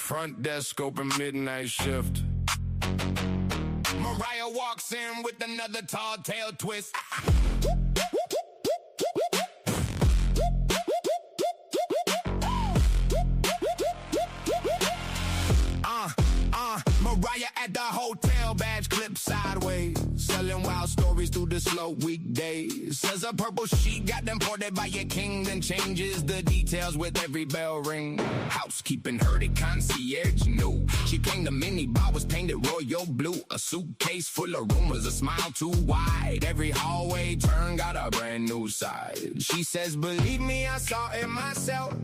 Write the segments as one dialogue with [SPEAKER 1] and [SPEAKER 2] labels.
[SPEAKER 1] Front desk open midnight shift. Mariah walks in with another tall tale twist. Mariah at the hotel, badge clipped sideways, selling wild stories through the slow weekdays. Says a purple sheet got imported by your king, then changes the details with every bell ring. Housekeeping heard it, concierge knew. She came to mini bar, was painted royal blue. A suitcase full of rumors, a smile too wide. Every hallway turn got a brand new side. She says, believe me, I saw it myself.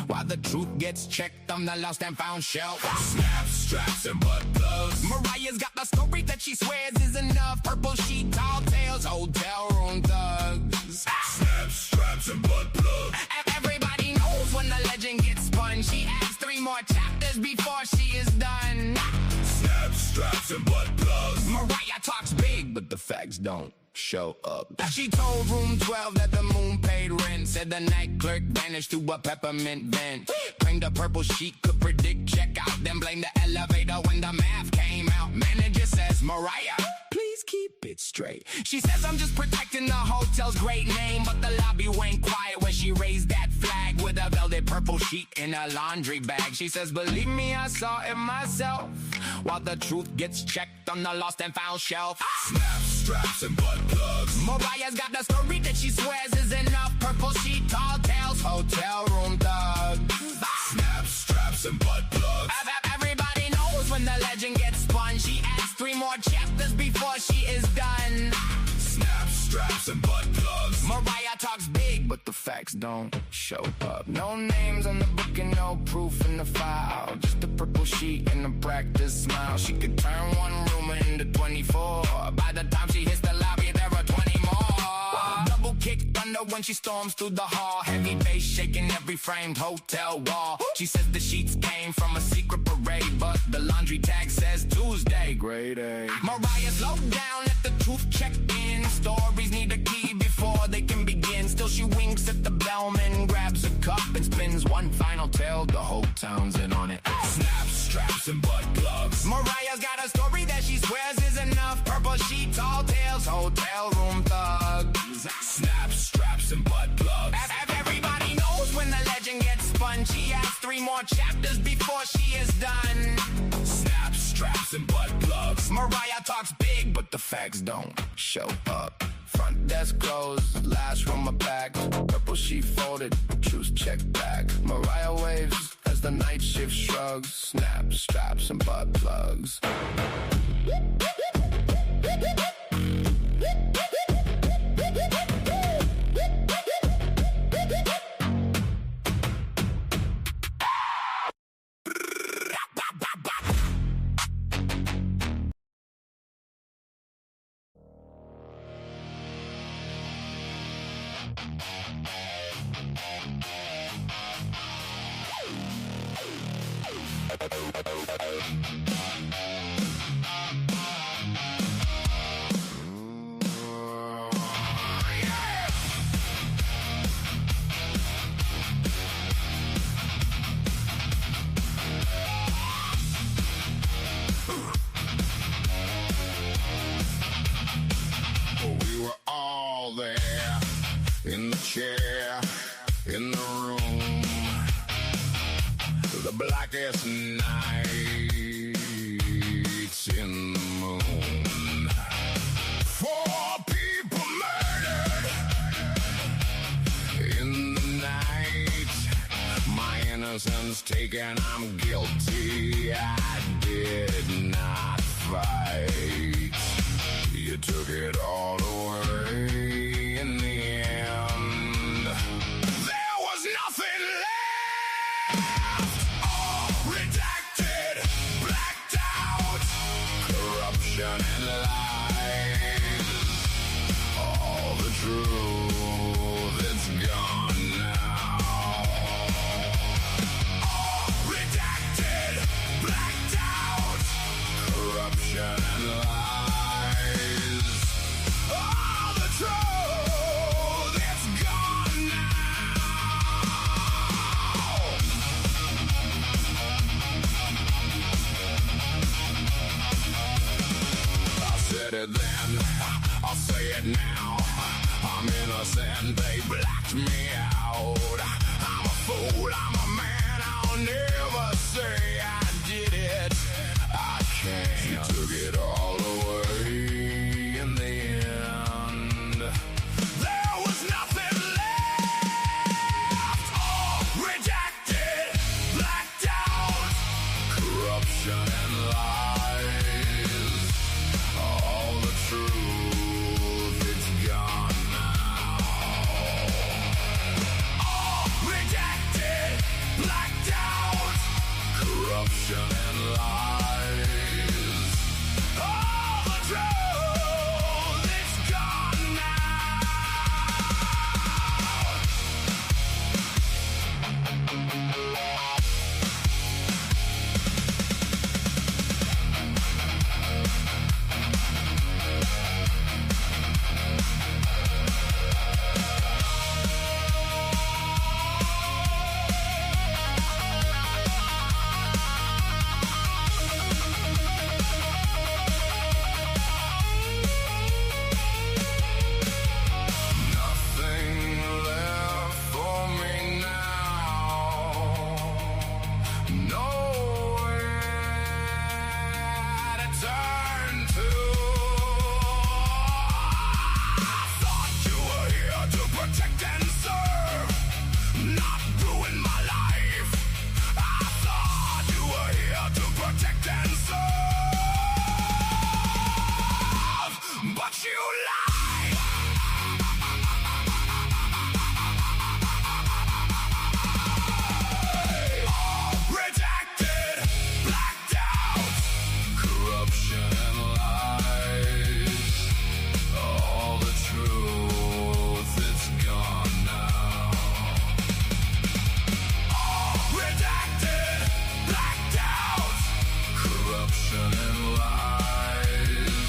[SPEAKER 1] While the truth gets checked on the lost and found shelf. Snaps, straps, and butt plugs. Mariah's got the story that she swears is enough. Purple sheet, tall tales, hotel room thugs. Snaps, straps, and butt plugs. Everybody knows when the legend gets spun. She adds 3 more chapters before she is done. Snaps, straps, and butt plugs. Mariah talks big, but the facts don't show up. She told room 12 that the moon paid rent. Said the night clerk vanished through a peppermint vent. Claimed a purple sheet could predict checkout. Then blamed the elevator when the math came out. Manager says, Mariah, please keep it straight. She says, I'm just protecting the hotel's great name. But the lobby went quiet when she raised that flag with a velvet purple sheet in a laundry bag. She says, believe me, I saw it myself. While the truth gets checked on the lost and found shelf. Snaps, straps, and butt plugs. Mariah's got the story that she swears is enough. Purple sheet, tall tales, hotel room thugs. Snaps, straps, and butt plugs. Everybody knows when the legend gets spun. She adds 3 more chapters before she is done. Snaps, straps, and butt plugs. Mariah talks big, but the facts don't show up. No names on the book and no proof in the file. Just a purple sheet and a practice smile. She could turn 1 room into 24. By the time she hits the lobby, there are 20 more. Double kick thunder when she storms through the hall. Heavy bass shaking every framed hotel wall. She says the sheets came from a secret parade, but the laundry tag says Tuesday, grade A. Mariah slowed down, let the truth check in. Stories need a key before they can begin. Still she winks at the bellman, grabs a cup and spins one final tale. The whole town's in on it. Snaps, straps, and butt plugs. Mariah's got a story that she swears is enough. Purple sheet, tall tales, hotel room thugs. Snaps, straps, and butt plugs. Everybody knows when the legend gets spun. She adds 3 more chapters before she is done. Snaps, straps, and butt plugs. Mariah talks big, but the facts don't show up. Front desk closed, last room a pack. Purple sheet folded, truth checked back. Mariah waves as the night shift shrugs. Snaps, straps, and butt plugs. We were all there, in the chair, in the room, the blackest nights in the moon. 4 people murdered in the night. My innocence taken, I'm guilty. I did not fight. You took it all away in the end. There was nothing left. All redacted, blacked out. Corruption and lies. All the truth, it's gone now. All redacted, blacked out. Corruption and lies. All the truth, it's gone now. it then, I'll say it now. I'm innocent, they blacked me out. I'm a fool, I'm a man, I'll never say I did it. I can't. She took it all away in the end. There was nothing left. All rejected, blacked out. Corruption and lies. All the truth, it's gone now. All rejected, blacked out. Corruption and lies. All the truth, it's gone now. Nothing left for me now. Nowhere to turn to. I thought you were here to protect and serve, not ruin my life. I thought you were here to protect and serve, but you lied. Rejected, blacked out, corruption and lies. All the truth, it's gone now. Redacted, blacked out, corruption and lies.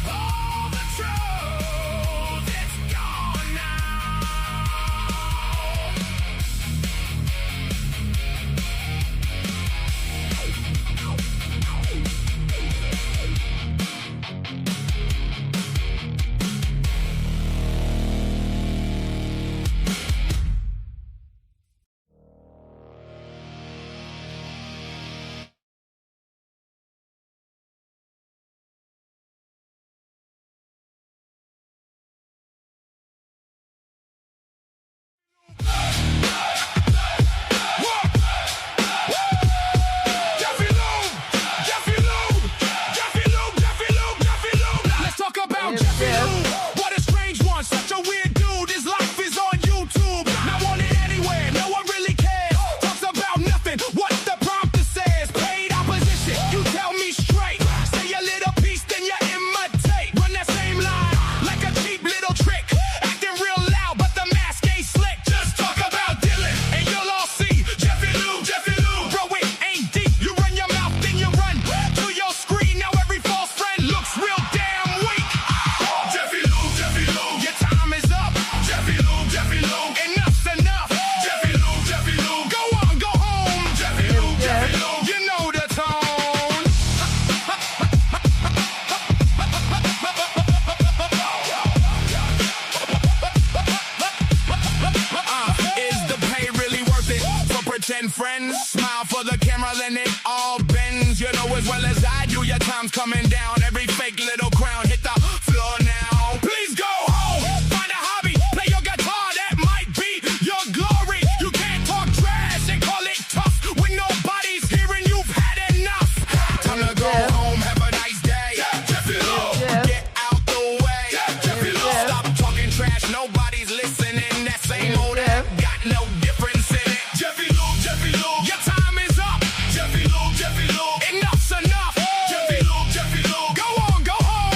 [SPEAKER 1] All the truth, it's gone now. Let's talk about Jeffy Lube. What a strange one, such a weird dude. His life is on YouTube. Not wanted anywhere, no one really cares. Talks about nothing, what the prompter says. Paid opposition, you tell me straight. Say a little piece, then you imitate. Run that same line, like a cheap little trick. Acting real loud, but the mask ain't slick. Just talk about Dylan, and you'll all see Jeffy Lube, Jeffy Lube. Bro, it ain't deep. You run your mouth, then you run to your screen. Now every false friend looks real damn weak. Jeffy Lube, Jeffy Lube. Your time is up. Jeffy Lube, Jeffy Lube. Enough's enough. Jeffy Lube, Jeffy Lube. Go on, go home. Jeffy Lube, Jeffy Lube. You know the tone. Is the pay really worth it for pretend friends? Smile for the camera, then it all bends. You know as well as I do, your time's coming down. Every fake little crown hit the floor now. Please go home, find a hobby, play your guitar, that might be your glory. You can't talk trash and call it tough when nobody's hearing you've had enough. Time to go home, have a nice day. Jeffy Lube, get out the way. Jeffy Lube, stop talking trash, nobody's listening. That same old app got no difference in it. Jeffy Lube, Jeffy Lube, your time is up. Jeffy Lube, Jeffy Lube, enough's enough. Jeffy Lube, Jeffy Lube, go on, go home.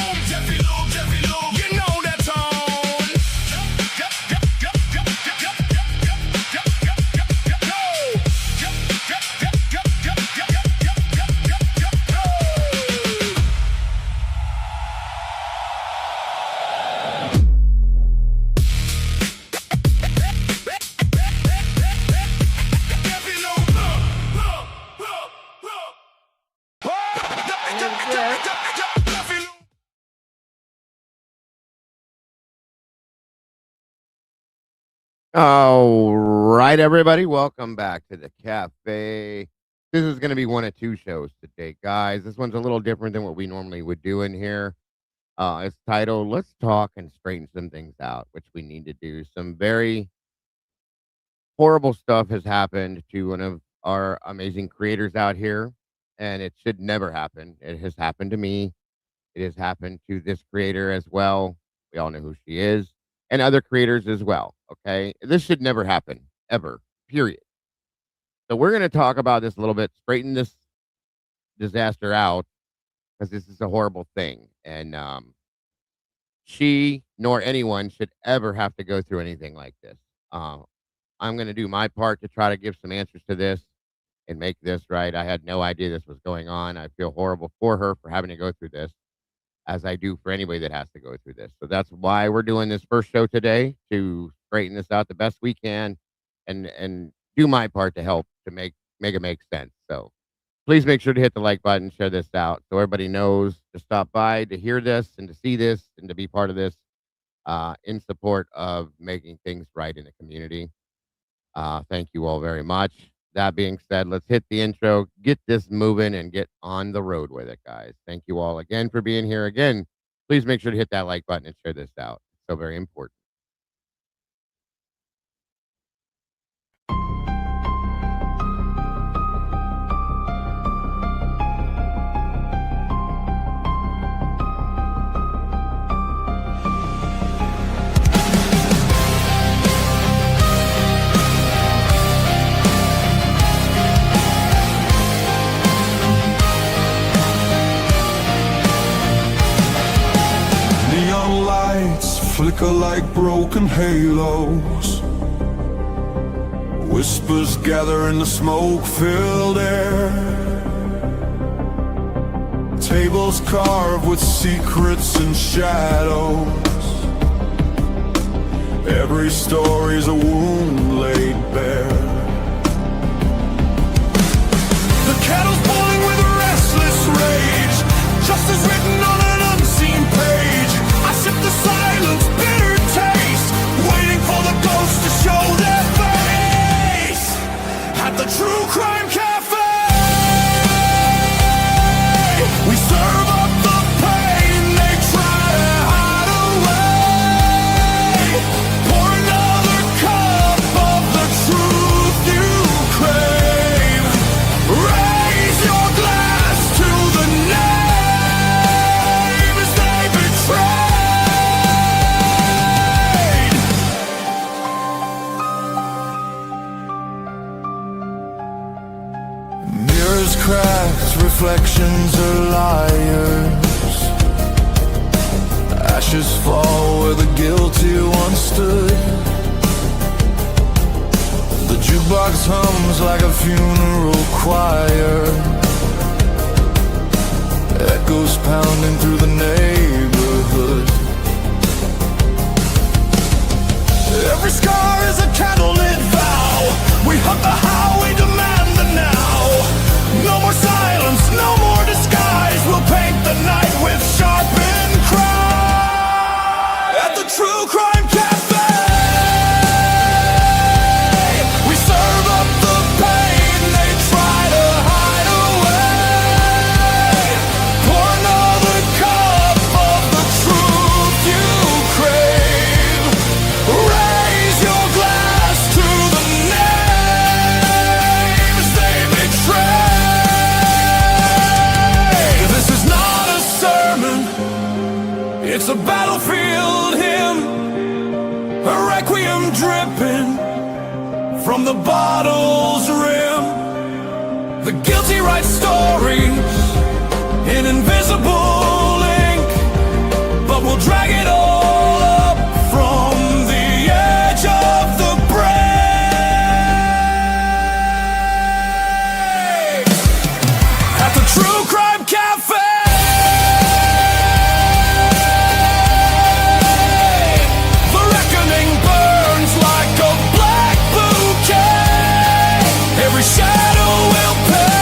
[SPEAKER 2] All right, everybody, welcome back to the cafe. This is going to be one of two shows today, guys. This one's a little different than what we normally would do in here. It's titled "Let's Talk and Straighten Some Things Out," which we need to do. Some very horrible stuff has happened to one of our amazing creators out here, and it should never happen. It has happened to me. It has happened to this creator as well. We all know who she is, and other creators as well. Okay. This should never happen, ever, period. So, we're going to talk about this a little bit, straighten this disaster out because this is a horrible thing. And she nor anyone should ever have to go through anything like this. Uh, I'm going to do my part to try to give some answers to this and make this right. I had no idea this was going on. I feel horrible for her for having to go through this, as I do for anybody that has to go through this. So that's why we're doing this first show today, to straighten this out the best we can and do my part to help to make it make sense. So please make sure to hit the like button, share this out so everybody knows to stop by to hear this and to see this and to be part of this in support of making things right in the community. Thank you all very much. That being said, let's hit the intro, get this moving, and get on the road with it, guys. Thank you all again for being here. Again, please make sure to hit that like button and share this out. It's so very important.
[SPEAKER 3] Neon lights flicker like broken halos. Whispers gather in the smoke-filled air. Tables carved with secrets and shadows. Every story's a wound laid bare. The kettle's boiling with restless rage. Justice written on an unseen page. I sip the silence, bitter taste, waiting for the ghosts to show their face. At the TruCrime Cafe, we serve up the pain they try to hide away. Pour another cup of the truth you crave. Raise your glass to the names they betrayed. Mirrors cracked, reflections are liars. Ashes fall where the guilty once stood. The jukebox hums like a funeral choir. Echoes pounding through the neighborhood. Every scar is a candlelit vow. We hunt the how, we demand the now. No more silence, no more disguise. We'll paint the night with sharpened cry. At the TruCrime Cafe, we serve up the pain they try to hide away. Pour another cup of the truth you crave. Raise your glass to the names they betray. This is not a sermon, it's a battlefield hymn, a requiem dripping from the bottle's rim. The guilty write stories in invisible ink, but we'll drag it all up from the edge of the break. At the TruCrime Cafe, the reckoning burns like a black bouquet. Every shadow will pay.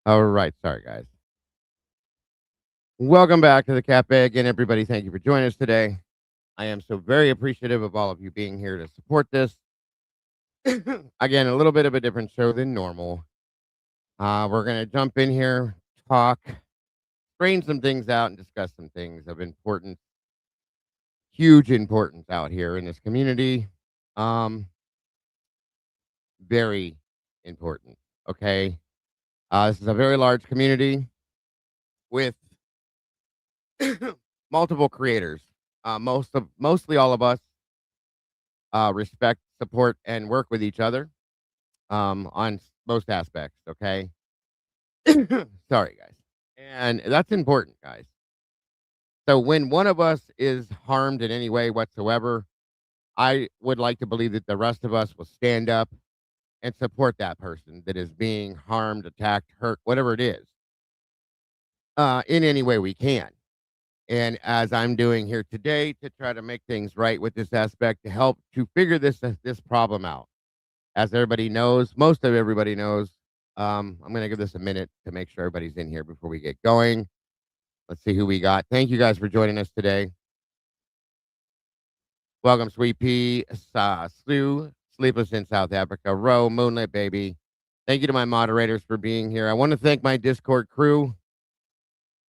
[SPEAKER 2] All right. Sorry, guys. Welcome back to the cafe again, everybody. Thank you for joining us today. I am so very appreciative of all of you being here to support this. Again, a little bit of a different show than normal. We're going to jump in here, talk, strain some things out, and discuss some things of importance, huge importance out here in this community. Um, Very important. Okay. This is a very large community with multiple creators. Mostly all of us respect, support, and work with each other on most aspects. Okay. Sorry, guys. And that's important, guys. So when one of us is harmed in any way whatsoever, I would like to believe that the rest of us will stand up and support that person that is being harmed, attacked, hurt, whatever it is, in any way we can. And as I'm doing here today to try to make things right with this aspect to help to figure this problem out. As everybody knows, most of everybody knows, I'm going to give this a minute to make sure everybody's in here before we get going. Let's see who we got. Thank you guys for joining us today. Welcome, Sweet Pea, Sue, Sleepless in South Africa, Ro, Moonlit Baby. Thank you to my moderators for being here. I want to thank my Discord crew,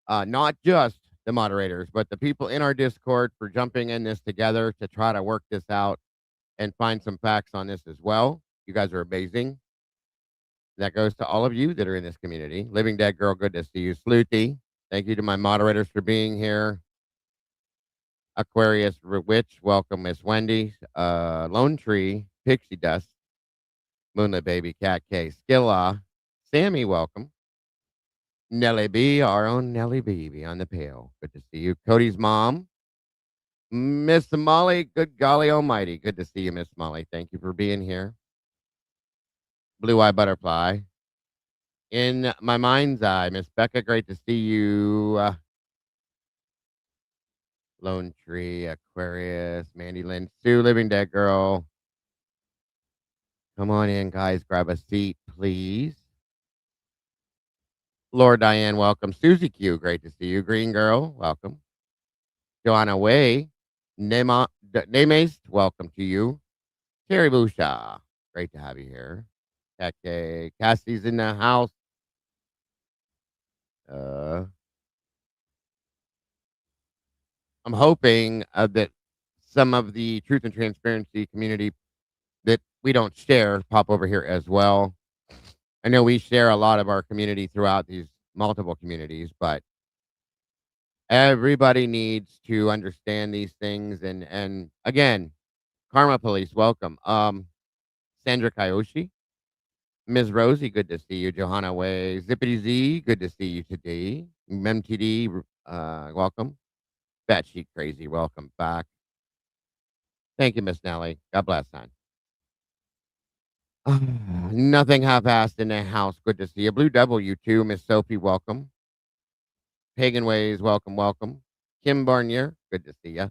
[SPEAKER 2] not just the moderators, but the people in our Discord for jumping in this together to try to work this out and find some facts on this as well. You guys are amazing. That goes to all of you that are in this community. Living Dead Girl, good to see you. Sleuthy, thank you to my moderators for being here. Aquarius Witch, welcome, Miss Wendy. Lone Tree, Pixie Dust, Moonlit Baby, Cat K, Skilla, Sammy, welcome. Nelly B, our own Nelly Baby on the pail. Good to see you. Cody's mom, Miss Molly, good golly almighty. Good to see you, Miss Molly. Thank you for being here. Blue Eye Butterfly. In my mind's eye, Miss Becca, great to see you. Lone Tree, Aquarius, Mandy Lynn, Sue, Living Dead Girl. Come on in, guys. Grab a seat, please. Laura Diane, welcome. Susie Q, great to see you. Green Girl, welcome. Joanna Way, Nemes, welcome to you. Terry Busha, great to have you here. Cassie's in the house. I'm hoping that some of the truth and transparency community that we don't share pop over here as well. I know we share a lot of our community throughout these multiple communities, but everybody needs to understand these things. And again, Karma Police, welcome. Sandra Kayoshi, Ms. Rosie, good to see you. Johanna Way, Zippity Z, good to see you today. MTD, welcome. Batshit Crazy, welcome back. Thank you, Miss Nelly. God bless, son. Nothing half-assed in the house. Good to see you. Blue Devil, you too. Miss Sophie, welcome. Pagan Ways, welcome, welcome. Kim Barnier, good to see you.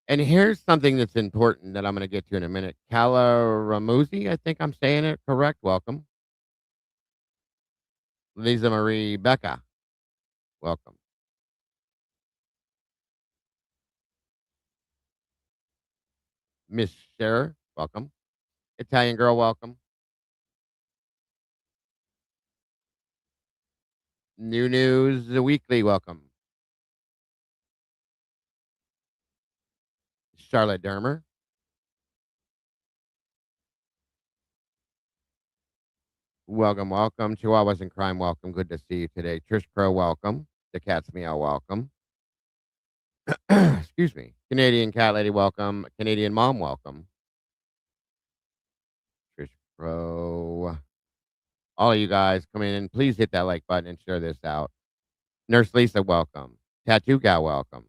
[SPEAKER 2] And here's something that's important that I'm going to get to in a minute. Kala Ramuzi, I think I'm saying it correct. Welcome. Lisa Marie Becca, welcome. Miss Scherer, welcome. Italian Girl, welcome. New News Weekly, welcome. Charlotte Dermer. Welcome, welcome. Chihuahuas in Crime, welcome. Good to see you today. Trish Crow, welcome. The Cat's Meow, welcome. Excuse me. Canadian Cat Lady, welcome. Canadian Mom, welcome. Trish Crow. All of you guys come in and please hit that like button and share this out. Nurse Lisa, welcome. Tattoo Gal, welcome.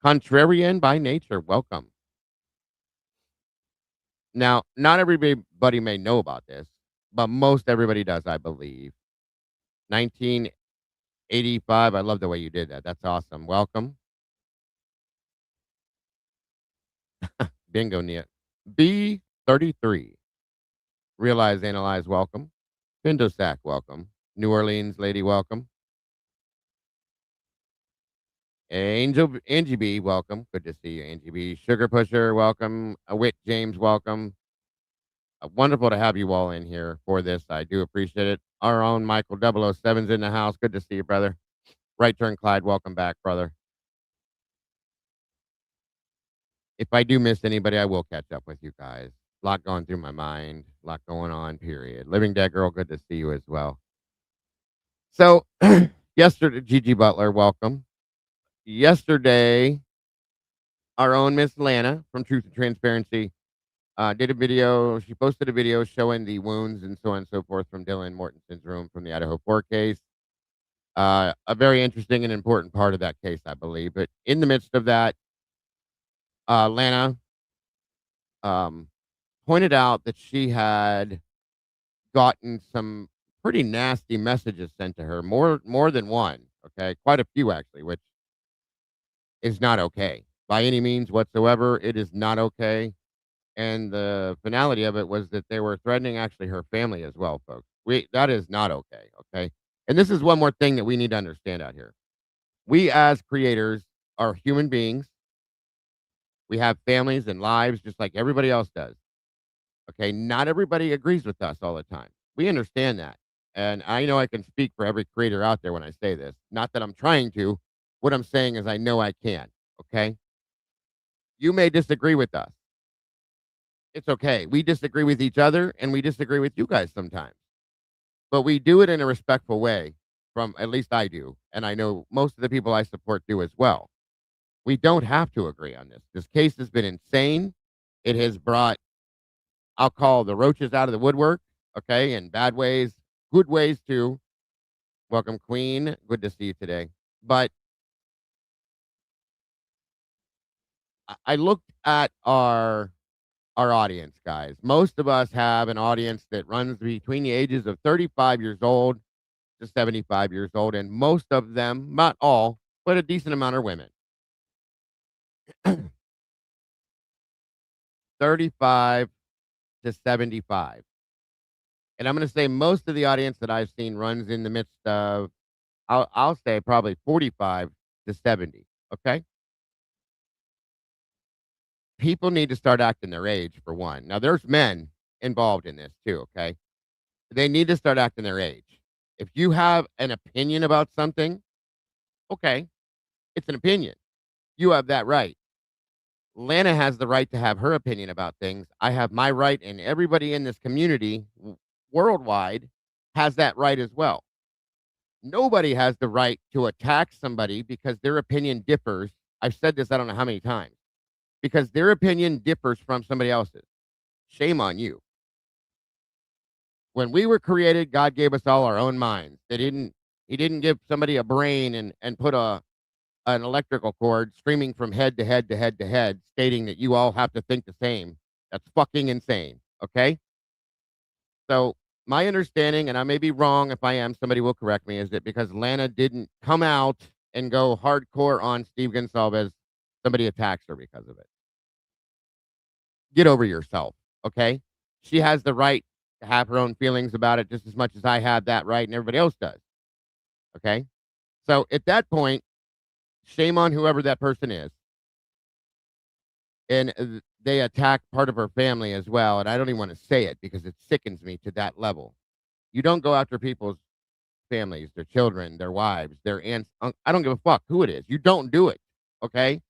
[SPEAKER 2] Contrarian by nature, welcome. Now, not everybody may know about this, but most everybody does, I believe. 1985. I love the way you did that. That's awesome. Welcome. Bingo, Nia. B33. Realize, analyze, welcome. Pindosac, welcome. New Orleans lady, welcome. Angie B, welcome. Good to see you, Angie B. Sugar Pusher, welcome. Wit James, welcome. Wonderful to have you all in here for this. I do appreciate it. Our own Michael 007's in the house. Good to see you, brother. Right Turn Clyde, welcome back, brother. If I do miss anybody, I will catch up with you guys. A lot going through my mind, a lot going on, period. Living Dead Girl, good to see you as well. So, yesterday, Gigi Butler, welcome. Yesterday, our own Miss Lana from Truth and Transparency did a video. She posted a video showing the wounds and so on and so forth from Dylan Mortensen's room from the Idaho 4 case. A very interesting and important part of that case, I believe. But in the midst of that, Lana um, pointed out that she had gotten some pretty nasty messages sent to her, more than one. Okay, quite a few actually, which is not okay by any means whatsoever. It is not okay. And the finality of it was that they were threatening actually her family as well, folks. That is not okay. Okay, and this is one more thing that we need to understand out here. We as creators are human beings. We have families and lives just like everybody else does. Okay. Not everybody agrees with us all the time. We understand that. And I know I can speak for every creator out there when I say this. Not that I'm trying to. What I'm saying is I know I can. Okay. You may disagree with us. It's okay. We disagree with each other and we disagree with you guys sometimes. But we do it in a respectful way, from at least I do. And I know most of the people I support do as well. We don't have to agree on this. This case has been insane. It has brought, I'll call the roaches out of the woodwork, okay, in bad ways, good ways too. Welcome, Queen. Good to see you today. But I looked at our audience, guys. Most of us have an audience that runs between the ages of 35 years old to 75 years old, and most of them, not all, but a decent amount are women. 35 to 75. And I'm going to say most of the audience that I've seen runs in the midst of, I'll say probably 45 to 70. Okay. People need to start acting their age for one. Now, there's men involved in this too. Okay. They need to start acting their age. If you have an opinion about something, okay, it's an opinion. You have that right. Lana has the right to have her opinion about things. I have my right, and everybody in this community worldwide has that right as well. Nobody has the right to attack somebody because their opinion differs. I've said this I don't know how many times. Because their opinion differs from somebody else's. Shame on you. When we were created, God gave us all our own minds. He didn't give somebody a brain and put an electrical cord streaming from head to head to head to head, stating that you all have to think the same. That's fucking insane. Okay? So my understanding, and I may be wrong if I am, somebody will correct me, is that because Lana didn't come out and go hardcore on Steve Gonsalves, somebody attacks her because of it. Get over yourself, okay? She has the right to have her own feelings about it just as much as I have that right and everybody else does, okay? So at that point, shame on whoever that person is. And they attack part of her family as well. And I don't even want to say it because it sickens me to that level. You don't go after people's families, their children, their wives, their aunts. I don't give a fuck who it is. You don't do it. Okay.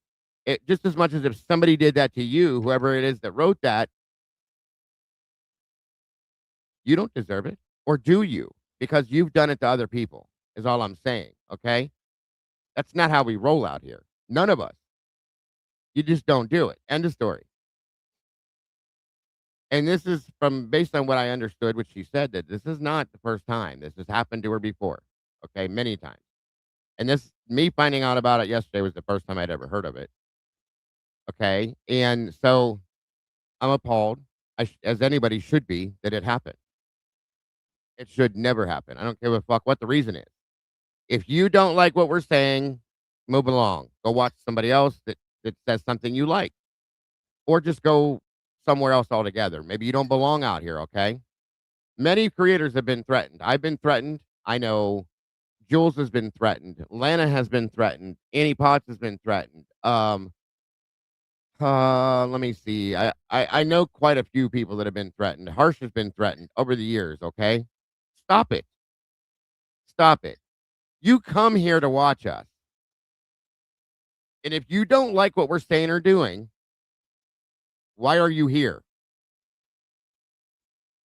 [SPEAKER 2] It, just as much as if somebody did that to you, whoever it is that wrote that, you don't deserve it. Or do you? Because you've done it to other people, is all I'm saying. Okay. That's not how we roll out here. None of us. You just don't do it. End of story. And this is from based on what I understood, what she said, that this is not the first time. This has happened to her before. Okay, many times. And this me finding out about it yesterday was the first time I'd ever heard of it. Okay. And so I'm appalled, as anybody should be, that it happened. It should never happen. I don't give a fuck what the reason is. If you don't like what we're saying, move along. Go watch somebody else that says something you like. Or just go somewhere else altogether. Maybe you don't belong out here, okay? Many creators have been threatened. I've been threatened. I know Jules has been threatened. Lana has been threatened. Annie Potts has been threatened. Let me see. I know quite a few people that have been threatened. Harsh has been threatened over the years. Okay, stop it. Stop it. You come here to watch us, and if you don't like what we're saying or doing, why are you here?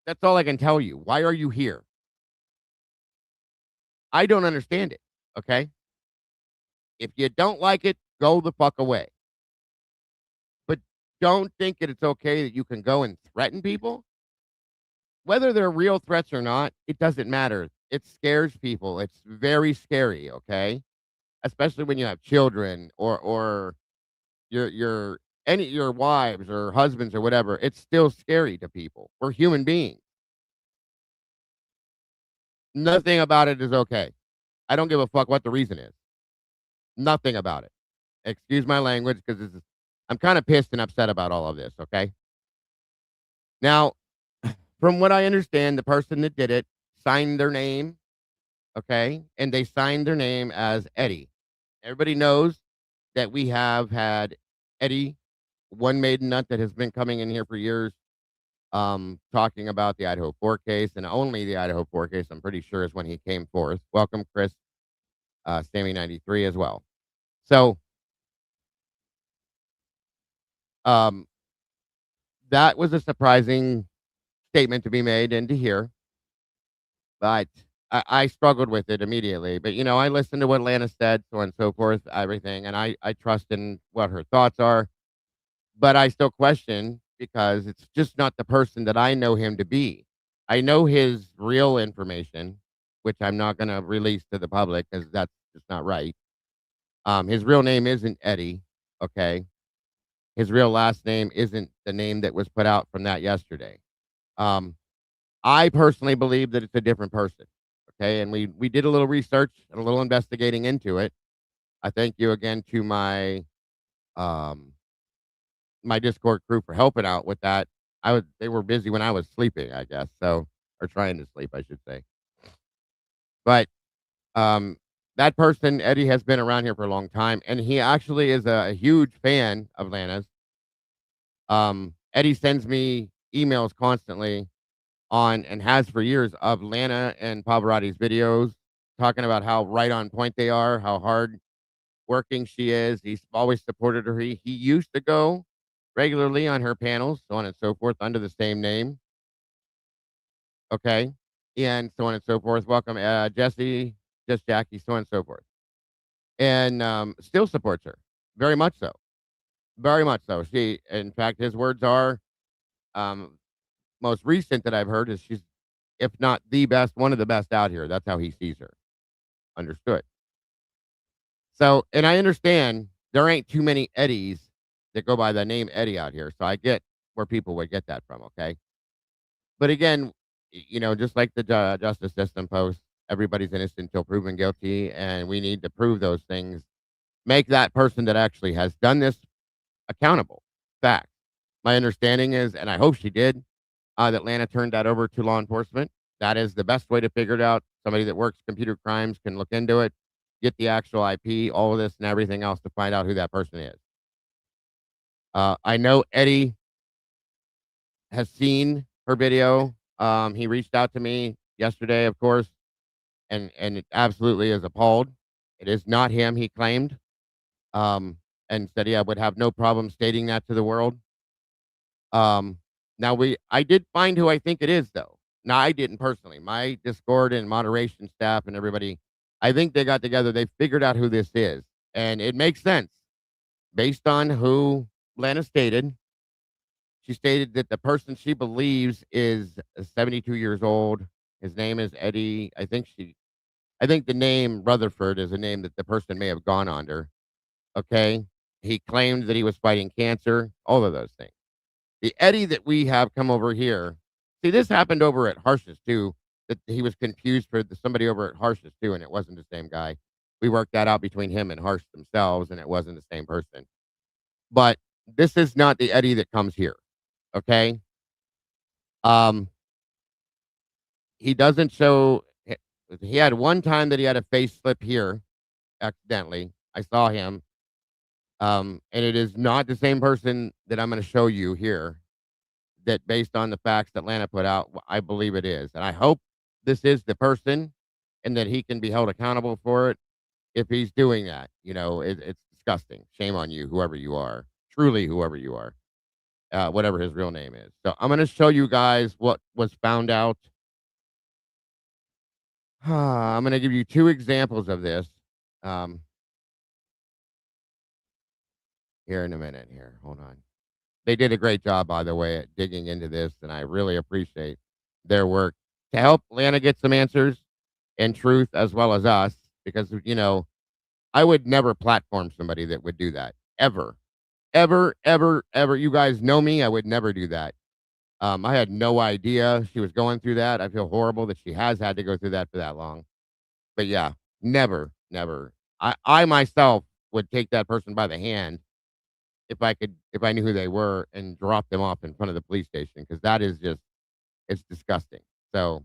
[SPEAKER 2] That's all I can tell you. Why are you here? I don't understand it. Okay, if you don't like it, go the fuck away. But don't think that it's okay that you can go and threaten people. Whether they're real threats or not, it doesn't matter. It scares people. It's very scary, okay? Especially when you have children or your any your wives or husbands or whatever. It's still scary to people. We're human beings. Nothing about it is okay. I don't give a fuck what the reason is. Nothing about it. Excuse my language because I'm kind of pissed and upset about all of this, okay? Now, from what I understand, the person that did it signed their name, okay? And they signed their name as Eddie. Everybody knows that we have had Eddie, one maiden nut that has been coming in here for years, talking about the Idaho 4 case and only the Idaho 4 case, I'm pretty sure is when he came forth. Welcome, Chris, Sammy 93 as well. So, um, that was a surprising statement to be made and to hear. But I struggled with it immediately. But, I listened to what Lana said, so on and so forth, everything, and I trust in what her thoughts are. But I still question because it's just not the person that I know him to be. I know his real information, which I'm not going to release to the public because that's just not right. His real name isn't Eddie. Okay. His real last name isn't the name that was put out from that yesterday. Um, I personally believe that it's a different person. Okay. And we did a little research and a little investigating into it. I thank you again to um, my Discord crew for helping out with that. They were busy when I was sleeping, I guess. So, or trying to sleep, I should say. But um, that person, Eddie, has been around here for a long time, and he actually is a huge fan of Lana's. Eddie sends me emails constantly on and has for years of Lana and Pavarotti's videos talking about how right on point they are, how hard working she is. He's always supported her. He used to go regularly on her panels, so on and so forth, under the same name. Okay. And so on and so forth. Welcome, Jesse, just Jackie, so on and so forth. And still supports her. Very much so. Very much so. In fact, his words are um, most recent that I've heard is she's, if not the best, one of the best out here. That's how he sees her. Understood. So, and I understand there ain't too many Eddies that go by the name Eddie out here. So I get where people would get that from. Okay. But again, just like the justice system posts, everybody's innocent until proven guilty. And we need to prove those things, make that person that actually has done this accountable. Fact. My understanding is, and I hope she did, that Lana turned that over to law enforcement. That is the best way to figure it out. Somebody that works computer crimes can look into it, get the actual IP, all of this and everything else to find out who that person is. I know Eddie has seen her video. He reached out to me yesterday, of course, and it absolutely is appalled. It is not him, he claimed, and said, yeah, would have no problem stating that to the world. Now I did find who I think it is, though. Now, I didn't personally. My Discord and moderation staff and everybody, I think they got together. They figured out who this is, and it makes sense based on who Lana stated. She stated that the person she believes is 72 years old. His name is Eddie. I think the name Rutherford is a name that the person may have gone under. Okay. He claimed that he was fighting cancer, all of those things. The Eddie that we have come over here, see, this happened over at Harsh's too, that he was confused for somebody over at Harsh's too, and it wasn't the same guy. We worked that out between him and Harsh themselves, and it wasn't the same person. But this is not the Eddie that comes here. Okay. Um, he doesn't show. He had one time that he had a face slip here accidentally. I saw him. And it is not the same person that I'm going to show you here. That based on the facts that Lana put out, I believe it is, and I hope this is the person, and that he can be held accountable for it if he's doing that. It's disgusting. Shame on you, whoever you are. Truly, whoever you are, whatever his real name is. So I'm going to show you guys what was found out. I'm going to give you 2 examples of this. Um, Here in a minute. Here, hold on. They did a great job, by the way, at digging into this, and I really appreciate their work to help Lana get some answers and truth as well as us, because I would never platform somebody that would do that ever, ever, ever, ever. You guys know me. I would never do that. I had no idea she was going through that. I feel horrible that she has had to go through that for that long. But yeah, never, never. I myself would take that person by the hand if I knew who they were and drop them off in front of the police station, because that is just it's disgusting. So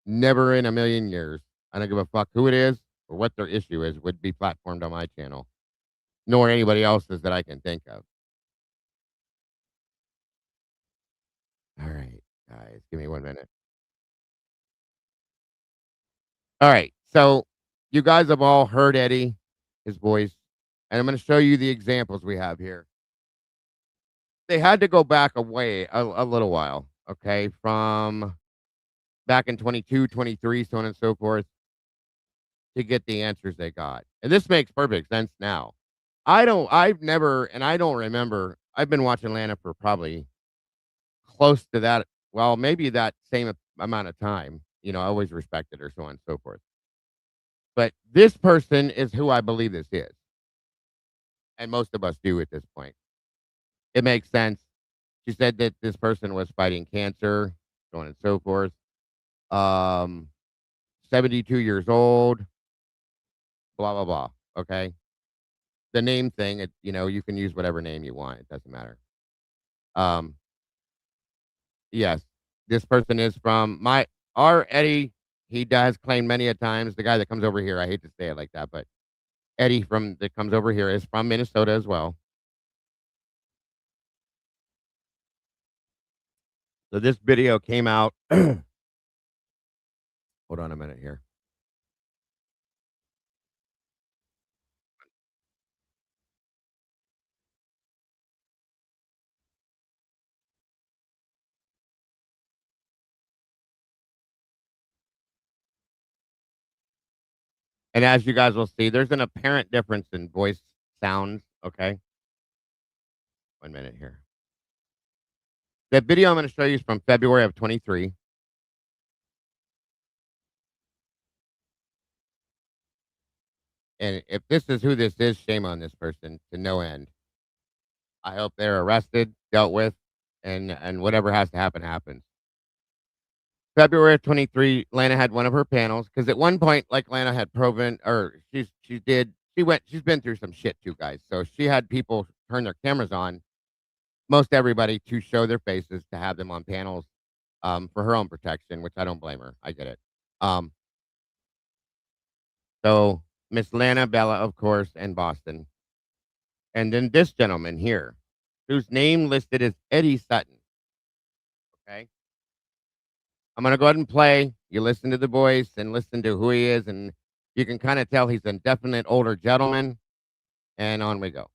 [SPEAKER 2] never in a million years, I don't give a fuck who it is or what their issue is, would be platformed on my channel, nor anybody else's that I can think of. All right, guys, give me 1 minute. All right, so you guys have all heard Eddie, his voice, and I'm going to show you the examples we have here. They had to go back a little while, okay, from back in 22, 23, so on and so forth, to get the answers they got. And this makes perfect sense now. I've never, and I don't remember, I've been watching Lana for probably close to that, well, maybe that same amount of time. I always respected her, so on and so forth. But this person is who I believe this is. And most of us do at this point. It makes sense. She said that this person was fighting cancer, so on and so forth. 72 years old, blah, blah, blah. Okay. The name thing, you can use whatever name you want. It doesn't matter. Um, yes, this person is from our Eddie. He does claim many a times, the guy that comes over here. I hate to say it like that, but Eddie that comes over here is from Minnesota as well. So this video came out. Hold on a minute here. And as you guys will see, there's an apparent difference in voice sounds. Okay. 1 minute here. That video I'm going to show you is from February of 23. And if this is who this is, shame on this person to no end. I hope they're arrested, dealt with, and whatever has to happen happens. February of 23, Lana had one of her panels because at one point, like Lana had proven, or she's been through some shit too, guys. So she had people turn their cameras on, most everybody, to show their faces, to have them on panels, for her own protection, which I don't blame her. I get it. So Miss Lana Bella, of course, and Boston. And then this gentleman here, whose name listed is Eddie Sutton. Okay. I'm going to go ahead and play. You listen to the voice and listen to who he is, and you can kind of tell he's a definite older gentleman. And on we go.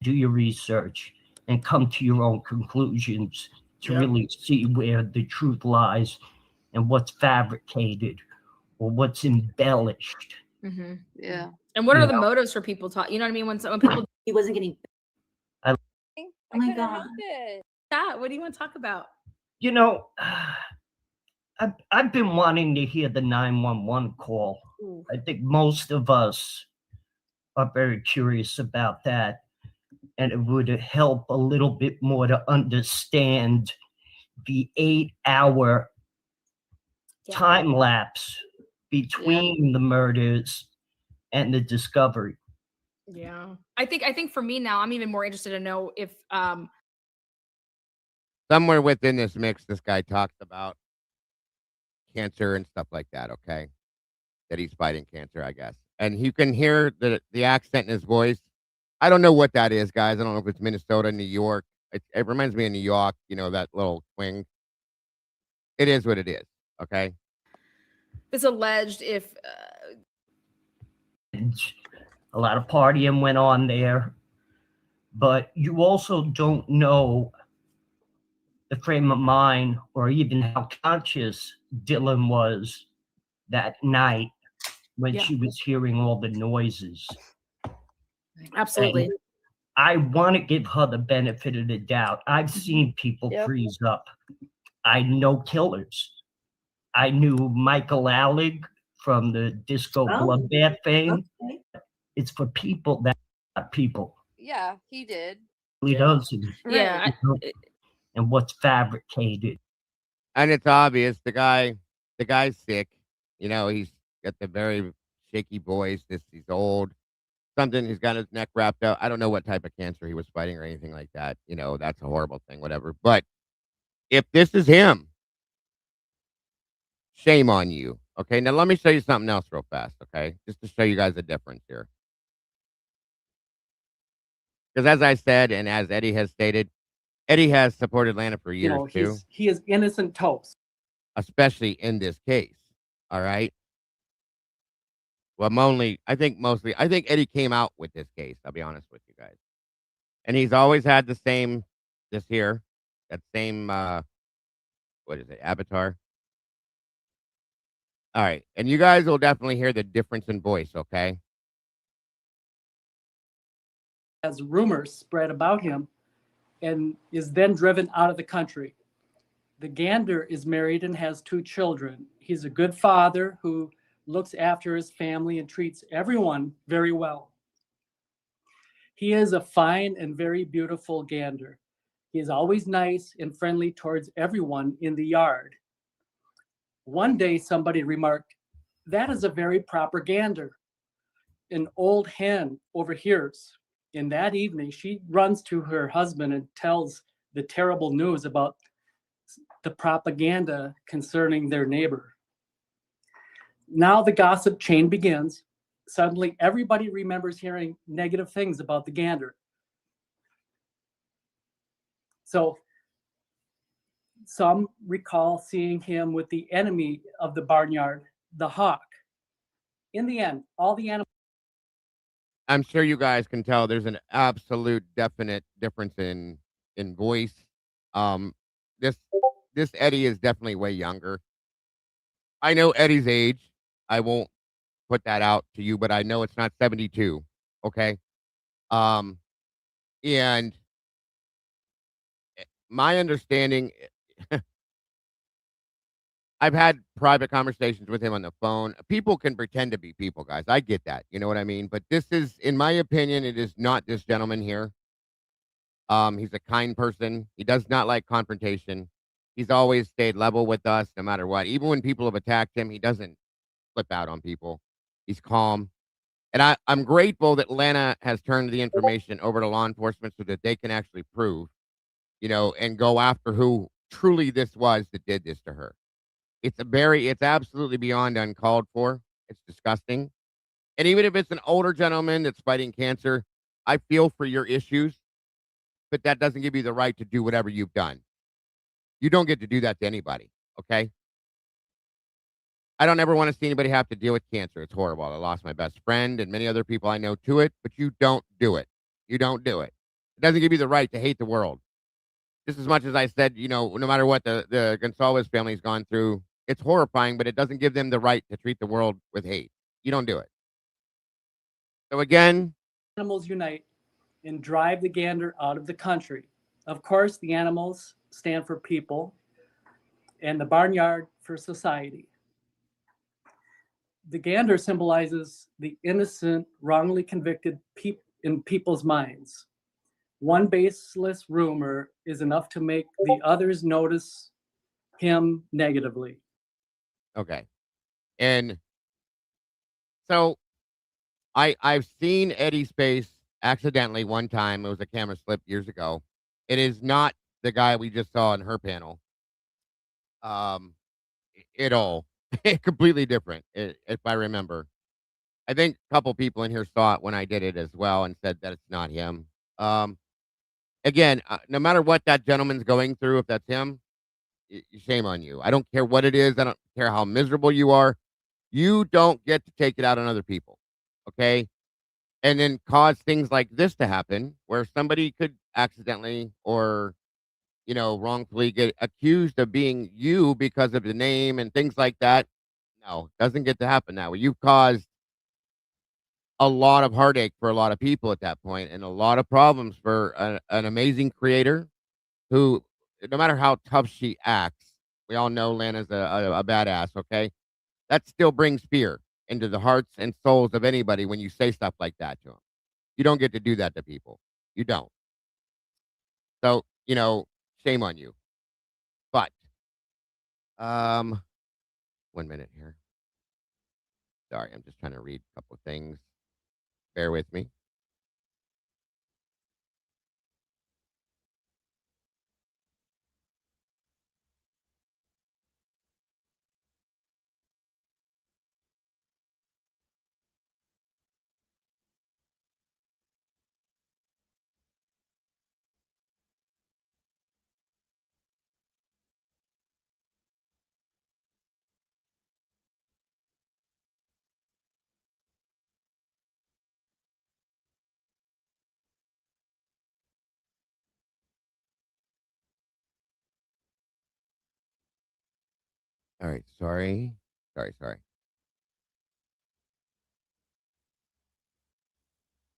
[SPEAKER 4] Do your research and come to your own conclusions to really see where the truth lies and what's fabricated or what's embellished.
[SPEAKER 5] Mm-hmm.
[SPEAKER 6] Yeah.
[SPEAKER 5] And what are the motives for people talk? You know what I mean? When people
[SPEAKER 6] He wasn't getting.
[SPEAKER 5] oh
[SPEAKER 6] my God.
[SPEAKER 5] What do you want to talk about?
[SPEAKER 4] I've been wanting to hear the 911 call.
[SPEAKER 5] Ooh.
[SPEAKER 4] I think most of us are very curious about that. And it would help a little bit more to understand the 8-hour time lapse between the murders and the discovery.
[SPEAKER 5] Yeah. I think for me now, I'm even more interested to know if
[SPEAKER 2] somewhere within this mix, this guy talks about cancer and stuff like that, okay? That he's fighting cancer, I guess. And you can hear the accent in his voice. I don't know what that is, guys. I don't know if it's Minnesota, New York. It reminds me of New York, that little twang. It is what it is, okay?
[SPEAKER 5] It's alleged if
[SPEAKER 4] A lot of partying went on there, but you also don't know the frame of mind or even how conscious Dylan was that night when
[SPEAKER 5] Yeah.
[SPEAKER 4] she was hearing all the noises.
[SPEAKER 5] absolutely.
[SPEAKER 4] And I want to give her the benefit of the doubt. I've seen people
[SPEAKER 6] Yep.
[SPEAKER 4] freeze up. I know killers. I knew Michael Alec from the Disco
[SPEAKER 6] Oh.
[SPEAKER 4] Bloodbath fame.
[SPEAKER 6] Okay.
[SPEAKER 4] It's for people that are people.
[SPEAKER 6] Yeah, he did.
[SPEAKER 4] He doesn't.
[SPEAKER 5] Yeah,
[SPEAKER 6] Right.
[SPEAKER 4] And what's fabricated.
[SPEAKER 2] And it's obvious the guy's sick. He's got the very shaky voice. He's old. He's got his neck wrapped up. I don't know what type of cancer he was fighting or anything like that. That's a horrible thing, whatever. But if this is him, shame on you. Okay. Now let me show you something else real fast. Okay. Just to show you guys the difference here. Because as I said, and as Eddie has stated, Eddie has supported Lana for years too,
[SPEAKER 7] he is innocent toast.
[SPEAKER 2] especially in this case. All right. Well, I think Eddie came out with this case. I'll be honest with you guys. And he's always had that same, what is it, avatar? All right. And you guys will definitely hear the difference in voice, okay?
[SPEAKER 7] As rumors spread about him and is then driven out of the country. The Gander is married and has 2 children. He's a good father who looks after his family and treats everyone very well. He is a fine and very beautiful gander. He is always nice and friendly towards everyone in the yard. One day somebody remarked, "That is a very proper gander." An old hen overhears. And that evening she runs to her husband and tells the terrible news about the propaganda concerning their neighbor. Now the gossip chain begins. Suddenly, everybody remembers hearing negative things about the gander. So some recall seeing him with the enemy of the barnyard, the hawk. In the end, all the animals.
[SPEAKER 2] I'm sure you guys can tell there's an absolute definite difference in voice. This Eddie is definitely way younger. I know Eddie's age. I won't put that out to you, but I know it's not 72. Okay. And my understanding, I've had private conversations with him on the phone. People can pretend to be people, guys. I get that. You know what I mean? But this is, in my opinion, it is not this gentleman here. He's a kind person. He does not like confrontation. He's always stayed level with us no matter what. Even when people have attacked him, he doesn't flip out on people. He's calm. And I'm grateful that Lana has turned the information over to law enforcement so that they can actually prove, and go after who truly this was that did this to her. It's absolutely beyond uncalled for. It's disgusting. And even if it's an older gentleman that's fighting cancer, I feel for your issues, but that doesn't give you the right to do whatever you've done. You don't get to do that to anybody. Okay. I don't ever want to see anybody have to deal with cancer. It's horrible. I lost my best friend and many other people I know to it, but you don't do it. You don't do it. It doesn't give you the right to hate the world. Just as much as I said, no matter what the Gonzalez family's gone through, it's horrifying, but it doesn't give them the right to treat the world with hate. You don't do it. So again,
[SPEAKER 7] Animals unite and drive the gander out of the country. Of course, the animals stand for people and the barnyard for society. The gander symbolizes the innocent, wrongly convicted in people's minds. One baseless rumor is enough to make the others notice him negatively.
[SPEAKER 2] okay. And so I've seen Eddie's face accidentally one time. It was a camera slip years ago. It is not the guy we just saw in her panel. it all. Completely different, if I remember. I think a couple people in here saw it when I did it as well and said that it's not him. Um, Again, no matter what that gentleman's going through, if that's him, shame on you. I don't care what it is. I don't care how miserable you are. You don't get to take it out on other people. Okay. And then cause things like this to happen where somebody could accidentally or, wrongfully get accused of being you because of the name and things like that. No, doesn't get to happen that way. You've caused a lot of heartache for a lot of people at that point and a lot of problems for an amazing creator who, no matter how tough she acts, we all know Lana's a badass, okay? That still brings fear into the hearts and souls of anybody when you say stuff like that to them. You don't get to do that to people. You don't. So, shame on you. But, um, 1 minute here. Sorry, I'm just trying to read a couple of things. Bear with me. All right, sorry. Sorry.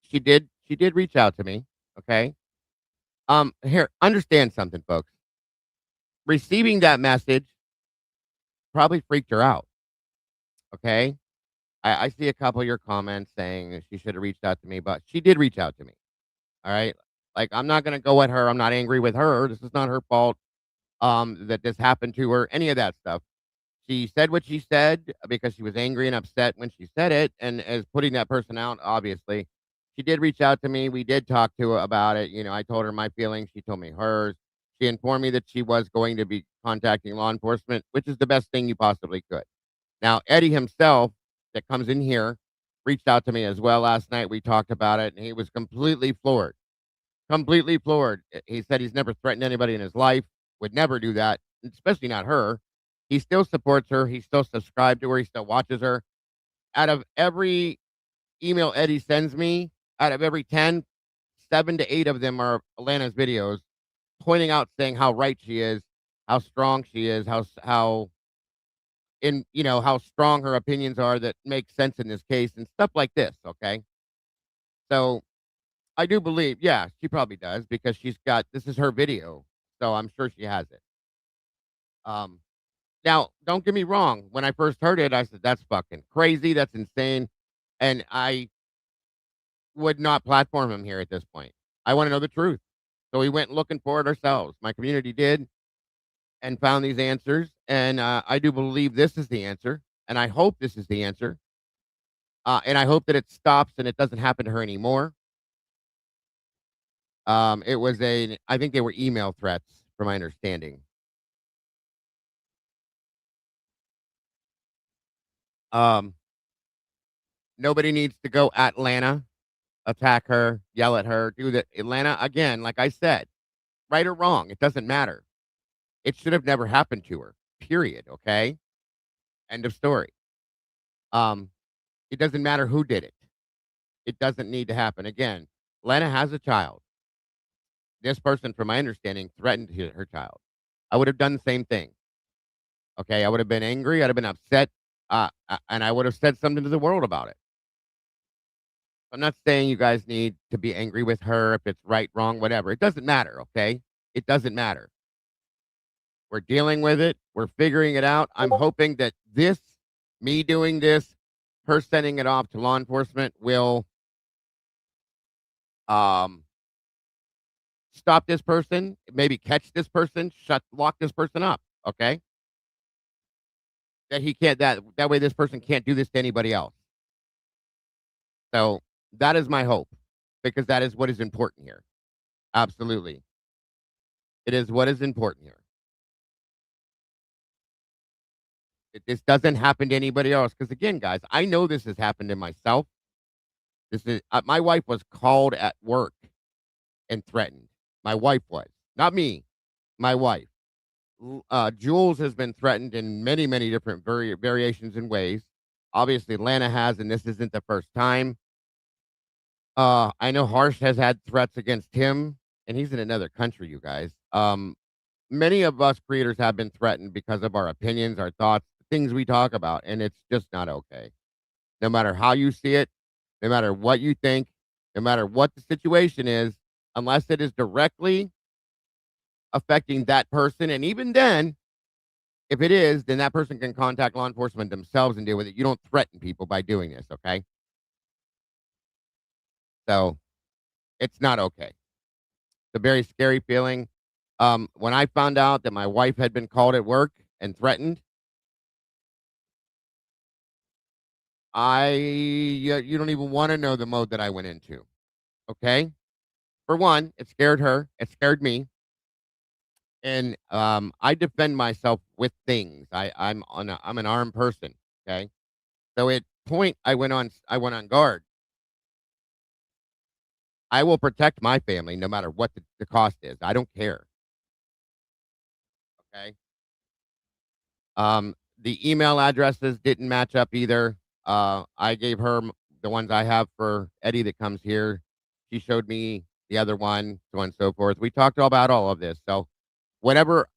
[SPEAKER 2] She did reach out to me, okay? Here, understand something, folks. Receiving that message probably freaked her out, okay? I see a couple of your comments saying that she should have reached out to me, but she did reach out to me, all right? Like, I'm not gonna go at her. I'm not angry with her. This is not her fault, that this happened to her, any of that stuff. She said what she said because she was angry and upset when she said it, and as putting that person out, obviously. She did reach out to me. We did talk to her about it. I told her my feelings. She told me hers. She informed me that she was going to be contacting law enforcement, which is the best thing you possibly could. Now, Eddie himself, that comes in here, reached out to me as well last night. We talked about it, and he was completely floored. Completely floored. He said he's never threatened anybody in his life, would never do that, especially not her. He still supports her. He still subscribed to her. He still watches her. Out of every email Eddie sends me, out of every 10, 7 to 8 of them are Alana's videos pointing out, saying how right she is, how strong she is, how strong her opinions are that make sense in this case and stuff like this. Okay. So I do believe, yeah, she probably does because this is her video. So I'm sure she has it. Um, Now, don't get me wrong. When I first heard it, I said, that's fucking crazy. That's insane. And I would not platform him here at this point. I want to know the truth. So we went looking for it ourselves. My community did and found these answers. And I do believe this is the answer. And I hope this is the answer. And I hope that it stops and it doesn't happen to her anymore. I think they were email threats, from my understanding. Um, Nobody needs to go at Lana, attack her, yell at her, do that. Atlanta, again, like I said, right or wrong, it doesn't matter. It should have never happened to her. Period. Okay. End of story. Um, it doesn't matter who did it. It doesn't need to happen. Again, Lena has a child. This person, from my understanding, threatened her child. I would have done the same thing. Okay. I would have been angry. I'd have been upset. And I would have said something to the world about it. I'm not saying you guys need to be angry with her if it's right, wrong, whatever. It doesn't matter, okay? It doesn't matter. We're dealing with it. We're figuring it out. I'm hoping that me doing this, her sending it off to law enforcement will um, stop this person, maybe catch this person, lock this person up, okay? That way this person can't do this to anybody else. So that is my hope because that is what is important here. Absolutely. It is what is important here. This doesn't happen to anybody else. Because again, guys, I know this has happened to myself. This is my wife was called at work and threatened. My wife was, not me. My wife. Jules has been threatened in many, many different variations and ways. Obviously, Lana has, and this isn't the first time. I know Harsh has had threats against him, and he's in another country, you guys. Many of us creators have been threatened because of our opinions, our thoughts, things we talk about, and it's just not okay. No matter how you see it, no matter what you think, no matter what the situation is, unless it is directly affecting that person, and even then, if it is, then that person can contact law enforcement themselves and deal with it. You don't threaten people by doing this, okay? So it's not okay. It's a very scary feeling. When I found out that my wife had been called at work and threatened, you don't even want to know the mode that I went into. Okay. For one, it scared her. It scared me. And I defend myself with things. I'm an armed person. Okay. So at point I went on guard. I will protect my family no matter what the cost is. I don't care. Okay. The email addresses didn't match up either. I gave her the ones I have for Eddie that comes here. She showed me the other one, so on and so forth. We talked all about all of this. So whatever,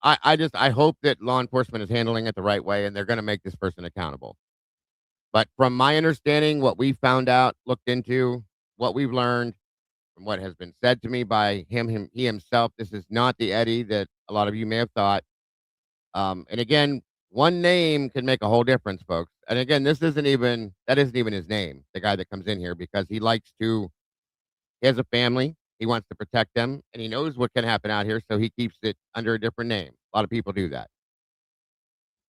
[SPEAKER 2] I hope that law enforcement is handling it the right way and they're going to make this person accountable. But from my understanding, what we found out, looked into, what we've learned, from what has been said to me by he himself, this is not the Eddie that a lot of you may have thought. And again, one name can make a whole difference, folks. And again, that isn't even his name, the guy that comes in here, because he has a family, he wants to protect them, and he knows what can happen out here, so he keeps it under a different name. A lot of people do that.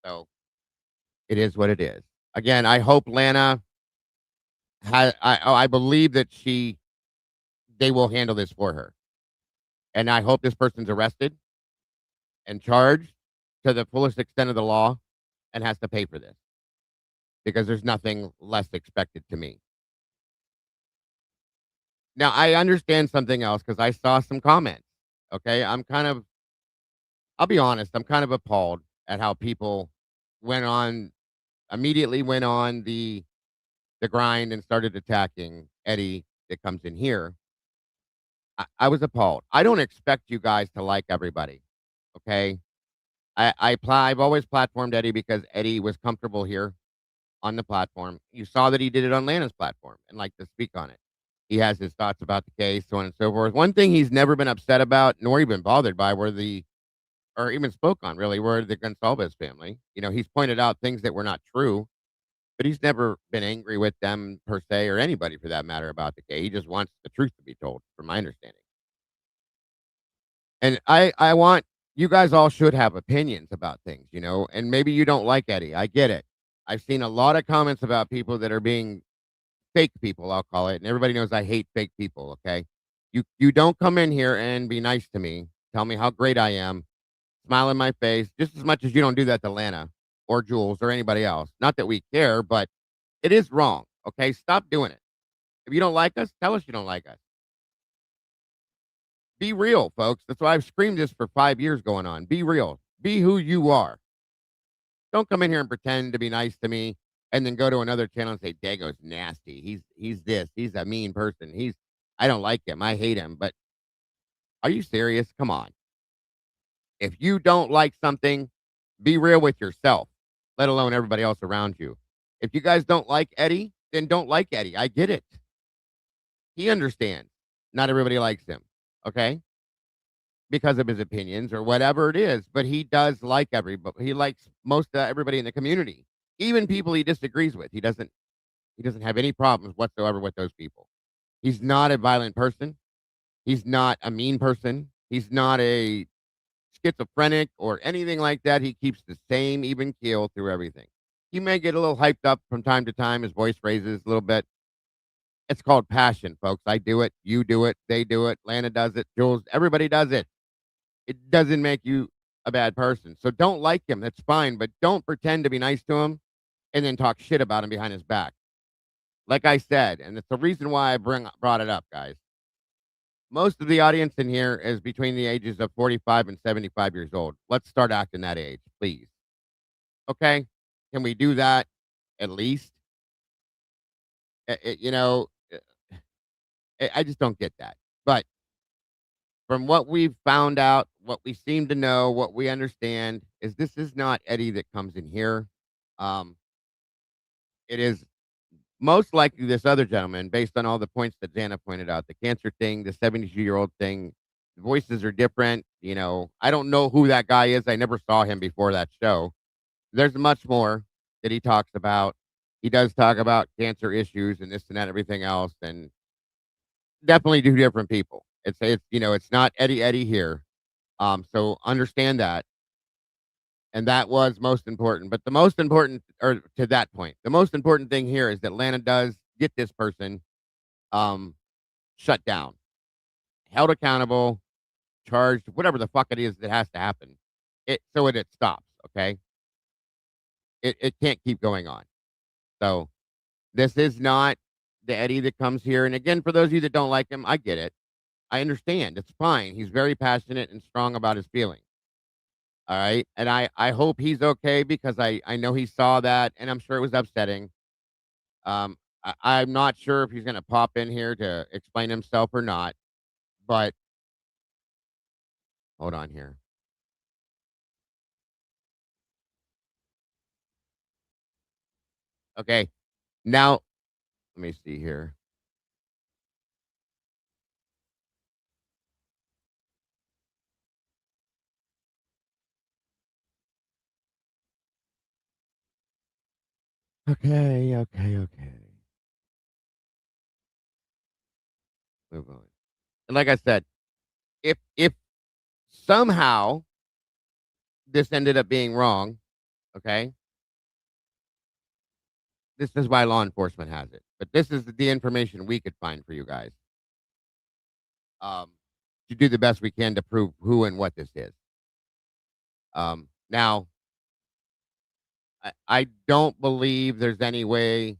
[SPEAKER 2] So it is what it is. Again, I hope Lana I believe that they will handle this for her. And I hope this person's arrested and charged to the fullest extent of the law and has to pay for this because there's nothing less expected to me. Now, I understand something else because I saw some comments. Okay. I'll be honest, I'm kind of appalled at how people went on, immediately went on the grind and started attacking Eddie that comes in here. I was appalled. I don't expect you guys to like everybody. Okay. I've always platformed Eddie because Eddie was comfortable here on the platform. You saw that he did it on Lana's platform and liked to speak on it. He has his thoughts about the case, so on and so forth. One thing he's never been upset about, nor even bothered by, or even spoke on really, were the Gonsalves family. He's pointed out things that were not true, but he's never been angry with them per se, or anybody for that matter about the case. He just wants the truth to be told, from my understanding. And I want you guys all should have opinions about things, and maybe you don't like Eddie. I get it. I've seen a lot of comments about people that are being fake people, I'll call it. And everybody knows I hate fake people, okay? You don't come in here and be nice to me, tell me how great I am, smile in my face, just as much as you don't do that to Lana or Jules or anybody else. Not that we care, but it is wrong, okay? Stop doing it. If you don't like us, tell us you don't like us. Be real, folks. That's why I've screamed this for 5 years going on. Be real. Be who you are. Don't come in here and pretend to be nice to me and then go to another channel and say, Dago's nasty. He's this. He's a mean person. I don't like him. I hate him. But are you serious? Come on. If you don't like something, be real with yourself, let alone everybody else around you. If you guys don't like Eddie, then don't like Eddie. I get it. He understands. Not everybody likes him. Okay? Because of his opinions or whatever it is, but he does like everybody. He likes most everybody in the community, even people he disagrees with. He doesn't have any problems whatsoever with those people. He's not a violent person. He's not a mean person. He's not a schizophrenic or anything like that. He keeps the same even keel through everything. He may get a little hyped up from time to time. His voice raises a little bit. It's called passion, folks. I do it. You do it. They do it. Lana does it. Jules, everybody does it. It doesn't make you a bad person. So don't like him. That's fine, but don't pretend to be nice to him and then talk shit about him behind his back. Like I said, and it's the reason why I brought it up, guys. Most of the audience in here is between the ages of 45 and 75 years old. Let's start acting that age, please. Okay? Can we do that at least? You know, I just don't get that. But from what we've found out, what we seem to know, what we understand is this is not Eddie that comes in here. Um, it is most likely this other gentleman, based on all the points that Xana pointed out, the cancer thing, the 72-year-old thing. The voices are different. You know, I don't know who that guy is. I never saw him before that show. There's much more that he talks about. He does talk about cancer issues and this and that, everything else, and definitely two different people. It's you know, it's not Eddie here. So understand that. And that was most important. But the most important, or to that point, the most important thing here is that Lana does get this person um shut down, held accountable, charged, whatever the fuck it is that has to happen. It stops, okay? It can't keep going on. So this is not the Eddie that comes here. And again, for those of you that don't like him, I get it. I understand. It's fine. He's very passionate and strong about his feelings. All right. And I hope he's okay because I know he saw that and I'm sure it was upsetting. I'm not sure if he's going to pop in here to explain himself or not, but hold on here. Okay. Now, let me see here. Okay. Move on. And like I said, if somehow this ended up being wrong, okay, this is why law enforcement has it. But this is the information we could find for you guys. To do the best we can to prove who and what this is. Now, I don't believe there's any way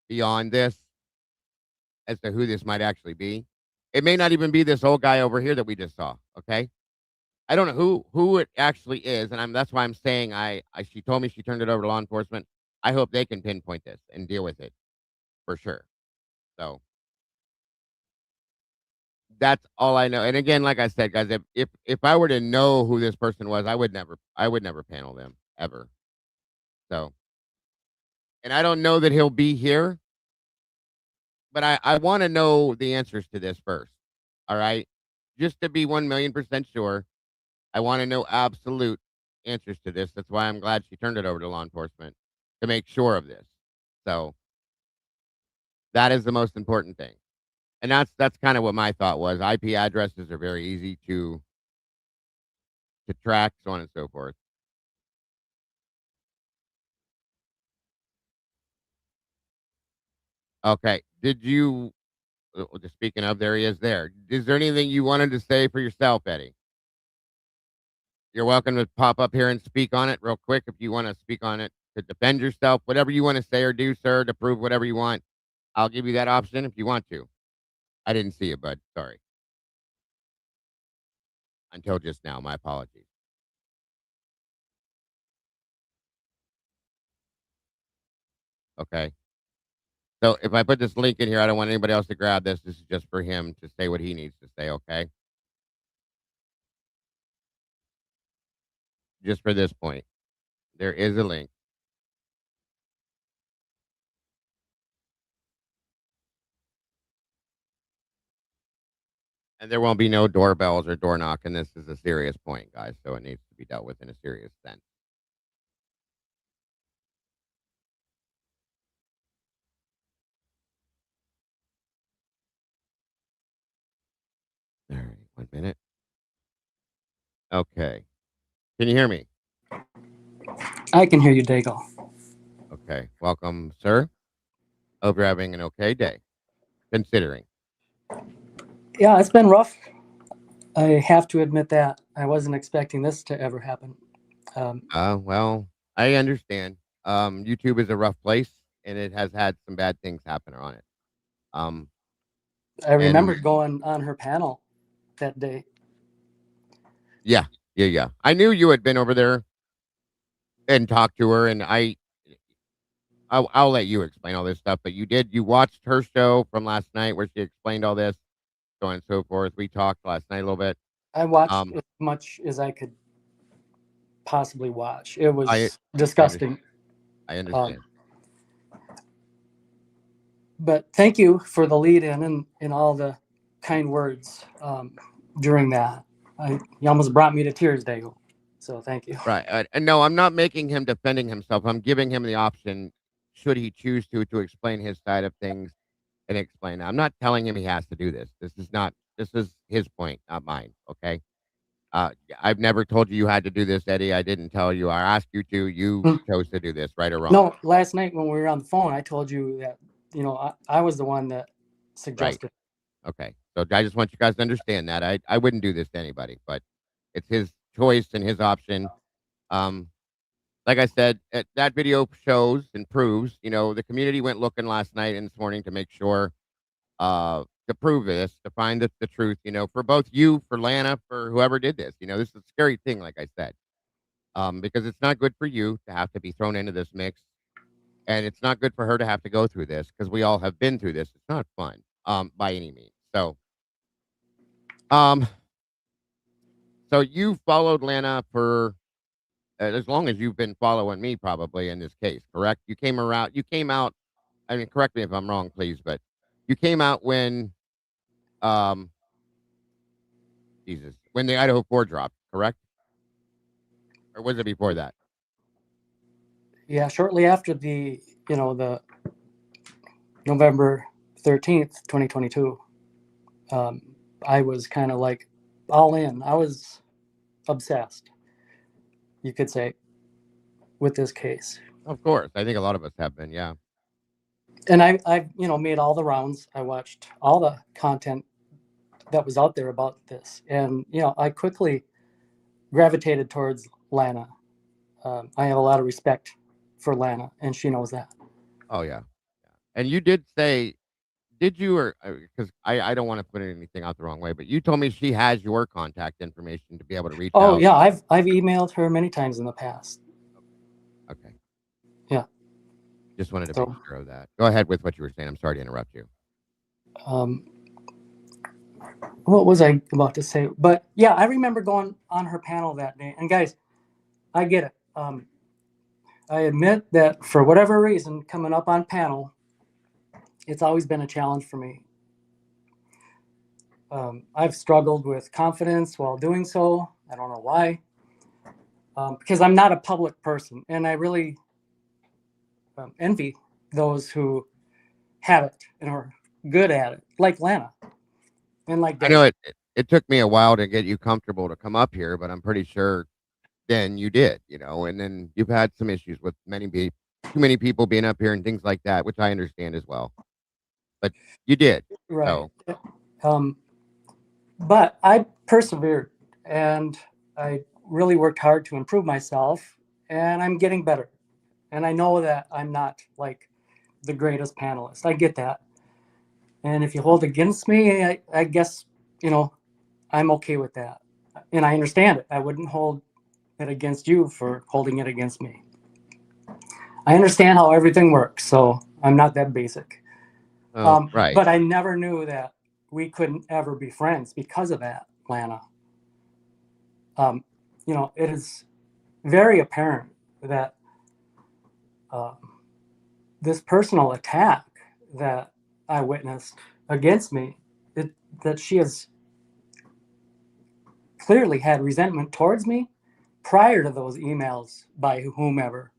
[SPEAKER 2] beyond this as to who this might actually be. It may not even be this old guy over here that we just saw. Okay, I don't know who it actually is, and that's why I'm saying she told me she turned it over to law enforcement. I hope they can pinpoint this and deal with it for sure. So that's all I know. And again, like I said, guys, if I were to know who this person was, I would never panel them ever. So, and I don't know that he'll be here, but I want to know the answers to this first. All right, just to be 1,000,000% sure, I want to know absolute answers to this. That's why I'm glad she turned it over to law enforcement to make sure of this. So that is the most important thing. And that's kind of what my thought was. IP addresses are very easy to track, so on and so forth. Okay. Did you just speaking of, there he is there. Is there anything you wanted to say for yourself, Eddie? You're welcome to pop up here and speak on it real quick if you want to speak on it to defend yourself, whatever you want to say or do, sir, to prove whatever you want. I'll give you that option if you want to. I didn't see you, bud. Sorry. Until just now. My apologies. Okay. So if I put this link in here, I don't want anybody else to grab this. This is just for him to say what he needs to say, okay? Just for this point. There is a link. And there won't be no doorbells or door knocking. This is a serious point, guys, so it needs to be dealt with in a serious sense. All right, 1 minute. Okay. Can you hear me?
[SPEAKER 7] I can hear you, Daigle.
[SPEAKER 2] Okay. Welcome, sir. Hope you're having an okay day, considering.
[SPEAKER 7] Yeah, it's been rough. I have to admit that. I wasn't expecting this to ever happen.
[SPEAKER 2] Well, I understand. YouTube is a rough place, and it has had some bad things happen on it. Um,
[SPEAKER 7] I remember
[SPEAKER 2] and
[SPEAKER 7] going on her panel that day.
[SPEAKER 2] yeah, yeah. I knew you had been over there and talked to her, and I'll let you explain all this stuff. But you watched her show from last night where she explained all this, so on and so forth. We talked last night a little bit.
[SPEAKER 7] I watched
[SPEAKER 2] Um,
[SPEAKER 7] as much as I could possibly watch. It
[SPEAKER 2] I
[SPEAKER 7] was
[SPEAKER 2] I, under,
[SPEAKER 7] disgusting.
[SPEAKER 2] I
[SPEAKER 7] Um,
[SPEAKER 2] understand.
[SPEAKER 7] but thank you for the lead in and all the kind words during that. You almost brought me to tears, Dago. So thank you.
[SPEAKER 2] Right. And no, I'm not making him defending himself. I'm giving him the option, should he choose to explain his side of things and explain. I'm not telling him he has to do this. This is his point, not mine. Okay. I've never told you you had to do this, Eddie. I didn't tell you. I asked you to. You
[SPEAKER 7] Mm.
[SPEAKER 2] chose to do this, right or wrong.
[SPEAKER 7] No, last night when we were on the phone, I told you that, I was the one that
[SPEAKER 2] Right.
[SPEAKER 7] suggested.
[SPEAKER 2] Okay. So I just want you guys to understand that. I wouldn't do this to anybody, but it's his choice and his option. Um, like I said, that video shows and proves, the community went looking last night and this morning to make sure, to prove this, to find the truth, for both you, for Lana, for whoever did this. This is a scary thing, like I said, because it's not good for you to have to be thrown into this mix. And it's not good for her to have to go through this because we all have been through this. It's not fun, by any means. Um, so you followed Lana for as long as you've been following me, probably in this case, correct? You came out. I mean, correct me if I'm wrong, please, but you came out when, um, Jesus, when the Idaho 4 dropped, correct? Or was it before that?
[SPEAKER 7] Yeah, shortly after the November 13th, 2022, I was kind of like all in. I was obsessed, you could say, with this case.
[SPEAKER 2] Of course, I think a lot of us have been. Yeah.
[SPEAKER 7] And I made all the rounds. I watched all the content that was out there about this. And, I quickly gravitated towards Lana. I have a lot of respect for Lana, and she knows that.
[SPEAKER 2] Oh yeah. And you did say, did you, or because I don't want to put anything out the wrong way, but you told me she has your contact information to be able to reach
[SPEAKER 7] Oh,
[SPEAKER 2] out.
[SPEAKER 7] yeah, I've emailed her many times in the past.
[SPEAKER 2] Okay.
[SPEAKER 7] Yeah.
[SPEAKER 2] Just wanted to
[SPEAKER 7] So,
[SPEAKER 2] make sure of that. Go ahead with what you were saying. I'm sorry to interrupt you.
[SPEAKER 7] what was I about to say? But yeah, I remember going on her panel that day. And guys, I get it. I admit that for whatever reason, coming up on panel, it's always been a challenge for me. I've struggled with confidence while doing so. I don't know why. Because I'm not a public person, and I really envy those who have it and are good at it, like Lana and like
[SPEAKER 2] I
[SPEAKER 7] Dave.
[SPEAKER 2] know it took me a while to get you comfortable to come up here, but I'm pretty sure then you did, and then you've had some issues with too many people being up here and things like that, which I understand as well. But you did.
[SPEAKER 7] Right.
[SPEAKER 2] So
[SPEAKER 7] But I persevered, and I really worked hard to improve myself, and I'm getting better. And I know that I'm not like the greatest panelist. I get that. And if you hold against me, I guess, I'm okay with that. And I understand it. I wouldn't hold it against you for holding it against me. I understand how everything works, so I'm not that basic.
[SPEAKER 2] right.
[SPEAKER 7] But I never knew that we couldn't ever be friends because of that, Lana. It is very apparent that this personal attack that I witnessed against me, that she has clearly had resentment towards me prior to those emails by whomever.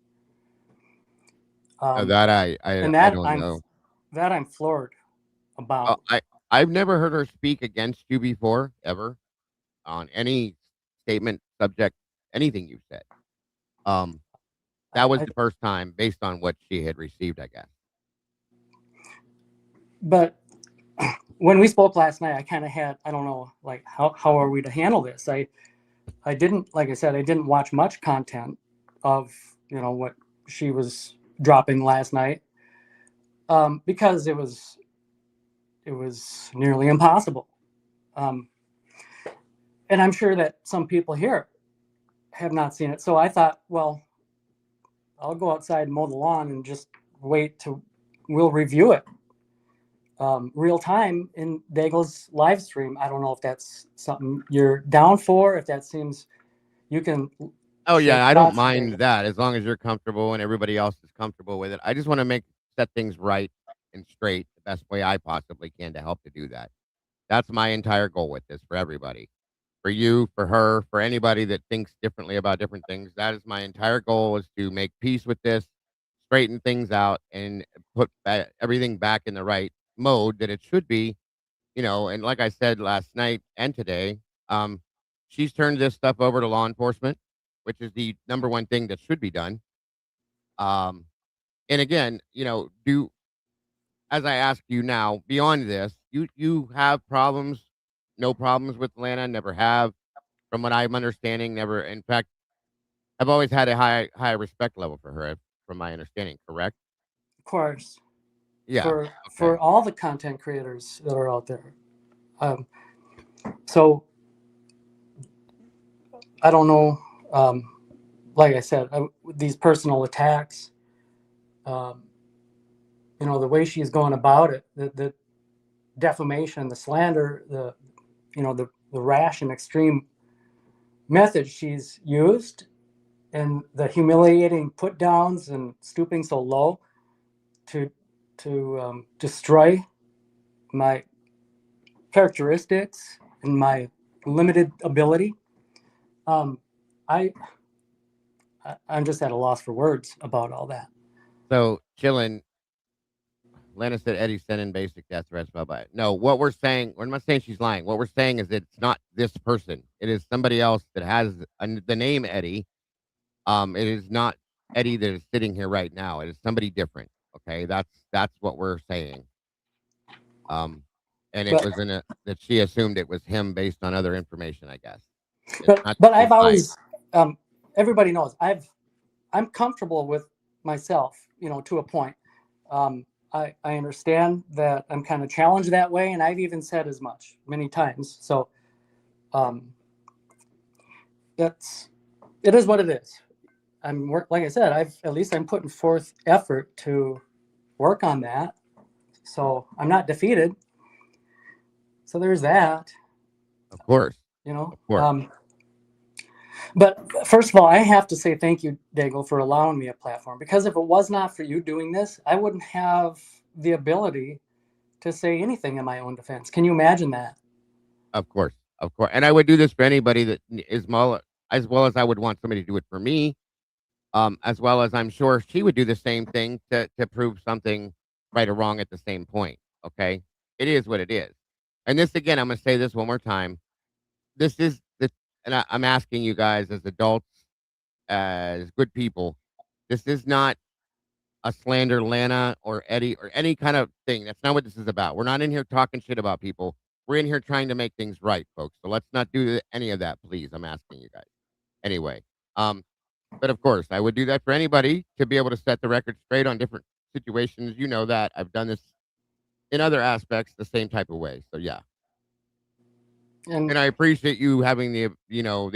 [SPEAKER 2] That
[SPEAKER 7] And
[SPEAKER 2] I
[SPEAKER 7] that
[SPEAKER 2] don't know.
[SPEAKER 7] I'm floored about.
[SPEAKER 2] I've never heard her speak against you before, ever, on any statement, subject, anything you said. That was the first time based on what she had received, I guess.
[SPEAKER 7] But when we spoke last night, I kind of had, I don't know, like, how are we to handle this? I didn't, like I said, I didn't watch much content of, what she was dropping last night, because it was nearly impossible. And I'm sure that some people here have not seen it. So I thought, well, I'll go outside and mow the lawn and just we'll review it real time in Daigle's live stream. I don't know if that's something you're down for, if that seems you can.
[SPEAKER 2] Oh
[SPEAKER 7] share
[SPEAKER 2] yeah, I don't
[SPEAKER 7] thoughts,
[SPEAKER 2] mind
[SPEAKER 7] Daigle.
[SPEAKER 2] that as long as you're comfortable and everybody else is comfortable with it. I just want to set things right and straight the best way I possibly can to help to do that. That's my entire goal with this for everybody. For you, for her, for anybody that thinks differently about different things. That is my entire goal, is to make peace with this, straighten things out, and put everything back in the right mode that it should be. And like I said last night and today, um, she's turned this stuff over to law enforcement, which is the number one thing that should be done. Um, and again, do as I ask you now, beyond this, you have problems, no problems with Lana, never have, from what I'm understanding, never. In fact, I've always had a high respect level for her, from my understanding. Correct?
[SPEAKER 7] Of course,
[SPEAKER 2] Yeah.
[SPEAKER 7] for
[SPEAKER 2] Okay.
[SPEAKER 7] all the content creators that are out there. So I don't know. Like I said, these personal attacks. The way she's going about it, the defamation, the slander, the rash and extreme methods she's used, and the humiliating put downs and stooping so low to destroy my characteristics and my limited ability. Um, I'm just at a loss for words about all that.
[SPEAKER 2] So, chillin', Lana said Eddie sent in basic death threats. Bye bye. No, what we're saying, we're not saying she's lying. What we're saying is that it's not this person. It is somebody else that has the name Eddie. It is not Eddie that is sitting here right now. It is somebody different. Okay, that's what we're saying. Um, and it
[SPEAKER 7] But
[SPEAKER 2] was that she assumed it was him based on other information. I guess it's
[SPEAKER 7] but
[SPEAKER 2] not
[SPEAKER 7] but
[SPEAKER 2] that she's
[SPEAKER 7] I've
[SPEAKER 2] lying.
[SPEAKER 7] always everybody knows I'm comfortable with myself, to a point. I understand that I'm kind of challenged that way, and I've even said as much many times. So it is what it is. Like I said, I'm putting forth effort to work on that. So I'm not defeated. So there's that,
[SPEAKER 2] Of course,
[SPEAKER 7] you know.
[SPEAKER 2] of course.
[SPEAKER 7] But first of all, I have to say thank you, Daigle, for allowing me a platform, because if it was not for you doing this, I wouldn't have the ability to say anything in my own defense. Can you imagine that?
[SPEAKER 2] Of course, of course. And I would do this for anybody that is as well as I would want somebody to do it for me. As well as I'm sure she would do the same thing to prove something right or wrong at the same point. Okay, it is what it is. And this again, I'm going to say this one more time. This is the, and I'm asking you guys as adults, as good people. This is not a slander Lana or Eddie or any kind of thing. That's not what this is about. We're not in here talking shit about people. We're in here trying to make things right, folks. So let's not do any of that, please. I'm asking you guys. Anyway, but of course, I would do that for anybody to be able to set the record straight on different situations. You know that I've done this in other aspects the same type of way. So yeah,
[SPEAKER 7] And
[SPEAKER 2] and I appreciate you having the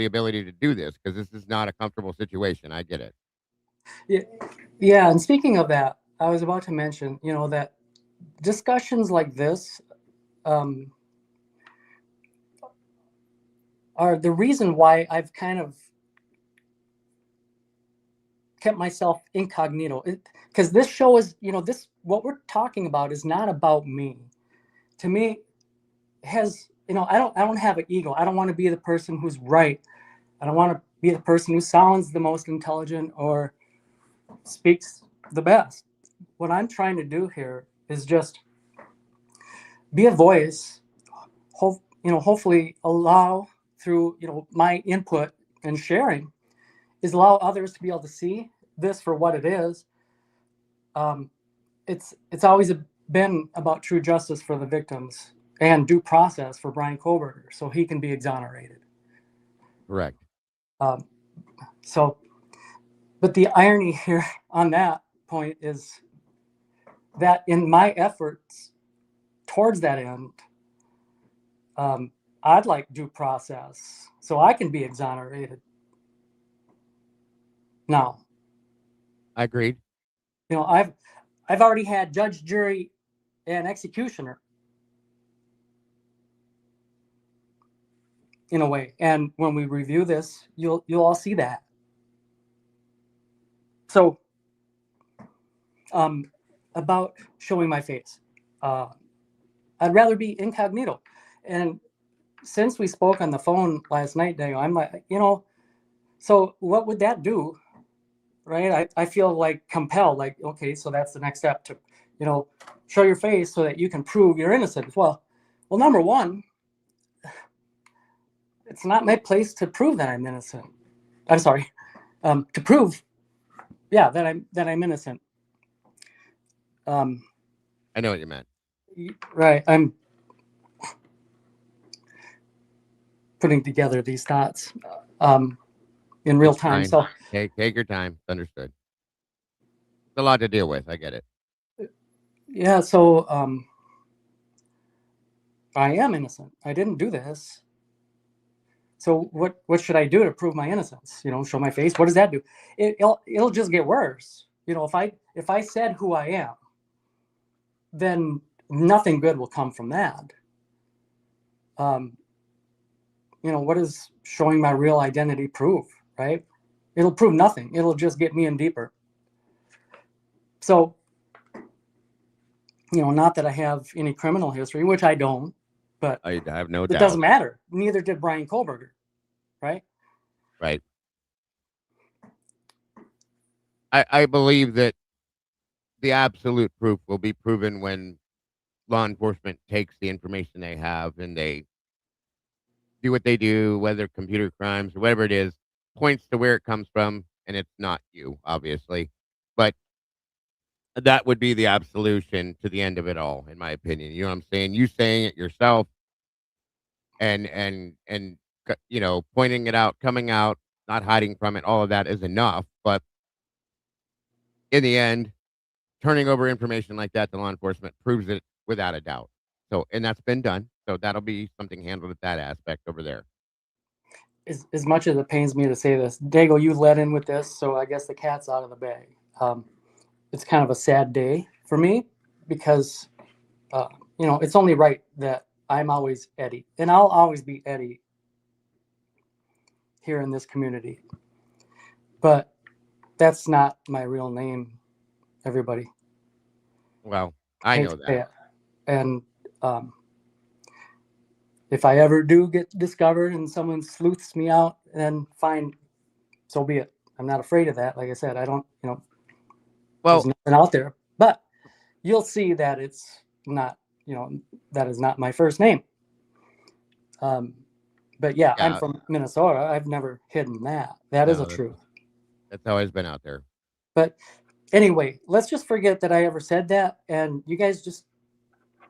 [SPEAKER 2] ability to do this, because this is not a comfortable situation. I get it.
[SPEAKER 7] yeah, and speaking of that, I was about to mention, that discussions like this are the reason why I've kind of kept myself incognito, because this show is, what we're talking about is not about me. To me, has, I don't have an ego. I don't want to be the person who's right. I don't want to be the person who sounds the most intelligent or speaks the best. What I'm trying to do here is just be a voice, hopefully allow through, my input and sharing, is allow others to be able to see this for what it is. It's always been about true justice for the victims and due process for Brian Koberger, so he can be exonerated.
[SPEAKER 2] Correct.
[SPEAKER 7] So, but the irony here on that point is that in my efforts towards that end, I'd like due process so I can be exonerated. Now,
[SPEAKER 2] I agreed.
[SPEAKER 7] I've already had judge, jury, and executioner in a way, and when we review this, you'll all see that. So, about showing my face, I'd rather be incognito. And since we spoke on the phone last night, Daniel, I'm like, so what would that do? Right? I feel like compelled, like, okay, so that's the next step to, show your face so that you can prove you're innocent. Well, number one, it's not my place to prove that I'm innocent. I'm sorry, to prove, that I'm innocent.
[SPEAKER 2] I know what you meant.
[SPEAKER 7] Right. I'm putting together these thoughts in real
[SPEAKER 2] That's
[SPEAKER 7] time.
[SPEAKER 2] fine.
[SPEAKER 7] So
[SPEAKER 2] Take your time. It's understood. It's a lot to deal with. I get it.
[SPEAKER 7] yeah, so I am innocent. I didn't do this. So what should I do to prove my innocence? Show my face. What does that do? It'll just get worse. If I said who I am, then nothing good will come from that. What does showing my real identity prove, right? It'll prove nothing. It'll just get me in deeper. So, not that I have any criminal history, which I don't, but
[SPEAKER 2] I have no
[SPEAKER 7] it
[SPEAKER 2] doubt.
[SPEAKER 7] doesn't matter. Neither did Brian Kohlberger, right?
[SPEAKER 2] Right. I believe that the absolute proof will be proven when law enforcement takes the information they have and they do what they do, whether computer crimes or whatever it is, points to where it comes from, and it's not you, obviously. But that would be the absolution to the end of it all, in my opinion. You know what I'm saying? You saying it yourself and pointing it out, coming out, not hiding from it, all of that is enough. But in the end, turning over information like that to law enforcement proves it without a doubt. So, and that's been done. So that'll be something handled at that aspect over there.
[SPEAKER 7] As much as it pains me to say this, Dago, you led in with this, so I guess the cat's out of the bag. It's kind of a sad day for me because, it's only right that I'm always Eddie, and I'll always be Eddie here in this community. But that's not my real name, everybody.
[SPEAKER 2] Well, I know that.
[SPEAKER 7] And if I ever do get discovered and someone sleuths me out, then fine, so be it. I'm not afraid of that. Like I said, I don't,
[SPEAKER 2] Well,
[SPEAKER 7] there's nothing out there. But you'll see that it's not, that is not my first name. But yeah, I'm from Minnesota. I've never hidden that. That is a truth.
[SPEAKER 2] That's always been out there.
[SPEAKER 7] But anyway, let's just forget that I ever said that, and you guys just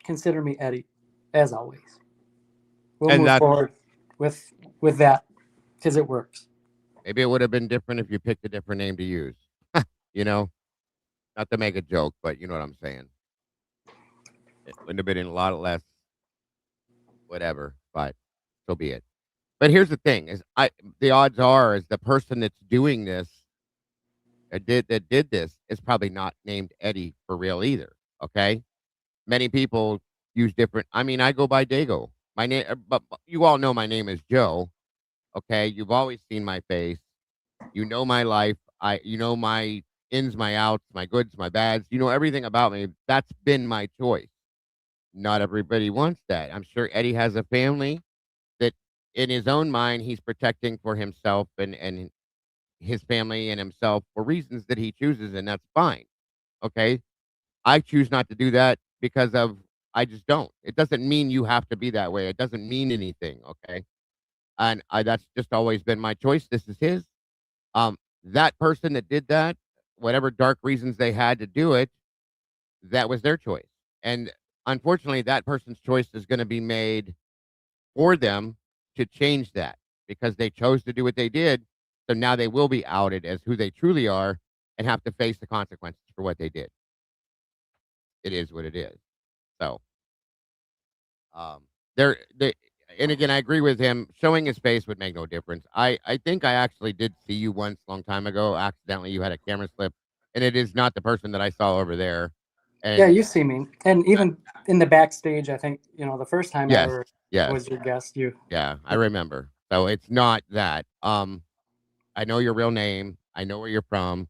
[SPEAKER 7] consider me Eddie, as always. We'll move forward with that because it works.
[SPEAKER 2] Maybe it would have been different if you picked a different name to use. Not to make a joke, but you know what I'm saying. It wouldn't have been a lot less whatever, but so be it. But here's the thing: is the odds are is the person that's doing this that did this is probably not named Eddie for real either. Okay, many people use different. I mean, I go by Dago. My name, but you all know my name is Joe. Okay, you've always seen my face. You know my life. You know my ins, my outs, my goods, my bads. You know everything about me. That's been my choice. Not everybody wants that. I'm sure Eddie has a family that in his own mind, he's protecting for himself and his family and himself for reasons that he chooses. And that's fine. Okay. I choose not to do that because I just don't. It doesn't mean you have to be that way. It doesn't mean anything. Okay. And that's just always been my choice. This is his. That person that did that, whatever dark reasons they had to do it, that was their choice. And unfortunately, that person's choice is going to be made for them to change that. because they chose to do what they did. So now they will be outed as who they truly are and have to face the consequences for what they did. It is what it is. So, um, they and again, I agree with him. Showing his face would make no difference. I think I actually did see you once, long time ago. Accidentally, you had a camera slip, and it is not the person that I saw over there.
[SPEAKER 7] Yeah,
[SPEAKER 2] And
[SPEAKER 7] you see me, and even in the backstage, I think the first time I
[SPEAKER 2] yes,
[SPEAKER 7] ever
[SPEAKER 2] yes,
[SPEAKER 7] was your guest.
[SPEAKER 2] yeah, I remember. So it's not that. I know your real name. I know where you're from.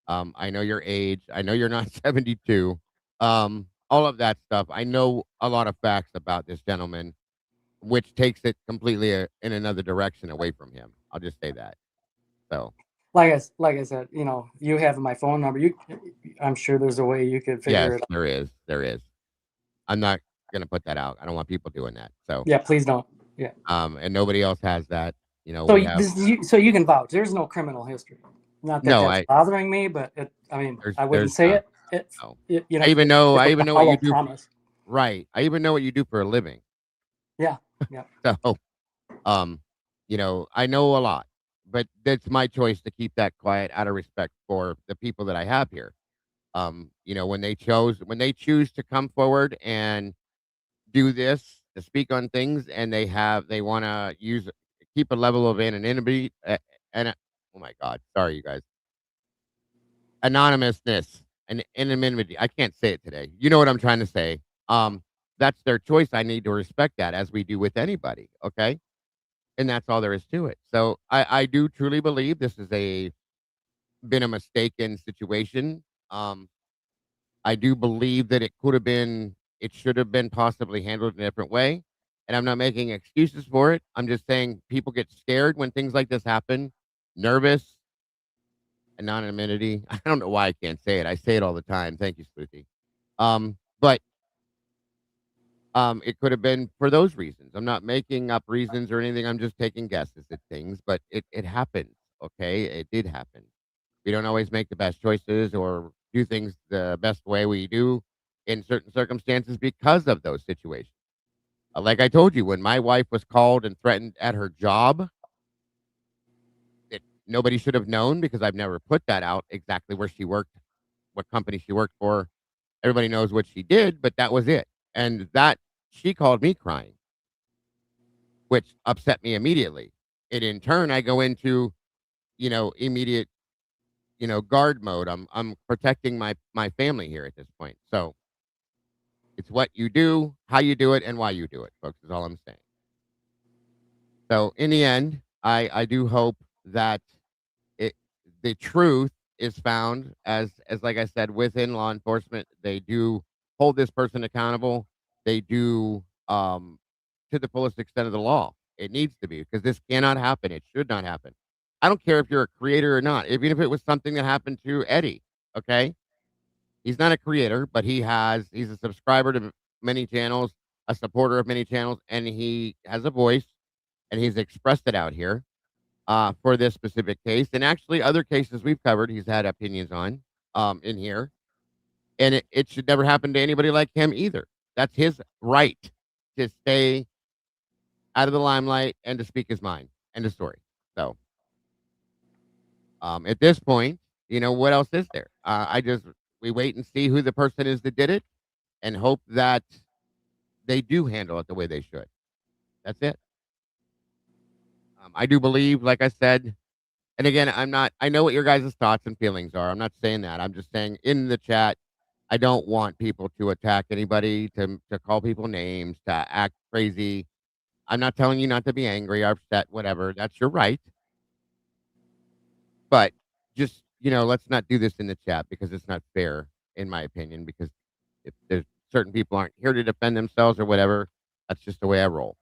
[SPEAKER 2] I know your age. I know you're not 72. All of that stuff. I know a lot of facts about this gentleman, which takes it completely in another direction away from him. I'll just say that. So,
[SPEAKER 7] Like I said, you have my phone number. I'm sure there's a way you could figure
[SPEAKER 2] yes,
[SPEAKER 7] it out.
[SPEAKER 2] there is. There is. I'm not gonna put that out. I don't want people doing that. So,
[SPEAKER 7] Yeah, please don't. Yeah.
[SPEAKER 2] and nobody else has that.
[SPEAKER 7] So
[SPEAKER 2] We have
[SPEAKER 7] so you can vouch. There's no criminal history. Not that
[SPEAKER 2] no.
[SPEAKER 7] that's bothering me, but I mean, I wouldn't
[SPEAKER 2] There's
[SPEAKER 7] say
[SPEAKER 2] not.
[SPEAKER 7] it. It's
[SPEAKER 2] No.
[SPEAKER 7] it,
[SPEAKER 2] I even know.
[SPEAKER 7] it
[SPEAKER 2] I
[SPEAKER 7] was
[SPEAKER 2] even
[SPEAKER 7] a
[SPEAKER 2] know what you
[SPEAKER 7] hollow
[SPEAKER 2] do.
[SPEAKER 7] promise.
[SPEAKER 2] Right. I even know what you do for a living.
[SPEAKER 7] Yeah. Yeah.
[SPEAKER 2] So, um, I know a lot, but it's my choice to keep that quiet out of respect for the people that I have here. When they choose to come forward and do this, to speak on things, and they want to keep a level of anonymity, and oh my God, sorry, you guys, anonymousness and anonymity. I can't say it today. You know what I'm trying to say. That's their choice. I need to respect that, as we do with anybody. Okay. And that's all there is to it. So I do truly believe this is been a mistaken situation. I do believe that it should have been possibly handled in a different way. And I'm not making excuses for it. I'm just saying people get scared when things like this happen, nervous, anonymity. I don't know why I can't say it. I say it all the time. Thank you, Sleuthie. But it could have been for those reasons. I'm not making up reasons or anything. I'm just taking guesses at things, but it happens. Okay. It did happen. We don't always make the best choices or do things the best way we do in certain circumstances because of those situations. Like I told you, when my wife was called and threatened at her job, nobody should have known because I've never put that out exactly where she worked, what company she worked for. Everybody knows what she did, but that was it. And that she called me crying, which upset me immediately. And in turn, I go into, immediate, guard mode. I'm protecting my family here at this point. So it's what you do, how you do it, and why you do it, folks, is all I'm saying. So in the end, I do hope that it the truth is found, as like I said, within law enforcement. They do hold this person accountable. They do, to the fullest extent of the law. It needs to be, because this cannot happen. It should not happen. I don't care if you're a creator or not. Even if it was something that happened to Eddie, okay? He's not a creator, but he's a subscriber to many channels, a supporter of many channels, and he has a voice, and he's expressed it out here, for this specific case. And actually, other cases we've covered, he's had opinions on, in here. And it should never happen to anybody like him either. That's his right to stay out of the limelight and to speak his mind. End of story. So, at this point, what else is there? We wait and see who the person is that did it, and hope that they do handle it the way they should. That's it. I do believe, like I said, and again, I know what your guys' thoughts and feelings are. I'm not saying that. I'm just saying in the chat, I don't want people to attack anybody, to call people names, to act crazy. I'm not telling you not to be angry or upset, whatever. That's your right. But just, let's not do this in the chat, because it's not fair, in my opinion, because if there's certain people aren't here to defend themselves or whatever, that's just the way I roll.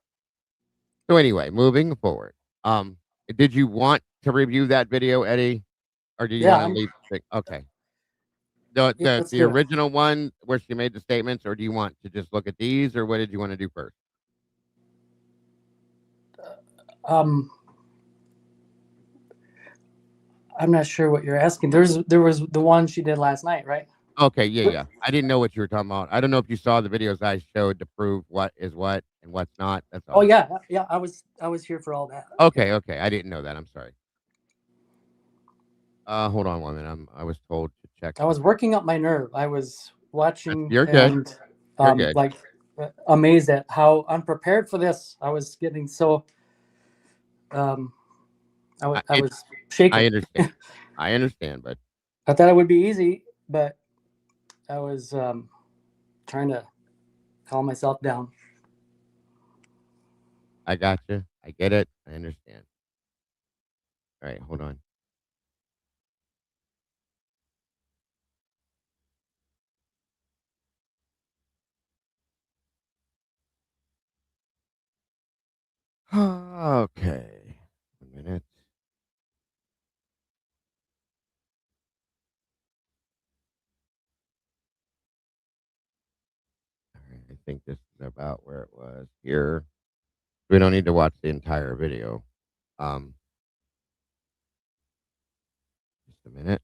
[SPEAKER 2] So anyway, moving forward. Did you want to review that video, Eddie? Or do you
[SPEAKER 7] Yeah.
[SPEAKER 2] want to leave? Okay. The
[SPEAKER 7] Yeah,
[SPEAKER 2] the
[SPEAKER 7] let's
[SPEAKER 2] the
[SPEAKER 7] do it.
[SPEAKER 2] original one where she made the statements, or do you want to just look at these, or what did you want to do first?
[SPEAKER 7] Um, I'm not sure what you're asking. There was the one she did last night, right?
[SPEAKER 2] Okay, yeah. I didn't know what you were talking about. I don't know if you saw the videos I showed to prove what is what and what's not. That's
[SPEAKER 7] Oh
[SPEAKER 2] all.
[SPEAKER 7] yeah, yeah. I was here for all that. Yeah.
[SPEAKER 2] Okay. I didn't know that. I'm sorry. Hold on 1 minute. I was told to check
[SPEAKER 7] I was
[SPEAKER 2] something.
[SPEAKER 7] working up my nerve. I was watching
[SPEAKER 2] You're good.
[SPEAKER 7] and
[SPEAKER 2] You're good.
[SPEAKER 7] like amazed at how unprepared for this. I was getting so um, I
[SPEAKER 2] It.
[SPEAKER 7] was shaking.
[SPEAKER 2] I understand. I understand, but
[SPEAKER 7] I thought it would be easy, but I was trying to calm myself down.
[SPEAKER 2] I got you. I get it. I understand. All right, hold on. Okay. 1 minute. All right, I think this is about where it was here. We don't need to watch the entire video. Um, just a minute.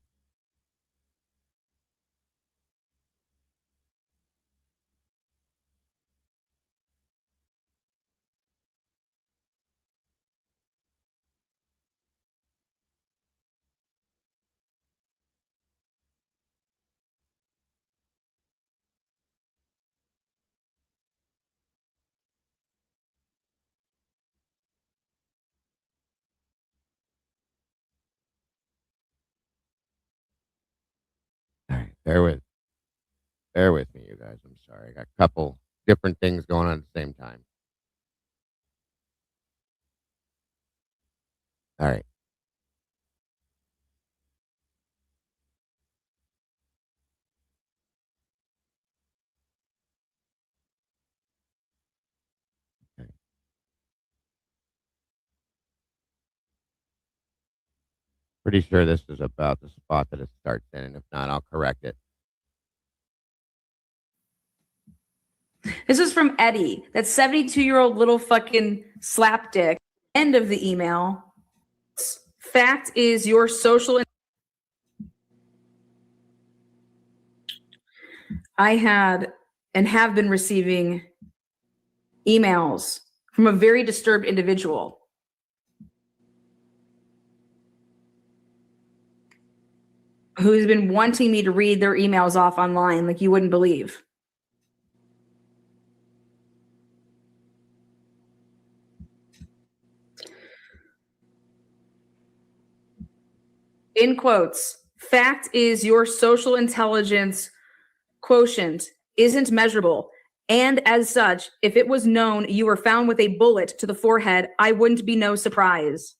[SPEAKER 2] All right, bear with me, you guys. I'm sorry. I got a couple different things going on at the same time. All right. Okay. Pretty sure this is about the spot that it starts in, and if not, I'll correct it.
[SPEAKER 5] This is from Eddie. That 72-year-old little fucking slapdick. End of the email. Fact is your social. I had and have been receiving emails from a very disturbed individual who's been wanting me to read their emails off online like you wouldn't believe. In quotes, fact is your social intelligence quotient isn't measurable. And as such, if it was known you were found with a bullet to the forehead, I wouldn't be no surprise.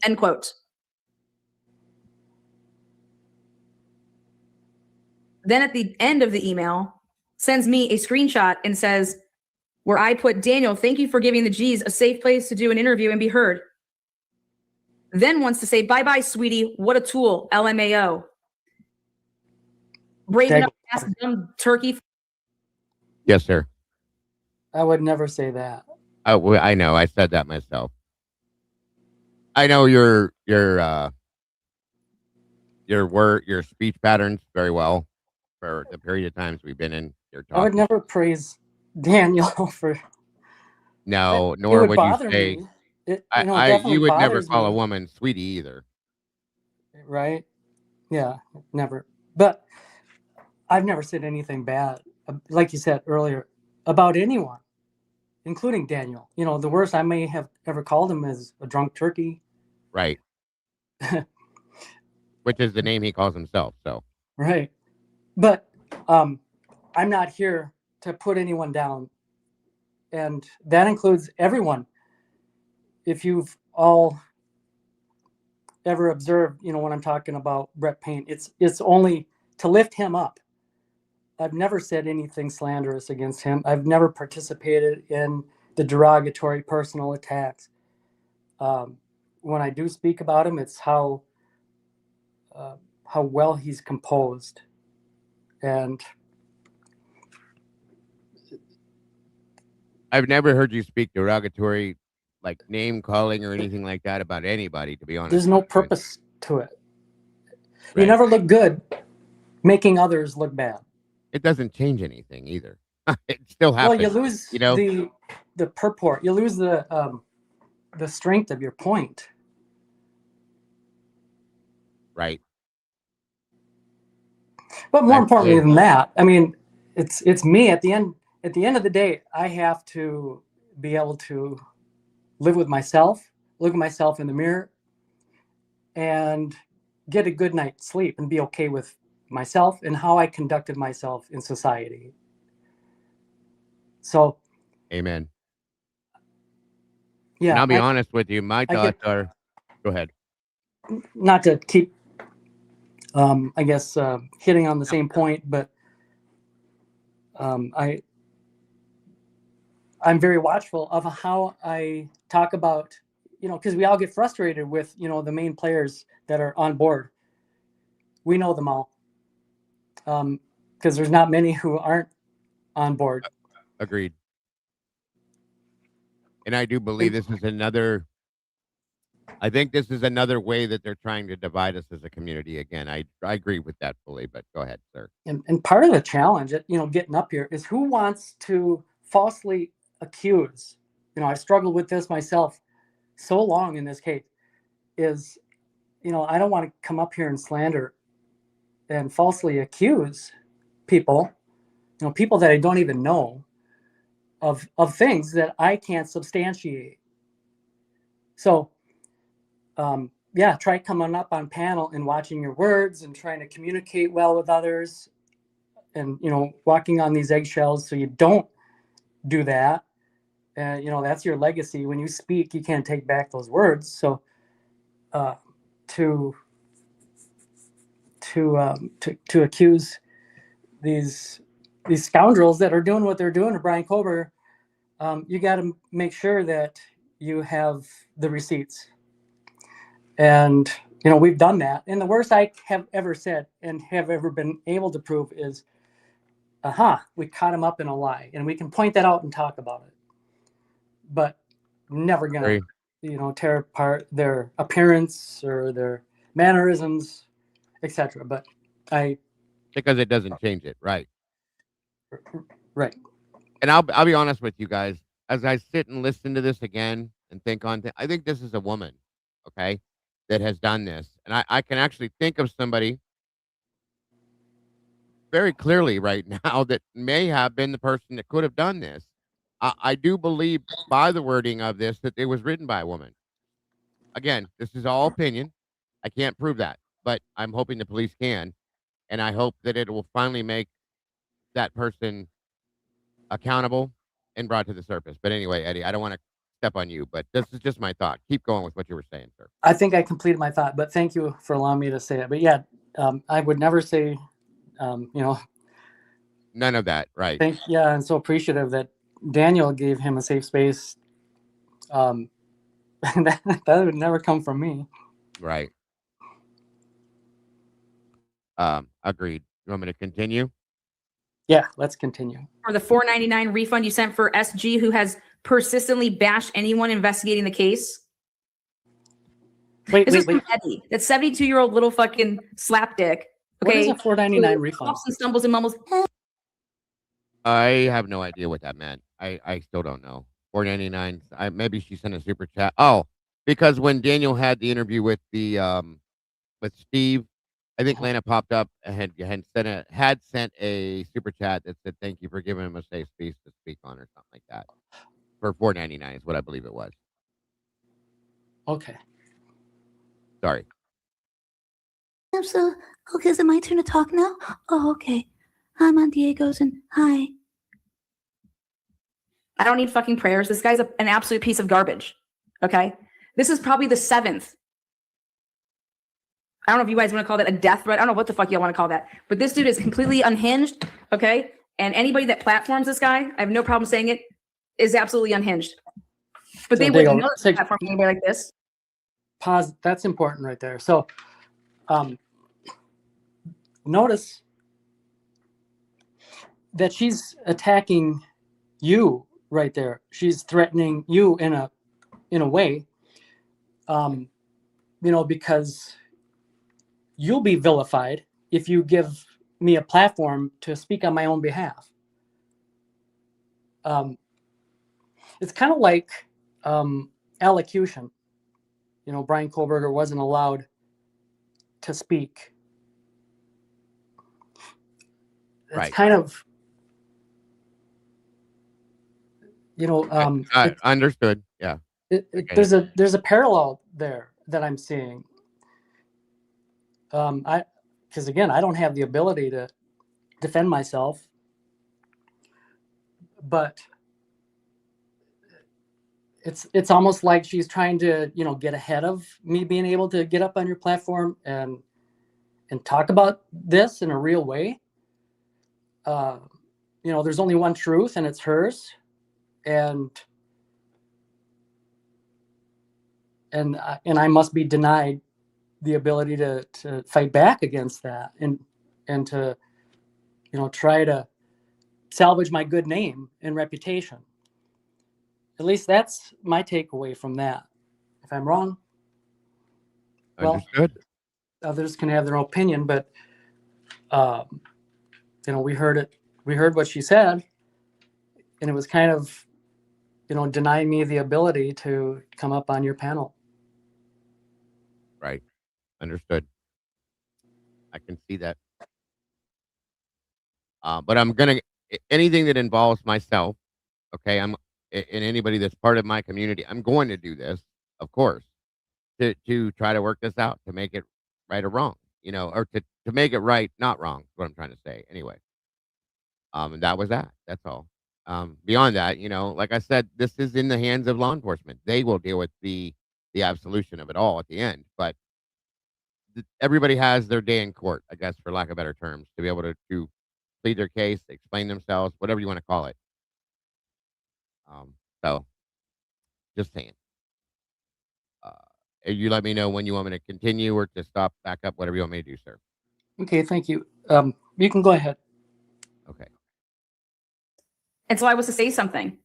[SPEAKER 5] End quote. Then at the end of the email, sends me a screenshot and says, where I put, Daniel, thank you for giving the G's a safe place to do an interview and be heard. Then wants to say, bye-bye, sweetie. What a tool. LMAO. Brave enough to ask dumb turkey.
[SPEAKER 2] Yes, sir.
[SPEAKER 7] I would never say that.
[SPEAKER 2] I know. I said that myself. I know your speech patterns very well for the period of times we've been in your talk.
[SPEAKER 7] I would never praise Daniel for.
[SPEAKER 2] No, nor would you say.
[SPEAKER 7] Me. It,
[SPEAKER 2] you would never call
[SPEAKER 7] me.
[SPEAKER 2] a woman sweetie either.
[SPEAKER 7] Right? Yeah, never. But I've never said anything bad, like you said earlier, about anyone, including Daniel. The worst I may have ever called him is a drunk turkey.
[SPEAKER 2] Right. Which is the name he calls himself. So.
[SPEAKER 7] Right. But I'm not here to put anyone down. And that includes everyone. If you've all ever observed, when I'm talking about Brett Payne, it's only to lift him up. I've never said anything slanderous against him. I've never participated in the derogatory personal attacks. When I do speak about him, it's how well he's composed. And
[SPEAKER 2] I've never heard you speak derogatory, like name calling or anything like that about anybody, to be honest.
[SPEAKER 7] There's no purpose to it.
[SPEAKER 2] Right.
[SPEAKER 7] You never look good making others look bad.
[SPEAKER 2] It doesn't change anything either. It still
[SPEAKER 7] Well,
[SPEAKER 2] happens.
[SPEAKER 7] you lose the purport. You lose the strength of your point.
[SPEAKER 2] Right.
[SPEAKER 7] But more importantly
[SPEAKER 2] Absolutely.
[SPEAKER 7] than that, I mean, it's me at the end. At the end of the day, I have to be able to live with myself, look at myself in the mirror, and get a good night's sleep and be okay with myself and how I conducted myself in society. So,
[SPEAKER 2] Amen.
[SPEAKER 7] yeah,
[SPEAKER 2] And I'll be honest with you, my
[SPEAKER 7] I
[SPEAKER 2] thoughts are. Go ahead.
[SPEAKER 7] not to keep, I guess, hitting on the same point, but I'm very watchful of how I talk about, because we all get frustrated with, the main players that are on board. We know them all, because there's not many who aren't on board.
[SPEAKER 2] Agreed. And I do believe this is another. I think this is another way that they're trying to divide us as a community. Again, I agree with that fully. But go ahead, sir.
[SPEAKER 7] And part of the challenge, getting up here is who wants to falsely accuse. I've struggled with this myself so long in this case. Is, I don't want to come up here and slander and falsely accuse people, people that I don't even know of things that I can't substantiate. So, try coming up on panel and watching your words and trying to communicate well with others and, walking on these eggshells so you don't do that. That's your legacy. When you speak, you can't take back those words. So, to accuse these scoundrels that are doing what they're doing to Brian Kober, you got to make sure that you have the receipts. And, we've done that. And the worst I have ever said and have ever been able to prove is, we caught him up in a lie. And we can point that out and talk about it. But never going to, tear apart their appearance or their mannerisms, etc. But
[SPEAKER 2] Because it doesn't change it. Right.
[SPEAKER 7] Right.
[SPEAKER 2] And I'll be honest with you guys. As I sit and listen to this again and think on I think this is a woman, okay, that has done this. And I can actually think of somebody very clearly right now that may have been the person that could have done this. I do believe by the wording of this that it was written by a woman. Again, this is all opinion. I can't prove that, but I'm hoping the police can. And I hope that it will finally make that person accountable and brought to the surface. But anyway, Eddie, I don't want to step on you, but this is just my thought. Keep going with what you were saying, sir.
[SPEAKER 7] I think I completed my thought, but thank you for allowing me to say it. But yeah, I would never say,
[SPEAKER 2] none of that, right?
[SPEAKER 7] I'm so appreciative that Daniel gave him a safe space. That would never come from me.
[SPEAKER 2] Right. Agreed. You want me to continue?
[SPEAKER 7] Yeah, let's continue.
[SPEAKER 5] For the $4.99 refund you sent for SG, who has persistently bashed anyone investigating the case.
[SPEAKER 7] Wait.
[SPEAKER 5] Eddie, that 72-year-old little fucking slapdick. Okay,
[SPEAKER 7] what is a $4.99 refund?
[SPEAKER 5] And stumbles and mumbles.
[SPEAKER 2] I have no idea what that meant. I still don't know. $4.99. Maybe she sent a super chat. Oh, because when Daniel had the interview with with Steve, I think Lana popped up and had sent a super chat that said thank you for giving him a safe space to speak on or something like that. For $4.99 is what I believe it was.
[SPEAKER 7] Okay.
[SPEAKER 2] Sorry.
[SPEAKER 6] So, okay, is it my turn to talk now? Oh, okay. I'm on Diego's and hi.
[SPEAKER 5] I don't need fucking prayers. This guy's an absolute piece of garbage. Okay? This is probably the 7th. I don't know if you guys want to call that a death threat. I don't know what the fuck y'all want to call that. But this dude is completely unhinged. Okay? And anybody that platforms this guy, I have no problem saying it, is absolutely unhinged. But
[SPEAKER 7] So
[SPEAKER 5] they wouldn't know to platform anybody like this.
[SPEAKER 7] Pause. That's important right there. So, notice that she's attacking you right there. She's threatening you in a way, because you'll be vilified if you give me a platform to speak on my own behalf. It's kind of like allocution. You know, Brian Kohlberger wasn't allowed to speak. It's
[SPEAKER 2] Right.
[SPEAKER 7] kind of, you know,
[SPEAKER 2] I understood. Yeah. I get it.
[SPEAKER 7] there's a parallel there that I'm seeing. Because again, I don't have the ability to defend myself, but it's almost like she's trying to, you know, get ahead of me being able to get up on your platform and talk about this in a real way. You know, there's only one truth, and it's hers, and I must be denied the ability to fight back against that, and to, you know, try to salvage my good name and reputation. At least that's my takeaway from that. If I'm wrong, well,
[SPEAKER 2] Understood.
[SPEAKER 7] others can have their own opinion, but you know, we heard what she said, and it was kind of, you know, denying me the ability to come up on your panel.
[SPEAKER 2] Right. Understood. I can see that. But I'm gonna anything that involves myself. Okay, and anybody that's part of my community. I'm going to do this, of course, to try to work this out, to make it right or wrong. You know, or to make it right, not wrong. Is what I'm trying to say. Anyway. And that was that. That's all. Beyond that, you know, like I said, this is in the hands of law enforcement. They will deal with the absolution of it all at the end. But everybody has their day in court, I guess, for lack of better terms, to be able to plead their case, explain themselves, whatever you want to call it. So, just saying. Uh, you let me know when you want me to continue or to stop, back up, whatever you want me to do, sir.
[SPEAKER 7] Okay, thank you. You can go ahead.
[SPEAKER 2] Okay.
[SPEAKER 5] And so I was to say something.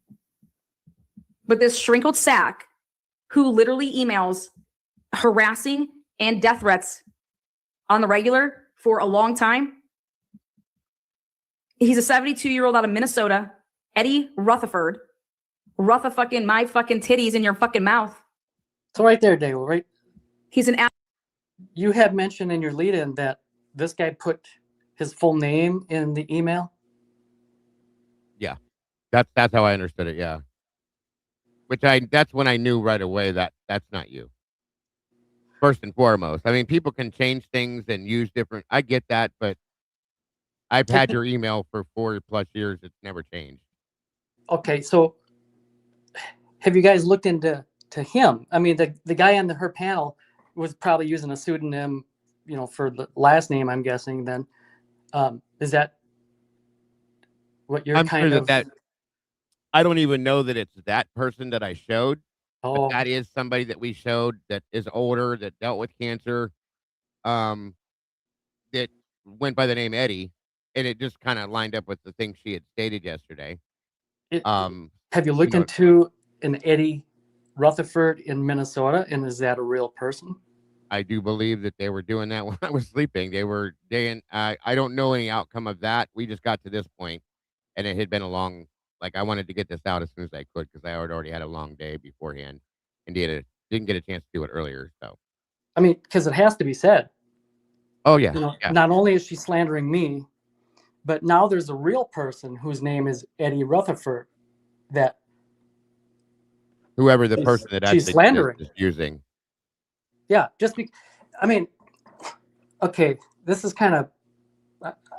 [SPEAKER 5] But this shrinkled sack who literally emails harassing and death threats on the regular for a long time. He's a 72-year-old out of Minnesota, Eddie Rutherford. Fucking my fucking titties in your fucking mouth.
[SPEAKER 7] So right there, Dale, right?
[SPEAKER 5] He's an
[SPEAKER 7] You had mentioned in your lead-in that this guy put his full name in the email.
[SPEAKER 2] Yeah. That's how I understood it, yeah. That's when I knew right away that that's not you. First and foremost. I mean, people can change things and use different, I get that, but I've had your email for 4+ years. It's never changed.
[SPEAKER 7] Okay, so have you guys looked into him? I mean, the guy on her panel was probably using a pseudonym, you know, for the last name, I'm guessing then. Is that what you're
[SPEAKER 2] I'm
[SPEAKER 7] kind
[SPEAKER 2] sure
[SPEAKER 7] of...
[SPEAKER 2] that I don't even know that it's that person that I showed.
[SPEAKER 7] Oh,
[SPEAKER 2] But that is somebody that we showed that is older, that dealt with cancer, that went by the name Eddie, and it just kind of lined up with the thing she had stated yesterday.
[SPEAKER 7] have you looked
[SPEAKER 2] you know,
[SPEAKER 7] into an Eddie Rutherford in Minnesota, and is that a real person?
[SPEAKER 2] I do believe that they were doing that when I was sleeping. I don't know any outcome of that. We just got to this point, and it had been a long. Like I wanted to get this out as soon as I could because I had already had a long day beforehand, and didn't get a chance to do it earlier. So,
[SPEAKER 7] I mean, because it has to be said.
[SPEAKER 2] oh yeah,
[SPEAKER 7] You know,
[SPEAKER 2] yeah.
[SPEAKER 7] not only is she slandering me, but now there's a real person whose name is Eddie Rutherford that
[SPEAKER 2] Whoever the person that
[SPEAKER 7] she's
[SPEAKER 2] actually
[SPEAKER 7] slandering
[SPEAKER 2] is using.
[SPEAKER 7] Yeah, I mean, okay, this is kind of,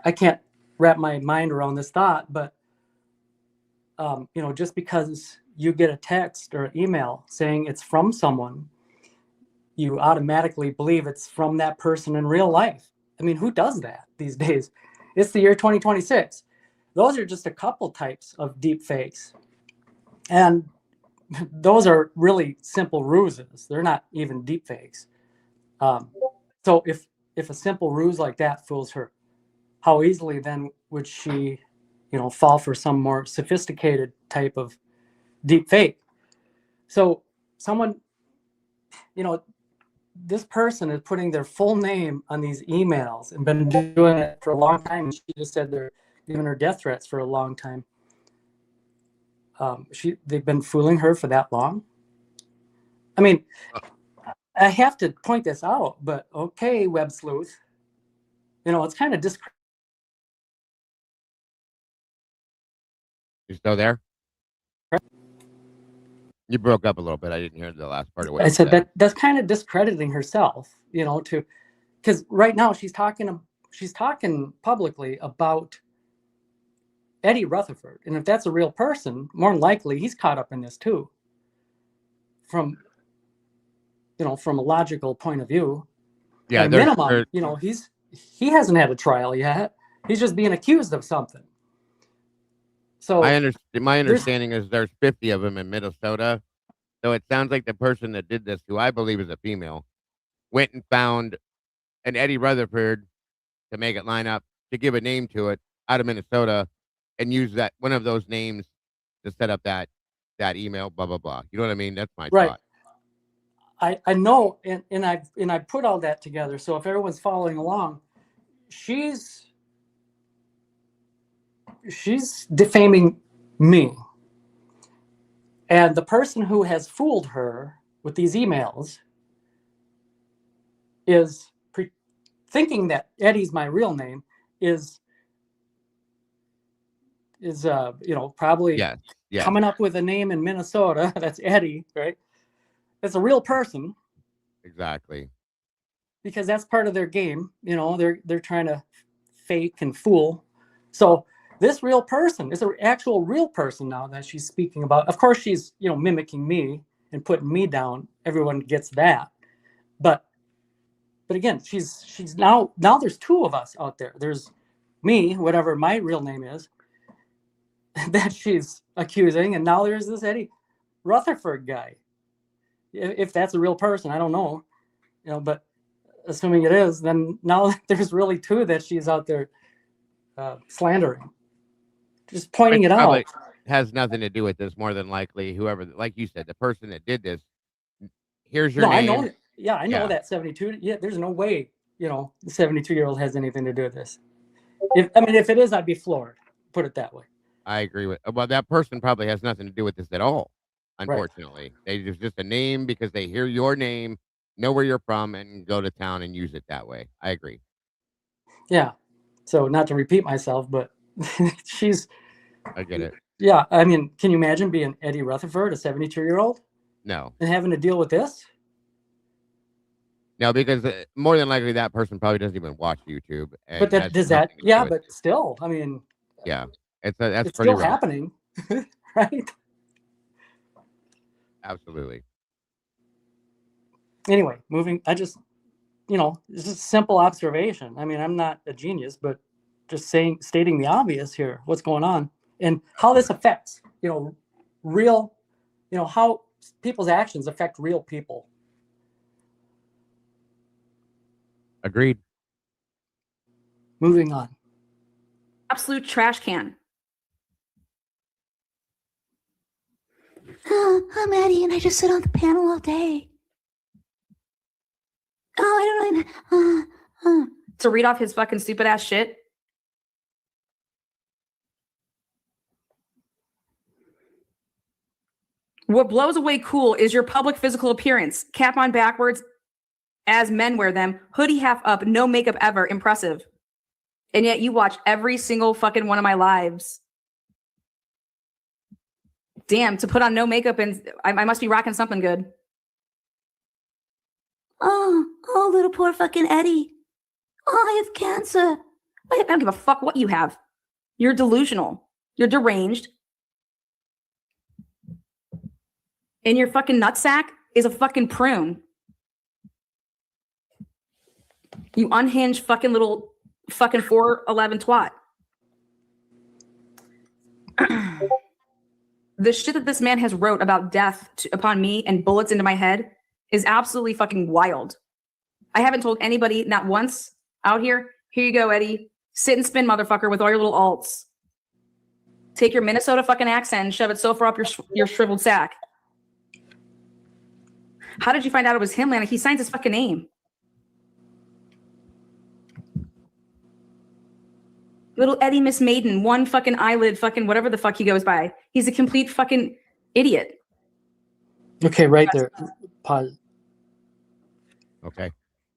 [SPEAKER 7] I can't wrap my mind around this thought, but you know, just because you get a text or an email saying it's from someone, you automatically believe it's from that person in real life. I mean, who does that these days? It's the year 2026. Those are just a couple types of deep fakes. And those are really simple ruses. They're not even deep fakes. So if a simple ruse like that fools her, how easily then would she, you know, fall for some more sophisticated type of deep fake? So someone, you know, this person is putting their full name on these emails and been doing it for a long time. And she just said they're giving her death threats for a long time. They've been fooling her for that long. I mean, I have to point this out, but okay, web sleuth. It's kind of
[SPEAKER 2] You still there? You broke up a little bit. I didn't hear the last part of what
[SPEAKER 7] I
[SPEAKER 2] you
[SPEAKER 7] said that's kind of discrediting herself, because right now she's talking publicly about Eddie Rutherford, and if that's a real person, more than likely he's caught up in this too. From a logical point of view,
[SPEAKER 2] Yeah,
[SPEAKER 7] at a minimum, he hasn't had a trial yet. He's just being accused of something. So
[SPEAKER 2] my understanding is there's 50 of them in Minnesota. So it sounds like the person that did this, who I believe is a female, went and found an Eddie Rutherford to make it line up, to give a name to it out of Minnesota, and use that one of those names to set up that email, blah, blah, blah. You know what I mean? That's my thought.
[SPEAKER 7] I know, and I put all that together. So if everyone's following along, she's defaming me. And the person who has fooled her with these emails is thinking that Eddie's my real name is probably
[SPEAKER 2] Yes.
[SPEAKER 7] coming up with a name in Minnesota that's Eddie, right? It's a real person.
[SPEAKER 2] Exactly.
[SPEAKER 7] Because that's part of their game. They're trying to fake and fool. So this real person is an actual real person now that she's speaking about. Of course, she's mimicking me and putting me down. Everyone gets that, but again, she's now there's two of us out there. There's me, whatever my real name is, that she's accusing, and now there's this Eddie Rutherford guy. If that's a real person, I don't know, but assuming it is, then now there's really two that she's out there slandering. Just pointing it out.
[SPEAKER 2] Has nothing to do with this, more than likely. Whoever, like you said, the person that did this, here's your name.
[SPEAKER 7] I know that 72. Yeah, there's no way, the 72-year-old has anything to do with this. If it is, I'd be floored. Put it that way.
[SPEAKER 2] I agree with. Well, that person probably has nothing to do with this at all. Unfortunately, They just a name because they hear your name, know where you're from, and go to town and use it that way. I agree.
[SPEAKER 7] Yeah. So not to repeat myself, but
[SPEAKER 2] I get it.
[SPEAKER 7] Yeah. Can you imagine being Eddie Rutherford, a 72-year-old?
[SPEAKER 2] No.
[SPEAKER 7] And having to deal with this?
[SPEAKER 2] No, because more than likely that person probably doesn't even watch YouTube.
[SPEAKER 7] But but still,
[SPEAKER 2] yeah, that's
[SPEAKER 7] it's still happening, right?
[SPEAKER 2] Absolutely.
[SPEAKER 7] Anyway, it's just a simple observation. I'm not a genius, but just stating the obvious here, what's going on and how this affects, real, how people's actions affect real people.
[SPEAKER 2] Agreed.
[SPEAKER 7] Moving on.
[SPEAKER 5] Absolute trash can.
[SPEAKER 6] I'm Eddie, and I just sit on the panel all day. Oh, I don't really.
[SPEAKER 5] To read off his fucking stupid ass shit. What blows away cool is your public physical appearance. Cap on backwards as men wear them. Hoodie half up, no makeup ever. Impressive. And yet you watch every single fucking one of my lives. Damn, to put on no makeup and I must be rocking something good.
[SPEAKER 6] Oh, little poor fucking Eddie. Oh, I have cancer.
[SPEAKER 5] I don't give a fuck what you have. You're delusional. You're deranged. And your fucking nutsack is a fucking prune. You unhinged fucking little fucking 4'11" twat. The shit that this man has wrote about death upon me and bullets into my head is absolutely fucking wild. I haven't told anybody, not once, out here. Here you go, Eddie. Sit and spin, motherfucker, with all your little alts. Take your Minnesota fucking accent and shove it so far up your shriveled sack. How did you find out it was him, Lana? He signs his fucking name. Little Eddie Miss Maiden, one fucking eyelid, fucking whatever the fuck he goes by. He's a complete fucking idiot.
[SPEAKER 7] Okay, right there. Pause.
[SPEAKER 2] Okay.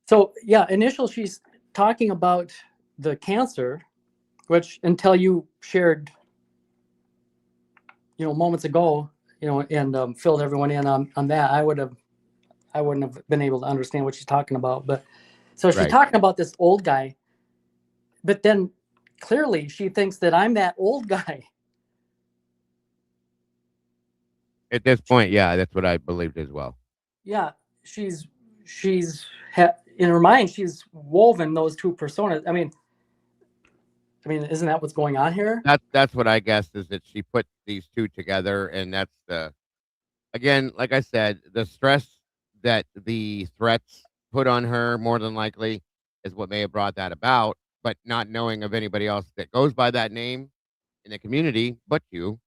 [SPEAKER 7] So yeah, initial she's talking about the cancer, which until you shared, moments ago, and filled everyone in on that, I wouldn't have been able to understand what she's talking about. But so she's
[SPEAKER 2] Right.
[SPEAKER 7] talking about this old guy, but then clearly she thinks that I'm that old guy.
[SPEAKER 2] At this point, yeah, that's what I believed as well.
[SPEAKER 7] Yeah, she's in her mind, she's woven those two personas. I mean, isn't that what's going on here?
[SPEAKER 2] That's what I guessed, is that she put these two together, and that's again, like I said, the stress that the threats put on her more than likely is what may have brought that about, but not knowing of anybody else that goes by that name in the community but you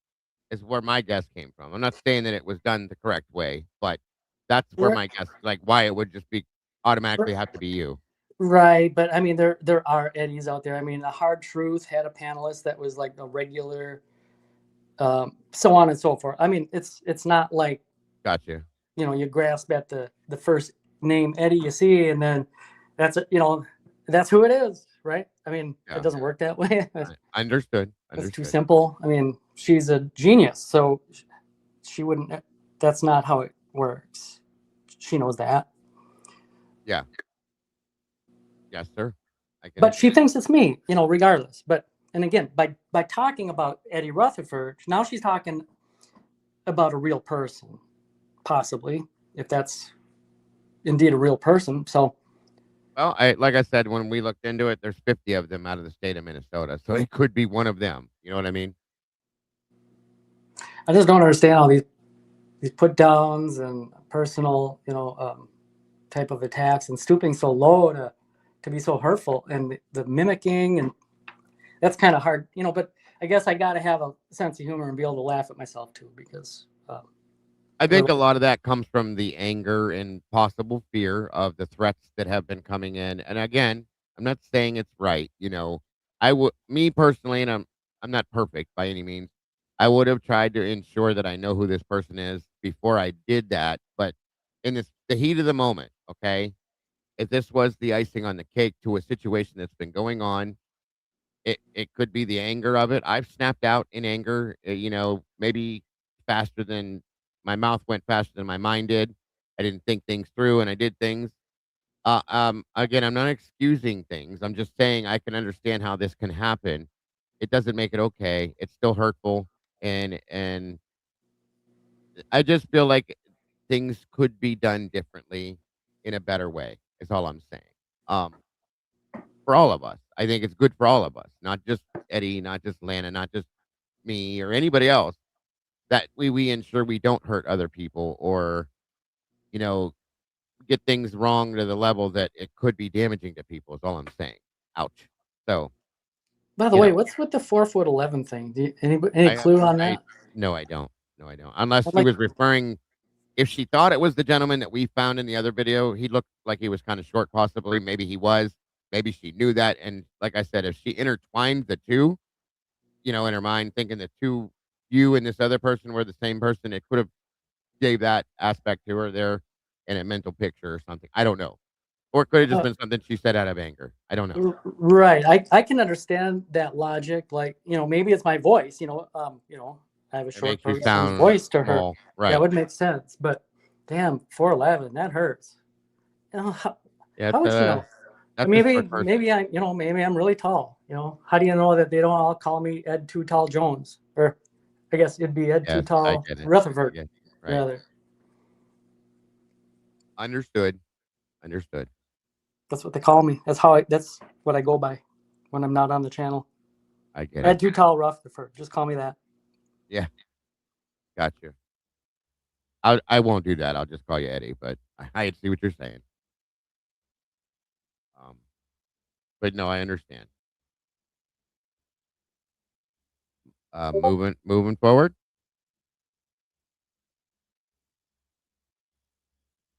[SPEAKER 2] is where my guess came from. I'm not saying that it was done the correct way, but that's where my guess, like, why it would just be automatically have to be you.
[SPEAKER 7] Right, but I mean, there are Eddies out there. I mean, the Hard Truth had a panelist that was like a regular, so on and so forth. I mean, it's not like,
[SPEAKER 2] Gotcha.
[SPEAKER 7] you grasp at the first name Eddie you see, and then that's it. That's who it is, right? I mean,
[SPEAKER 2] Yeah.
[SPEAKER 7] It doesn't work that way.
[SPEAKER 2] Understood.
[SPEAKER 7] It's too simple. I mean, she's a genius, so she wouldn't. That's not how it works. She knows that.
[SPEAKER 2] Yeah. Yes, sir.
[SPEAKER 7] But she thinks it's me, regardless. But and again, by talking about Eddie Rutherford, now she's talking about a real person, possibly, if that's indeed a real person. So,
[SPEAKER 2] well, like I said, when we looked into it, there's 50 of them out of the state of Minnesota, so it could be one of them. You know what I mean?
[SPEAKER 7] I just don't understand all these put downs and personal, type of attacks, and stooping so low to be so hurtful, and the mimicking, and that's kind of hard, but I guess I got to have a sense of humor and be able to laugh at myself too, because
[SPEAKER 2] I think a lot of that comes from the anger and possible fear of the threats that have been coming in. And again, I'm not saying it's right. Me personally, and I'm not perfect by any means. I would have tried to ensure that I know who this person is before I did that. But in the heat of the moment, okay, if this was the icing on the cake to a situation that's been going on, it could be the anger of it. I've snapped out in anger, maybe faster than my mouth went faster than my mind did. I didn't think things through, and I did things. Again, I'm not excusing things. I'm just saying I can understand how this can happen. It doesn't make it okay. It's still hurtful, and I just feel like things could be done differently in a better way. Is all I'm saying. Um, for all of us. I think it's good for all of us, not just Eddie, not just Lana, not just me or anybody else, that we ensure we don't hurt other people or, you know, get things wrong to the level that it could be damaging to people is all I'm saying. Ouch. So,
[SPEAKER 7] by the way, what's with the 4'11" thing? Any clue on that?
[SPEAKER 2] No, I don't. No, I don't. Unless she
[SPEAKER 7] Like,
[SPEAKER 2] was referring, if she thought it was the gentleman that we found in the other video, he looked like he was kind of short, possibly. Maybe he was. Maybe she knew that. And like I said, if she intertwined the two, in her mind, thinking the two, you and this other person were the same person, it could have gave that aspect to her there in a mental picture or something. I don't know. Or it could have just been something she said out of anger. I don't know.
[SPEAKER 7] Right. I can understand that logic. Like, maybe it's my voice, I have a short person's voice to her.
[SPEAKER 2] Small. Right.
[SPEAKER 7] That would make sense. But damn, 4'11", that hurts. How would she know? Maybe I'm really tall. How do you know that they don't all call me Ed Too Tall Jones? Or I guess it'd be Ed Too Tall Rutherford.
[SPEAKER 2] Right.
[SPEAKER 7] Rather.
[SPEAKER 2] Understood.
[SPEAKER 7] That's what they call me. That's what I go by when I'm not on the channel.
[SPEAKER 2] I get
[SPEAKER 7] Ed
[SPEAKER 2] it.
[SPEAKER 7] Too Tall Rutherford. Just call me that.
[SPEAKER 2] Yeah. Gotcha. I won't do that. I'll just call you Eddie, but I see what you're saying. But no, I understand. Moving forward.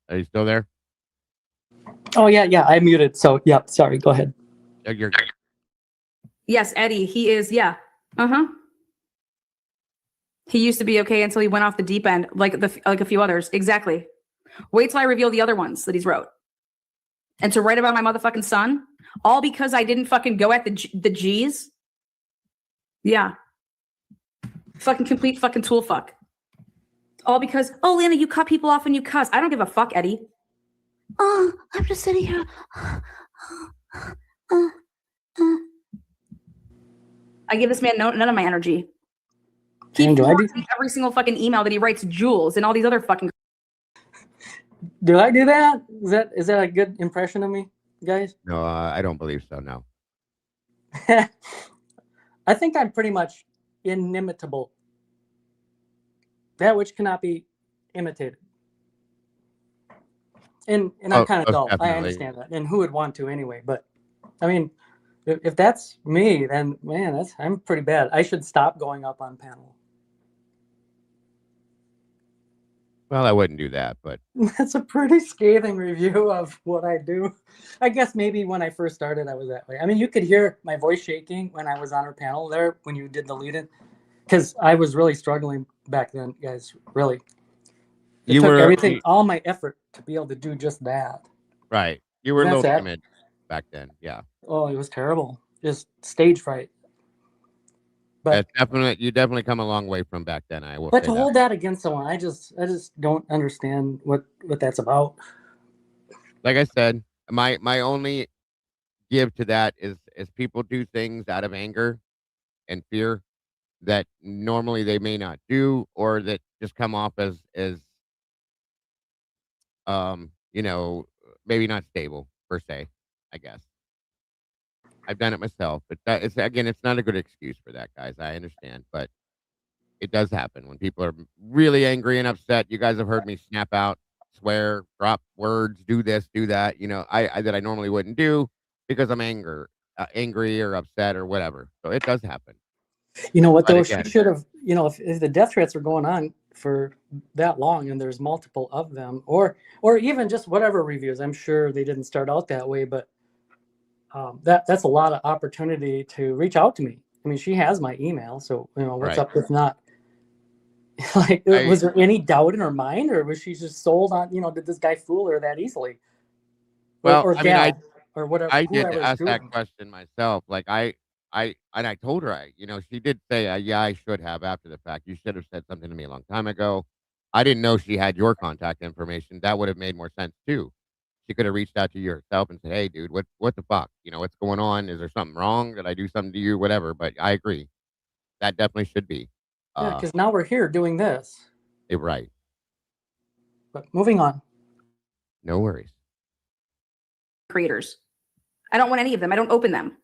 [SPEAKER 2] Are you still there?
[SPEAKER 7] Oh yeah, I muted. So yeah, sorry. Go ahead.
[SPEAKER 2] You're
[SPEAKER 5] Yes, Eddie. He is. Yeah. He used to be okay until he went off the deep end, like a few others. Exactly. Wait till I reveal the other ones that he's wrote. And to write about my motherfucking son, all because I didn't fucking go at the G's. Yeah. Fucking complete fucking tool fuck. All because, oh, Lana, you cut people off and you cuss. I don't give a fuck, Eddie.
[SPEAKER 6] Oh, I'm just sitting here.
[SPEAKER 5] I give this man none of my energy. He
[SPEAKER 7] And
[SPEAKER 5] forwards me every single fucking email that he writes Jules and all these other fucking.
[SPEAKER 7] do I do that? Is that a good impression of me, guys?
[SPEAKER 2] no, I don't believe so. No.
[SPEAKER 7] I think I'm pretty much inimitable. That which cannot be imitated. And I'm kind of dull.
[SPEAKER 2] Definitely.
[SPEAKER 7] I understand that. And who would want to anyway? But I mean, if that's me, then man, I'm pretty bad. I should stop going up on panel.
[SPEAKER 2] Well, I wouldn't do that, but
[SPEAKER 7] That's a pretty scathing review of what I do. I guess maybe when I first started, I was that way. I mean, you could hear my voice shaking when I was on our panel there when you did the lead-in, because I was really struggling back then, guys. Really, it took everything, all my effort to be able to do just that.
[SPEAKER 2] Right. You were a
[SPEAKER 7] That's
[SPEAKER 2] little
[SPEAKER 7] it.
[SPEAKER 2] timid back then. Yeah.
[SPEAKER 7] Oh, it was terrible. Just stage fright. But
[SPEAKER 2] You definitely come a long way from back then. I will.
[SPEAKER 7] But
[SPEAKER 2] say
[SPEAKER 7] to hold that against someone, I just don't understand what that's about.
[SPEAKER 2] Like I said, my only give to that is people do things out of anger and fear that normally they may not do, or that just come off as you know, maybe not stable per se, I guess. I've done it myself, but it's not a good excuse for that, guys. I understand, but it does happen when people are really angry and upset. You guys have heard me snap out, swear, drop words, do this, do that. You know, I that I normally wouldn't do because I'm angry or upset or whatever. So it does happen.
[SPEAKER 7] You know what,
[SPEAKER 2] But
[SPEAKER 7] though?
[SPEAKER 2] again,
[SPEAKER 7] She should have, if the death threats are going on for that long and there's multiple of them, or even just whatever reviews, I'm sure they didn't start out that way, but that's a lot of opportunity to reach out to me. I mean, she has my email, so, what's
[SPEAKER 2] Right.
[SPEAKER 7] up with not? Like, was there any doubt in her mind, or was she just sold on, did this guy fool her that easily?
[SPEAKER 2] Well,
[SPEAKER 7] Or
[SPEAKER 2] I mean,
[SPEAKER 7] gal, or whatever.
[SPEAKER 2] I did
[SPEAKER 7] whoever's
[SPEAKER 2] ask
[SPEAKER 7] doing
[SPEAKER 2] that
[SPEAKER 7] it.
[SPEAKER 2] question myself. Like I told her, she did say, yeah, I should have after the fact. You should have said something to me a long time ago. I didn't know she had your contact information. That would have made more sense too. She could have reached out to you herself and said, hey, dude, what the fuck? What's going on? Is there something wrong? Did I do something to you? Whatever. But I agree. That definitely should be.
[SPEAKER 7] Yeah, because now we're here doing this.
[SPEAKER 2] Right.
[SPEAKER 7] But moving on.
[SPEAKER 2] No worries.
[SPEAKER 5] Creators. I don't want any of them. I don't open them.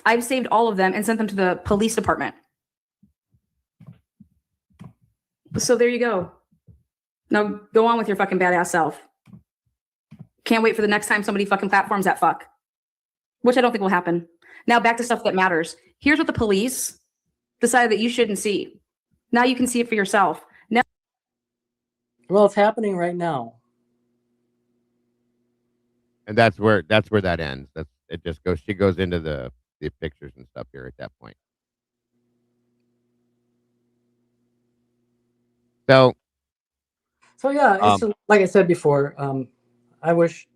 [SPEAKER 5] I've saved all of them and sent them to the police department. So there you go. Now go on with your fucking badass self. Can't wait for the next time somebody fucking platforms that fuck. Which I don't think will happen. Now back to stuff that matters. Here's what the police decided that you shouldn't see. Now you can see it for yourself. Now,
[SPEAKER 7] well, it's happening right now.
[SPEAKER 2] And that's where that ends. It just goes. She goes into the pictures and stuff here at that point. So
[SPEAKER 7] yeah, it's like I said before. I wish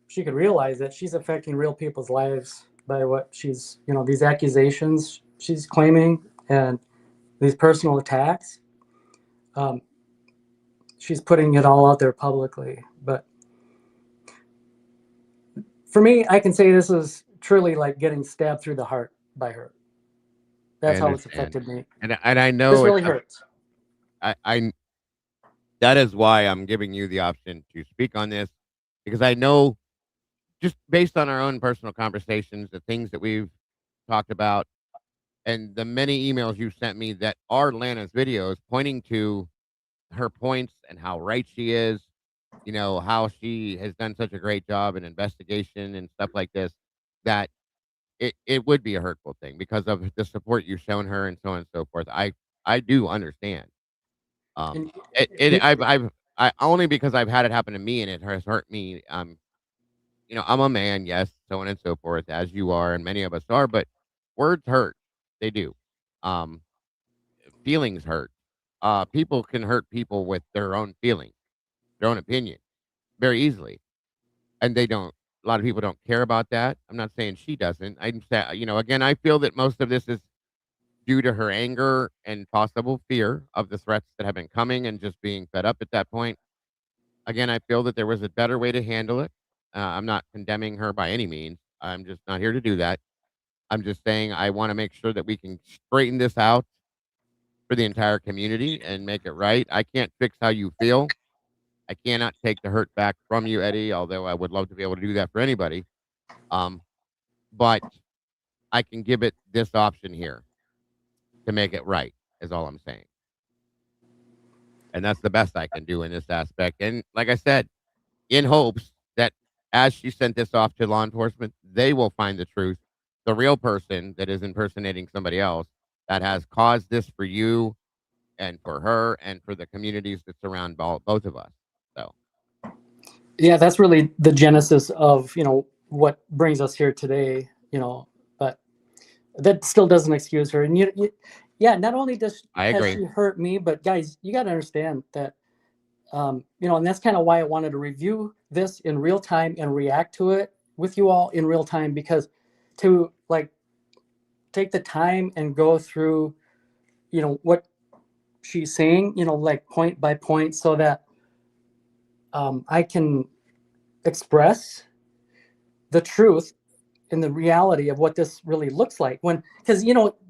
[SPEAKER 7] she could realize that she's affecting real people's lives by what she's, these accusations she's claiming and these personal attacks. She's putting it all out there publicly, but for me, I can say this is truly like getting stabbed through the heart by her. That's how it's affected me.
[SPEAKER 2] And I know
[SPEAKER 7] this really hurts.
[SPEAKER 2] I that is why I'm giving you the option to speak on this, because I know, just based on our own personal conversations, the things that we've talked about, and the many emails you sent me that are Lana's videos pointing to her points and how right she is, how she has done such a great job in investigation and stuff like this, that it would be a hurtful thing because of the support you've shown her and so on and so forth. I do understand. I've I only because I've had it happen to me and it has hurt me. I'm a man, yes, so on and so forth, as you are, and many of us are, but words hurt. They do. Um, Feelings hurt. People can hurt people with their own feelings, their own opinion, very easily, and they don't. A lot of people don't care about that. I'm not saying she doesn't. I'm saying, again, I feel that most of this is due to her anger and possible fear of the threats that have been coming and just being fed up at that point. Again, I feel that there was a better way to handle it. I'm not condemning her by any means. I'm just not here to do that. I'm just saying I want to make sure that we can straighten this out for the entire community and make it right. I can't fix how you feel. I cannot take the hurt back from you, Eddie, although I would love to be able to do that for anybody. Um, but I can give it this option here to make it right, is all I'm saying. And that's the best I can do in this aspect. And like I said, in hopes that as she sent this off to law enforcement, they will find the truth, the real person that is impersonating somebody else that has caused this for you and for her and for the communities that surround both of us. So,
[SPEAKER 7] Yeah, that's really the genesis of, what brings us here today, but that still doesn't excuse her. And yeah, not only
[SPEAKER 2] I
[SPEAKER 7] has
[SPEAKER 2] agree.
[SPEAKER 7] she hurt me, but guys, you got to understand that, and that's kind of why I wanted to review this in real time and react to it with you all in real time, because to like take the time and go through, what she's saying, like point by point, so that I can express the truth and the reality of what this really looks like. Because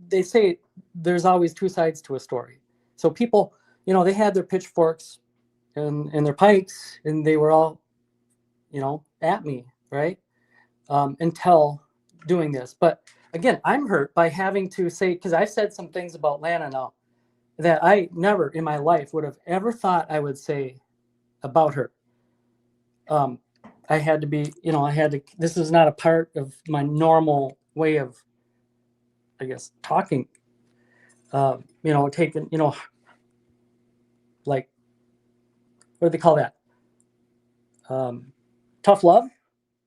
[SPEAKER 7] they say there's always two sides to a story. So people, they had their pitchforks and their pikes, and they were all, at me, right? Until doing this. But again, I'm hurt by having to say, because I've said some things about Lana now that I never in my life would have ever thought I would say about her. I had to be, this is not a part of my normal way of, I guess, talking, taking, like, what do they call that? Tough love.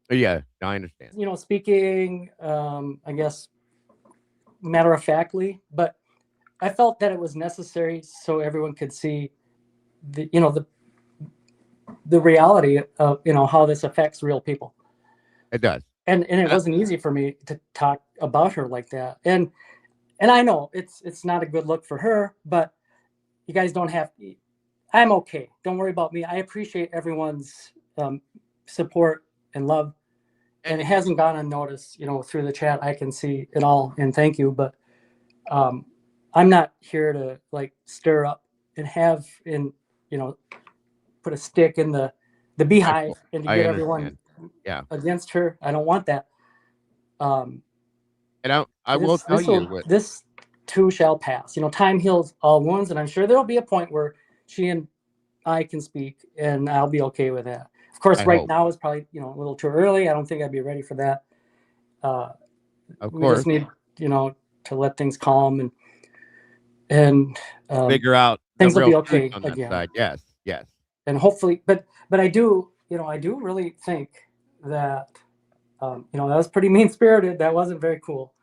[SPEAKER 2] Yeah, I understand.
[SPEAKER 7] Speaking, I guess, matter of factly, but I felt that it was necessary so everyone could see the reality of, how this affects real people.
[SPEAKER 2] It does.
[SPEAKER 7] And it wasn't easy for me to talk about her like that. And I know it's not a good look for her, but you guys don't have to. I'm okay. Don't worry about me. I appreciate everyone's support and love. And it hasn't gone unnoticed, through the chat. I can see it all, and thank you. But I'm not here to like stir up and have put a stick in the beehive and to get everyone against her. I don't want that.
[SPEAKER 2] And I will tell you
[SPEAKER 7] this too shall pass. Time heals all wounds, and I'm sure there'll be a point where she and I can speak, and I'll be okay with that. Of course, now is probably a little too early. I don't think I'd be ready for that.
[SPEAKER 2] Of
[SPEAKER 7] we
[SPEAKER 2] course,
[SPEAKER 7] just need to let things calm and
[SPEAKER 2] figure out
[SPEAKER 7] things will be
[SPEAKER 2] real
[SPEAKER 7] okay
[SPEAKER 2] on that
[SPEAKER 7] again.
[SPEAKER 2] side. Yes,
[SPEAKER 7] and hopefully, but I do really think that that was pretty mean spirited. That wasn't very cool,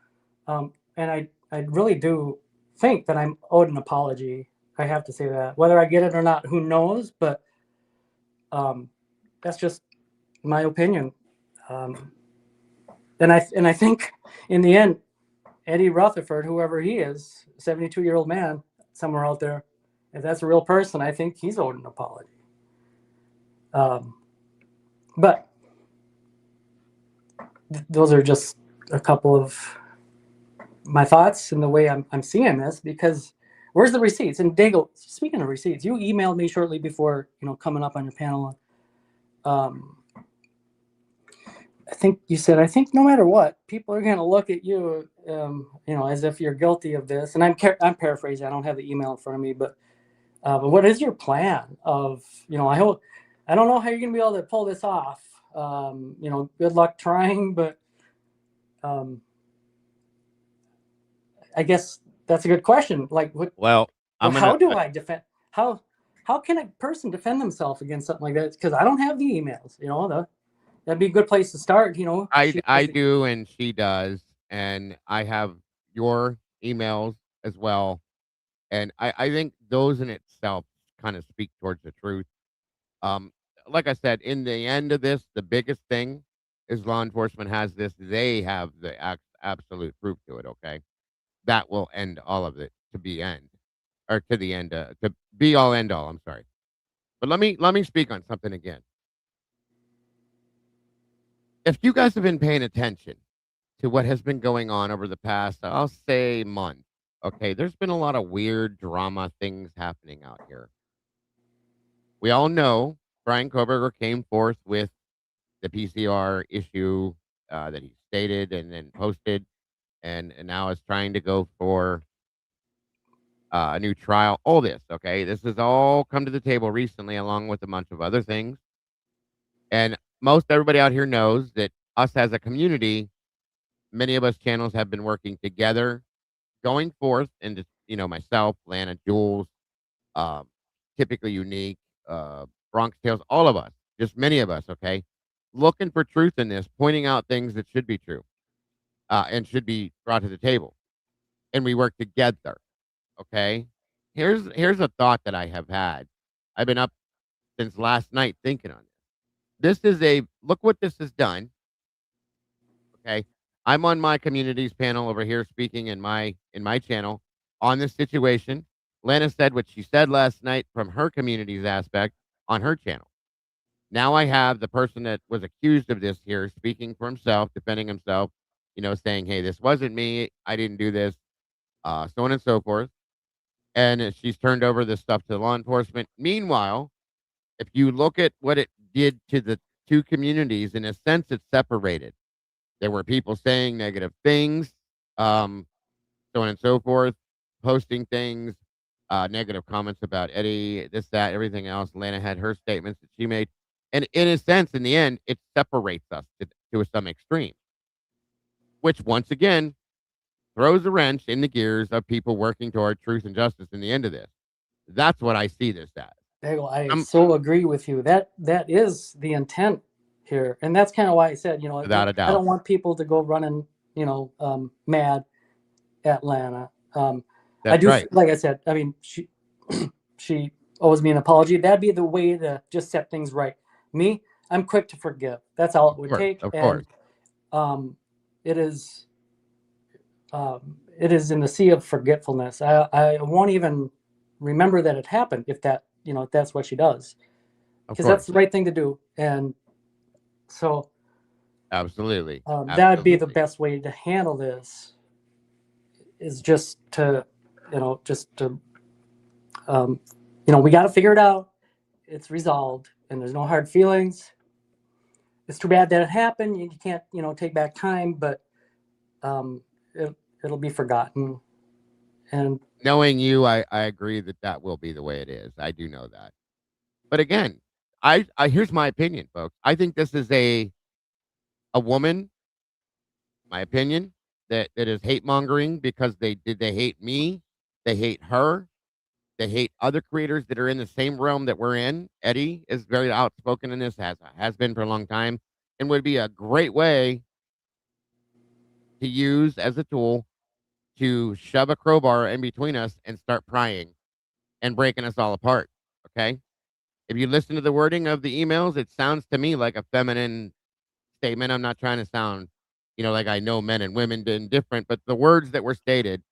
[SPEAKER 7] and I really do think that I'm owed an apology. I have to say that, whether I get it or not, who knows? But that's just my opinion. And I think in the end, Eddie Rutherford, whoever he is, 72-year-old man somewhere out there, if that's a real person, I think he's owed an apology. But those are just a couple of my thoughts and the way I'm seeing this, because where's the receipts? And Dago, speaking of receipts, you emailed me shortly before, coming up on your panel. I think you said, I think no matter what, people are going to look at you, as if you're guilty of this. And I'm paraphrasing. I don't have the email in front of me, but what is your plan of, I don't know how you're going to be able to pull this off. Good luck trying, but I guess that's a good question. Like, what?
[SPEAKER 2] Well,
[SPEAKER 7] how do I defend? How how can a person defend themselves against something like that? Because I don't have the emails. That'd be a good place to start.
[SPEAKER 2] I do, and she does, and I have your emails as well, and I think those in itself kind of speak towards the truth. Um, like I said, in the end of this, the biggest thing is law enforcement has this. They have the absolute proof to it. Okay, that will end all of it to be end or to the end to be all end all. I'm sorry, but let me speak on something again. If you guys have been paying attention to what has been going on over the past, I'll say month. Okay, there's been a lot of weird drama things happening out here. We all know Brian Koberger came forth with the PCR issue that he stated and then posted, and now is trying to go for a new trial. All this, okay, this has all come to the table recently, along with a bunch of other things. And most everybody out here knows that us as a community, many of us channels have been working together, going forth, and just myself, Lana, Jules, um, typically unique, Bronx Tales, all of us, just many of us, okay, looking for truth in this, pointing out things that should be true and should be brought to the table, and we work together. Okay, here's a thought that I have had. I've been up since last night thinking on this. This is a look what this has done. Okay, I'm on my communities panel over here speaking in my channel on this situation. Lana said what she said last night from her community's aspect on her channel. Now I have the person that was accused of this here speaking for himself, defending himself, saying, "Hey, this wasn't me. I didn't do this," so on and so forth. And she's turned over this stuff to law enforcement. Meanwhile, if you look at what it did to the two communities, in a sense, it's separated. There were people saying negative things, um, so on and so forth, posting things, negative comments about Eddie, this, that, everything else. Lana had her statements that she made. And in a sense, in the end, it separates us to some extreme, which once again throws a wrench in the gears of people working toward truth and justice in the end of this. That's what I see this as.
[SPEAKER 7] I so agree with you. That is the intent here, and that's kind of why I said,
[SPEAKER 2] Without a doubt.
[SPEAKER 7] I don't want people to go running, mad at Lana.
[SPEAKER 2] That's right.
[SPEAKER 7] Like I said, I mean, she owes me an apology. That'd be the way to just set things right. Me, I'm quick to forgive. That's all it would take.
[SPEAKER 2] Of course.
[SPEAKER 7] It is in the sea of forgetfulness. I won't even remember that it happened if that's what she does, because that's the right thing to do. And so
[SPEAKER 2] absolutely,
[SPEAKER 7] that would be the best way to handle this, is just to we got to figure it out. It's resolved and there's no hard feelings. It's too bad that it happened. You can't take back time, but it'll be forgotten. And
[SPEAKER 2] knowing you, I agree that will be the way it is. I do know that. But again, I here's my opinion, folks. I think this is a woman, my opinion, that is hate mongering because they hate me, they hate her, they hate other creators that are in the same realm that we're in. Eddie is very outspoken in this, has been for a long time, and would be a great way to use as a tool to shove a crowbar in between us and start prying and breaking us all apart. Okay. If you listen to the wording of the emails, it sounds to me like a feminine statement. I'm not trying to sound, like I know men and women did different, but the words that were stated,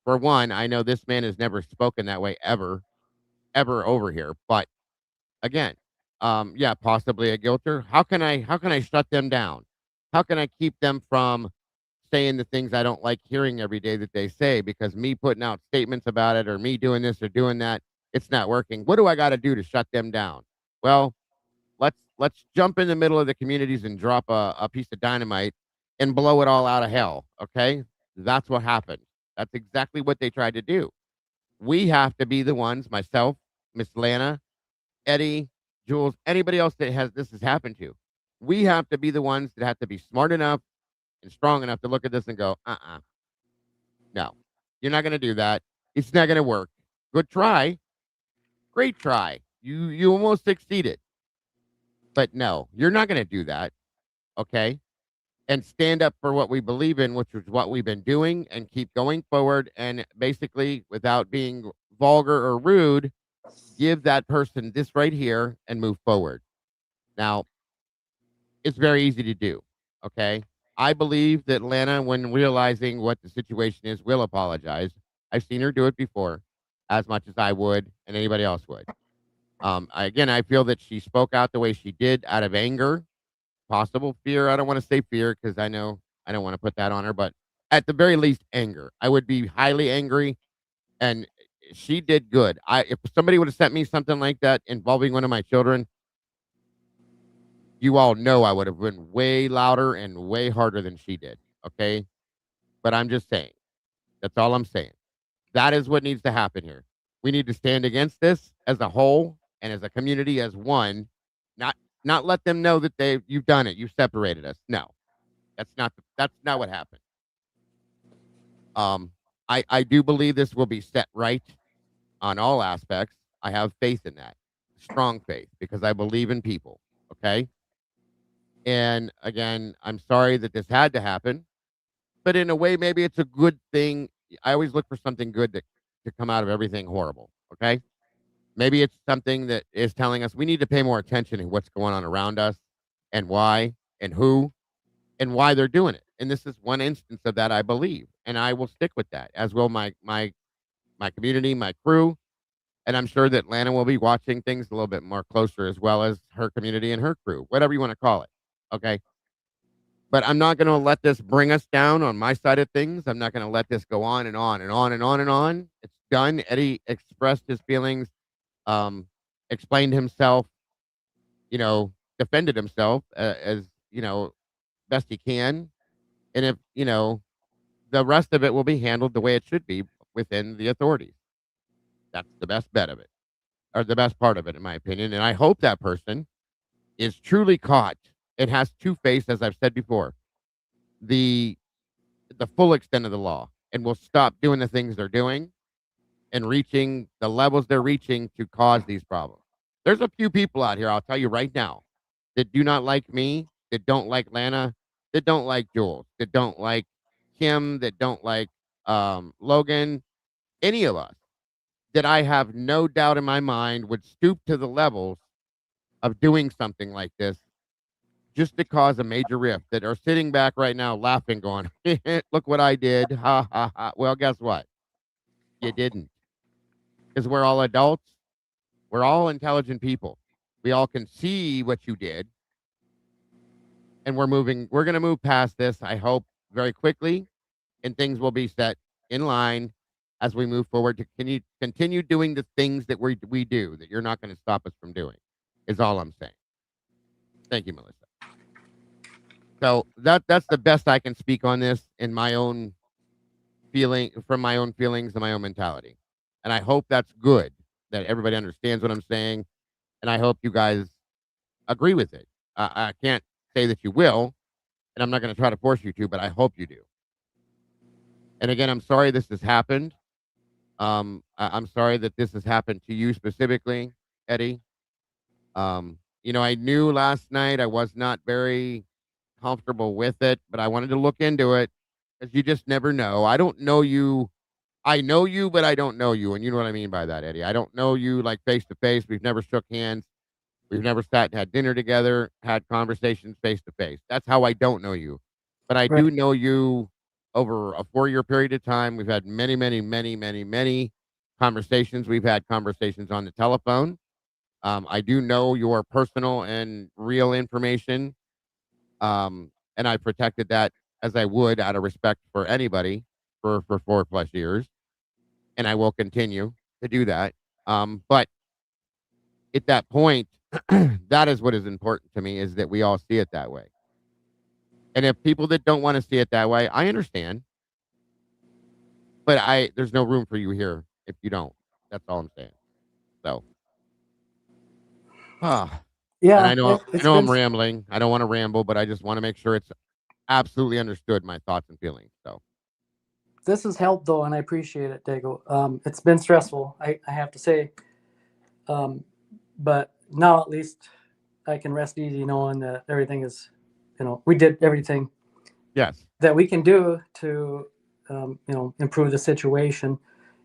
[SPEAKER 2] for one, I know this man has never spoken that way ever over here. But again, yeah, possibly a guilter. How can I shut them down? How can I keep them from saying the things I don't like hearing every day that they say, because me putting out statements about it or me doing this or doing that, it's not working. What do I got to do to shut them down? Well, let's jump in the middle of the communities and drop a piece of dynamite and blow it all out of hell. Okay. That's what happened. That's exactly what they tried to do. We have to be the ones, myself, Miss Lana, Eddie, Jules, anybody else that this has happened to. We have to be the ones that have to be smart enough and strong enough to look at this and go, no, you're not going to do that. It's not going to work. Good try. Great try. You almost succeeded. But no, you're not going to do that. Okay. And stand up for what we believe in, which is what we've been doing, and keep going forward. And basically, without being vulgar or rude, give that person this right here and move forward. Now, it's very easy to do. Okay. I believe that Lana, when realizing what the situation is, will apologize. I've seen her do it before, as much as I would and anybody else would. Again, I feel that she spoke out the way she did out of anger, possible fear. I don't want to say fear because I know I don't want to put that on her, but at the very least, anger. I would be highly angry, and she did good. If somebody would have sent me something like that involving one of my children, you all know I would have been way louder and way harder than she did. Okay, but I'm just saying. That's all I'm saying. That is what needs to happen here. We need to stand against this as a whole and as a community as one. Not not let them know that you've done it. You've separated us. No, that's not what happened. Um, I do believe this will be set right on all aspects. I have faith in that, strong faith, because I believe in people. Okay, and again, I'm sorry that this had to happen, but in a way, maybe it's a good thing. I always look for something good to come out of everything horrible. Okay, maybe it's something that is telling us we need to pay more attention to what's going on around us and why and who and why they're doing it. And this is one instance of that, I believe, and I will stick with that, as will my community, my crew, and I'm sure that Lana will be watching things a little bit more closer, as well as her community and her crew, whatever you want to call it. Okay, but I'm not going to let this bring us down on my side of things. I'm not going to let this go on and on and on and on and on. It's done. Eddie expressed his feelings, um, explained himself, defended himself as best he can, and if the rest of it will be handled the way it should be within the authorities. That's the best bet of it, or the best part of it, in my opinion. And I hope that person is truly caught and has two face, as I've said before, the full extent of the law, and will stop doing the things they're doing and reaching the levels they're reaching to cause these problems. There's a few people out here, I'll tell you right now, that do not like me, that don't like Lana, that don't like Jules, that don't like Kim, that don't like Logan, any of us, that I have no doubt in my mind would stoop to the levels of doing something like this just to cause a major rift, that are sitting back right now laughing, going, look what I did. Ha, ha, ha. Well, guess what? You didn't. Because we're all adults. We're all intelligent people. We all can see what you did. And we're going to move past this, I hope, very quickly. And things will be set in line as we move forward to continue doing the things that we do, that you're not going to stop us from doing, is all I'm saying. Thank you, Melissa. So that's the best I can speak on this in my own from my own feelings and my own mentality. And I hope that's good, that everybody understands what I'm saying. And I hope you guys agree with it. I can't say that you will, and I'm not going to try to force you to, but I hope you do. And again, I'm sorry this has happened. I'm sorry that this has happened to you specifically, Eddie. I knew last night I was not very comfortable with it, but I wanted to look into it, because you just never know. I don't know you. I know you, but I don't know you. And you know what I mean by that, Eddie. I don't know you like face to face. We've never shook hands. We've never sat and had dinner together, had conversations face to face. That's how I don't know you. But I
[SPEAKER 7] Right.
[SPEAKER 2] do know you over a 4-year period of time. We've had many, many, many, many, many conversations. We've had conversations on the telephone. I do know your personal and real information. And I protected that as I would out of respect for anybody for 4+ years. And I will continue to do that. But at that point, that is what is important to me, is that we all see it that way. And if people that don't want to see it that way, I understand. But there's no room for you here if you don't. That's all I'm saying. So, and
[SPEAKER 7] Yeah,
[SPEAKER 2] I
[SPEAKER 7] it's
[SPEAKER 2] know
[SPEAKER 7] been.
[SPEAKER 2] I'm rambling. I don't want to ramble, but I just want to make sure it's absolutely understood, my thoughts and feelings. So,
[SPEAKER 7] This has helped though, and I appreciate it, Dago. It's been stressful, I have to say. Um, But now at least I can rest easy knowing that everything is, we did everything
[SPEAKER 2] Yes.
[SPEAKER 7] that we can do to, improve the situation.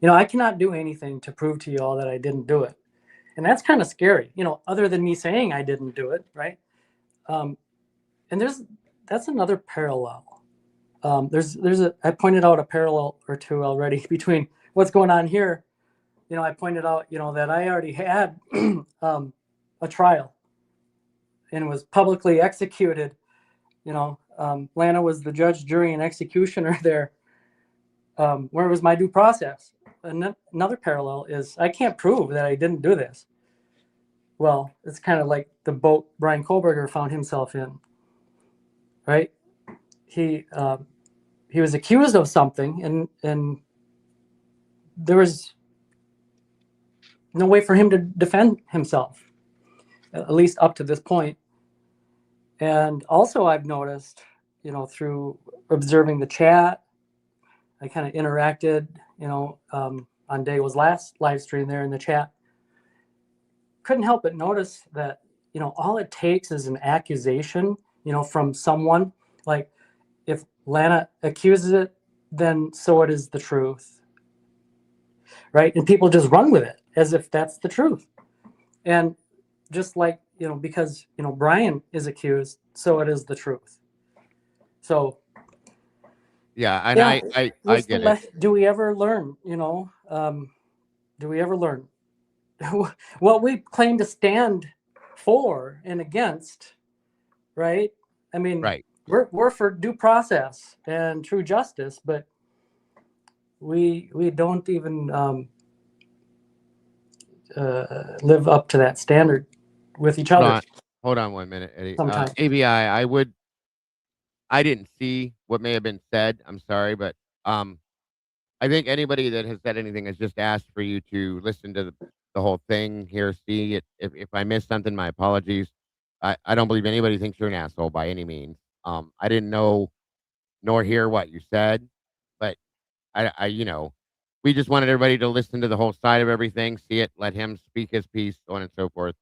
[SPEAKER 7] I cannot do anything to prove to you all that I didn't do it. And that's kind of scary, other than me saying I didn't do it, right? And that's another parallel. I pointed out a parallel or two already between what's going on here. I pointed out, that I already had a trial and was publicly executed. Lana was the judge, jury, and executioner there. Where was my due process? Another parallel is I can't prove that I didn't do this. Well, it's kind of like the boat Brian Kohlberger found himself in, right? He was accused of something, and there was no way for him to defend himself, at least up to this point. And also, I've noticed, through observing the chat, I kind of interacted, on Dago's last live stream there in the chat. Couldn't help but notice that, all it takes is an accusation, from someone. Like, if Lana accuses it, then so it is the truth, right? And people just run with it as if that's the truth. And just like, because, Brian is accused, so it is the truth. So,
[SPEAKER 2] Yeah, and
[SPEAKER 7] yeah,
[SPEAKER 2] I get it.
[SPEAKER 7] do we ever learn, do we ever learn what we claim to stand for and against, right? I mean,
[SPEAKER 2] Right.
[SPEAKER 7] we're for due process and true justice, but we don't even live up to that standard with each other
[SPEAKER 2] Hold on 1 minute, Eddie.
[SPEAKER 7] sometimes.
[SPEAKER 2] ABI, I didn't see what may have been said. I'm sorry, but I think anybody that has said anything has just asked for you to listen to the whole thing, here, see it. If I missed something, my apologies. I don't believe anybody thinks you're an asshole by any means. I didn't know nor hear what you said, but we just wanted everybody to listen to the whole side of everything, see it, let him speak his piece, so on and so forth.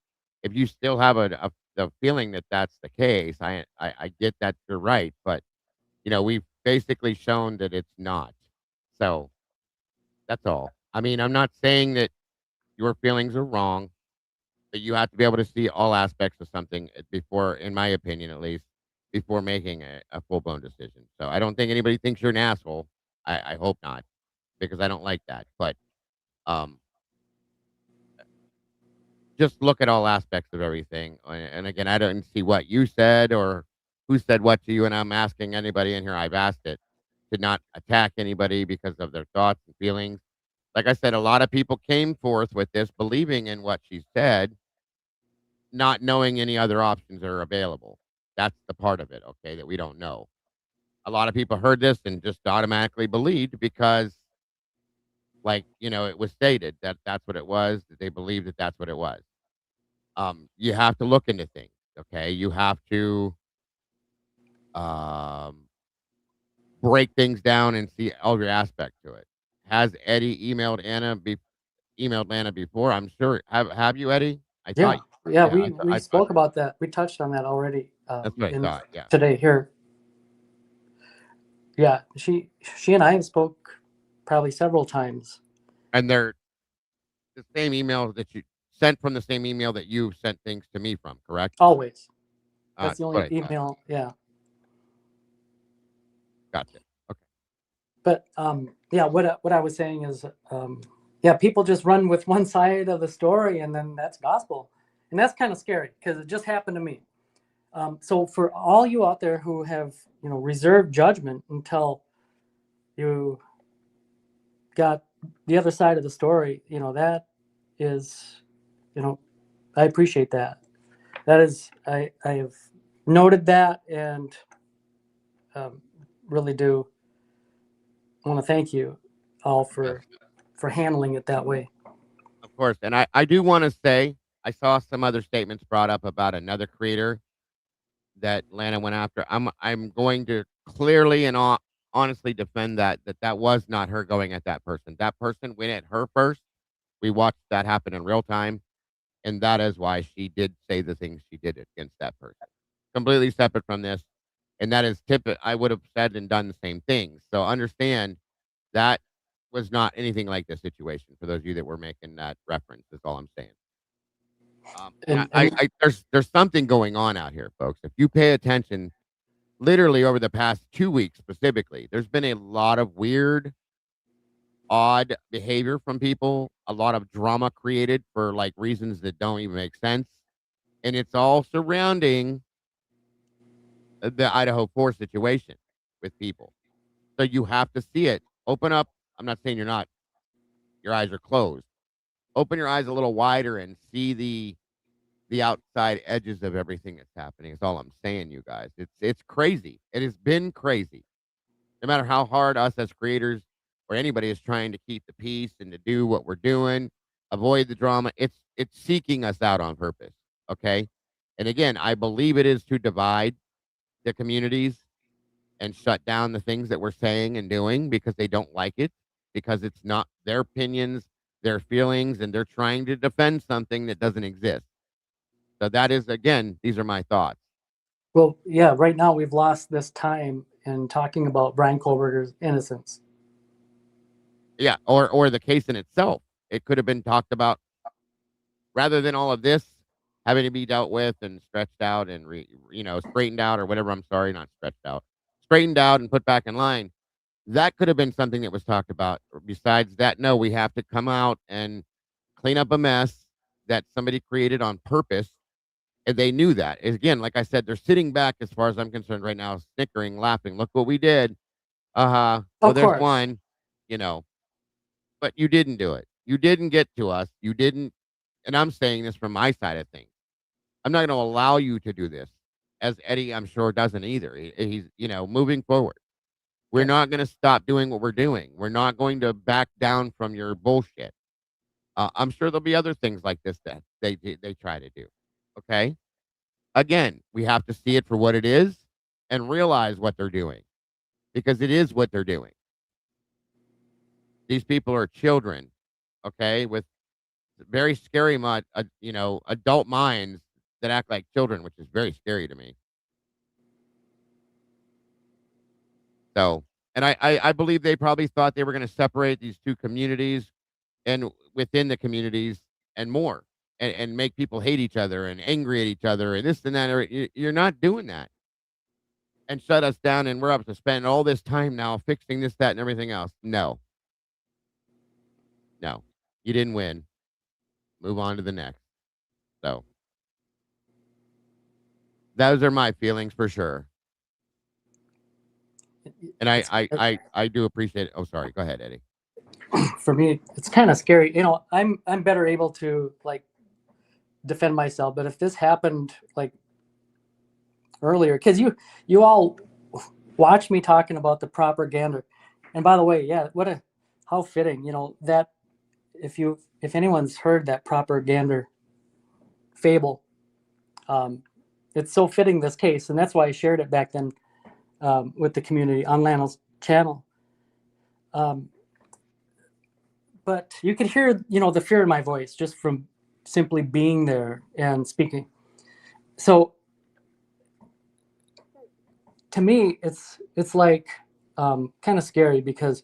[SPEAKER 2] If you still have the feeling that that's the case, I get that you're right, but we've basically shown that it's not. So that's all. I mean, I'm not saying that your feelings are wrong, but you have to be able to see all aspects of something before, in my opinion, at least, before making a full blown decision. So I don't think anybody thinks you're an asshole. I hope not, because I don't like that. But um, just look at all aspects of everything. And again, I don't see what you said or who said what to you. And I'm asking anybody in here, I've asked it, to not attack anybody because of their thoughts and feelings. Like I said, a lot of people came forth with this, believing in what she said, not knowing any other options are available. That's the part of it, okay, that we don't know. A lot of people heard this and just automatically believed because, like, it was stated that that's what it was, that they believed that that's what it was. You have to look into things, okay? You have to um, break things down and see every aspect to it. Has Eddie emailed Lana before? I'm sure. Have you, Eddie? I
[SPEAKER 7] Yeah,
[SPEAKER 2] thought.
[SPEAKER 7] yeah,
[SPEAKER 2] Yeah,
[SPEAKER 7] we
[SPEAKER 2] I thought
[SPEAKER 7] spoke about that. We touched on that already
[SPEAKER 2] that's what I
[SPEAKER 7] in
[SPEAKER 2] thought. Yeah,
[SPEAKER 7] today here. Yeah, she and I spoke probably several times.
[SPEAKER 2] and they're the same email that you sent from the same email that you sent things to me from, correct?
[SPEAKER 7] Always. That's
[SPEAKER 2] That's
[SPEAKER 7] the
[SPEAKER 2] what
[SPEAKER 7] only
[SPEAKER 2] I thought.
[SPEAKER 7] email. Yeah.
[SPEAKER 2] Gotcha. Okay.
[SPEAKER 7] But yeah, what I was saying is, yeah, people just run with one side of the story, and then that's gospel, and that's kind of scary because it just happened to me. So for all you out there who have reserved judgment until you got the other side of the story, that is, I appreciate that. That is, I have noted that, and really do want to thank you all
[SPEAKER 2] Yes,
[SPEAKER 7] for handling it that way.
[SPEAKER 2] of course. And I do want to say I saw some other statements brought up about another creator that Lana went after. I'm going to clearly and honestly defend that was not her going at that person. That person went at her first. We watched that happen in real time. and that is why she did say the things she did against that person. Completely separate from this, and that is typical. I would have said and done the same thing. So understand that was not anything like this situation. For those of you that were making that reference, is all I'm saying. And
[SPEAKER 7] And
[SPEAKER 2] there's something going on out here, folks. If you pay attention, literally over the past 2 weeks specifically, there's been a lot of weird, odd behavior from people, a lot of drama created for like reasons that don't even make sense. And it's all surrounding the Idaho 4 situation with people. So you have to see it. Open up. I'm not saying your eyes are closed. Open your eyes a little wider and see the outside edges of everything that's happening. Is all I'm saying, you guys. It's crazy. It has been crazy. No matter how hard us as creators or anybody is trying to keep the peace and to do what we're doing, avoid the drama, it's seeking us out on purpose. Okay. And again, I believe it is to divide the communities and shut down the things that we're saying and doing because they don't like it, because it's not their opinions, their feelings, and they're trying to defend something that doesn't exist. So that is, again, these are my thoughts.
[SPEAKER 7] well, yeah, right now we've lost this time in talking about Brian Koberger's innocence.
[SPEAKER 2] Yeah, or the case in itself. It could have been talked about rather than all of this having to be dealt with and stretched out and straightened out or whatever. I'm sorry, not stretched out, straightened out and put back in line. That could have been something that was talked about. Besides that, no, we have to come out and clean up a mess that somebody created on purpose. And they knew that. Again, like I said, they're sitting back as far as I'm concerned right now, snickering, laughing. Look what we did. Well,
[SPEAKER 7] Of
[SPEAKER 2] there's
[SPEAKER 7] course.
[SPEAKER 2] one, you know, but you didn't do it. You didn't get to us. You didn't. And I'm saying this from my side of things. I'm not going to allow you to do this, as Eddie, I'm sure, doesn't either. He's, moving forward. We're not going to stop doing what we're doing. We're not going to back down from your bullshit. I'm sure there'll be other things like this that they try to do. Okay. Again, we have to see it for what it is and realize what they're doing because it is what they're doing. These people are children, okay, with very scary, adult minds that act like children, which is very scary to me. So, and I believe they probably thought they were going to separate these two communities and within the communities and more and make people hate each other and angry at each other and this and that. You're not doing that. And shut us down, and we're up to spend all this time now fixing this, that, and everything else. No, no, you didn't win. Move on to the next. So those are my feelings for sure. And I do appreciate it. Oh, sorry. Go ahead, Eddie.
[SPEAKER 7] For me, it's kind of scary. I'm better able to like defend myself, but if this happened like earlier, because you all watch me talking about the propaganda, and by the way, yeah, how fitting, that if anyone's heard that propaganda fable, it's so fitting this case, and that's why I shared it back then with the community on Lano's channel. But you could hear, the fear in my voice just from simply being there and speaking. So to me, it's like kind of scary because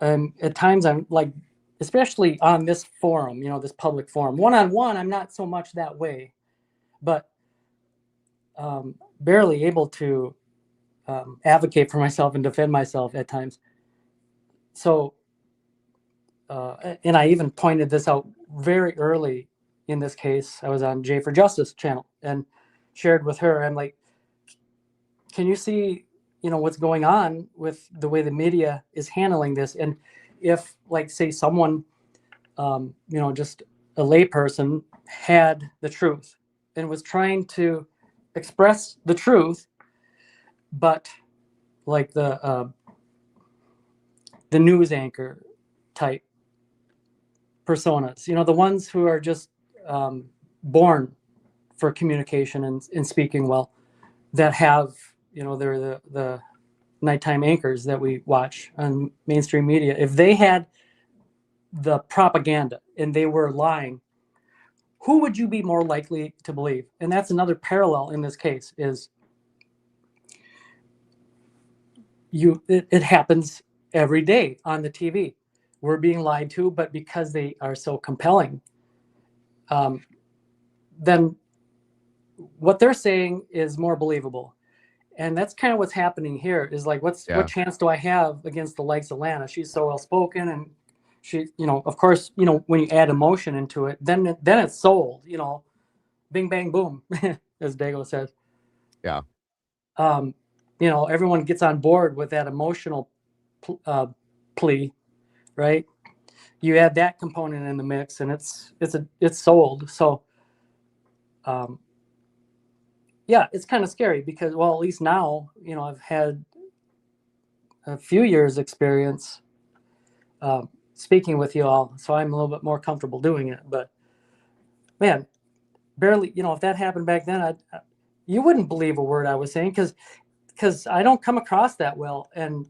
[SPEAKER 7] at times I'm like, especially on this forum, this public forum, one-on-one, I'm not so much that way, but barely able to advocate for myself and defend myself at times. So, and I even pointed this out very early in this case. I was on J for Justice channel and shared with her. I'm like, can you see, what's going on with the way the media is handling this? And if, like, say someone, just a layperson had the truth and was trying to express the truth, but like the news anchor type personas, the ones who are just born for communication and speaking well, that have, they're the nighttime anchors that we watch on mainstream media. If they had the propaganda and they were lying, who would you be more likely to believe? And that's another parallel in this case is it happens every day on the TV. We're being lied to, but because they are so compelling, then what they're saying is more believable. And that's kind of what's happening here is like, what chance do I have against the likes of Lana? She's so well spoken, and she, of course, when you add emotion into it, then it's sold, bing, bang, boom, as Dago says.
[SPEAKER 2] Yeah.
[SPEAKER 7] Everyone gets on board with that emotional plea, right? You add that component in the mix, and it's sold. So, yeah, it's kind of scary because, well, at least now, I've had a few years experience speaking with you all, so I'm a little bit more comfortable doing it. But man, barely, if that happened back then, you wouldn't believe a word I was saying because I don't come across that well, and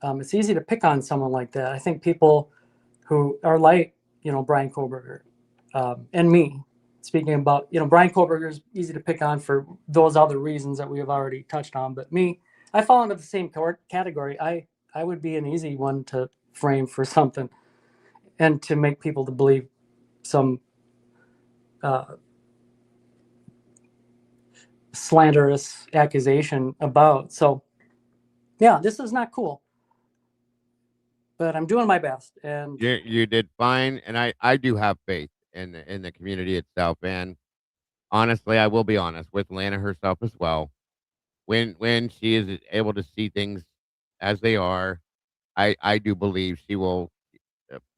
[SPEAKER 7] it's easy to pick on someone like that. I think people who are like, Brian Koberger and me, speaking about, Brian Koberger is easy to pick on for those other reasons that we have already touched on. But me, I fall into the same category. I would be an easy one to frame for something and to make people to believe some slanderous accusation about. So, yeah, this is not cool. But I'm doing my best. And
[SPEAKER 2] You did fine, and I do have faith in the community itself, and honestly, I will be honest with Lana herself as well. When she is able to see things as they are, I do believe she will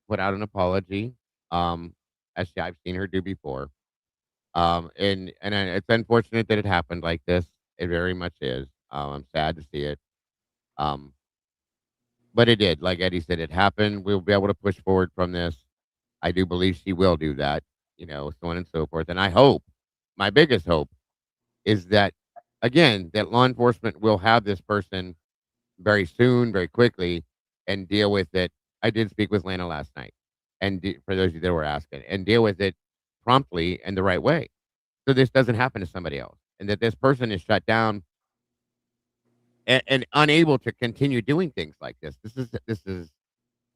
[SPEAKER 2] put out an apology, as I've seen her do before. It's unfortunate that it happened like this. It very much is. I'm sad to see it. Um, but it did. Like Eddie said, it happened. We'll be able to push forward from this. I do believe she will do that, so on and so forth. And I hope, my biggest hope is that, again, that law enforcement will have this person very soon, very quickly, and deal with it. I did speak with Lana last night, and for those of you that were asking, and deal with it promptly and the right way, so this doesn't happen to somebody else, and that this person is shut down and unable to continue doing things like this. This is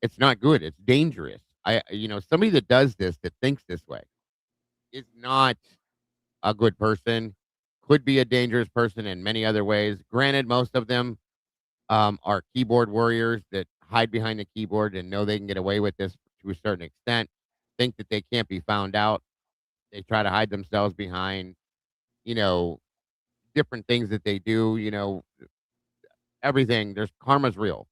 [SPEAKER 2] it's not good. It's dangerous. Somebody that does this, that thinks this way, is not a good person. Could be a dangerous person in many other ways. Granted, most of them are keyboard warriors that hide behind the keyboard and know they can get away with this to a certain extent. Think that they can't be found out. They try to hide themselves behind, you know, different things that they do. Everything. There's karma's real.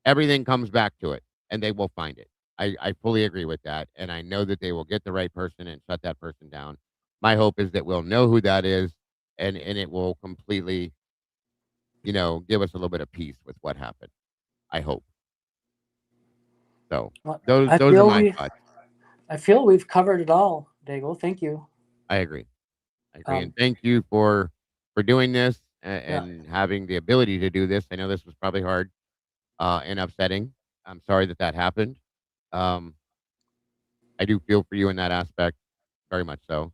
[SPEAKER 2] Everything comes back to it, and they will find it. I fully agree with that, and I know that they will get the right person and shut that person down. My hope is that we'll know who that is, and it will completely, give us a little bit of peace with what happened. I hope. So
[SPEAKER 7] well,
[SPEAKER 2] those are my thoughts.
[SPEAKER 7] I feel we've covered it all, Dago. Thank you.
[SPEAKER 2] I agree. And thank you for doing this and having the ability to do this. I know this was probably hard and upsetting. I'm sorry that happened. Um, I do feel for you in that aspect, very much so.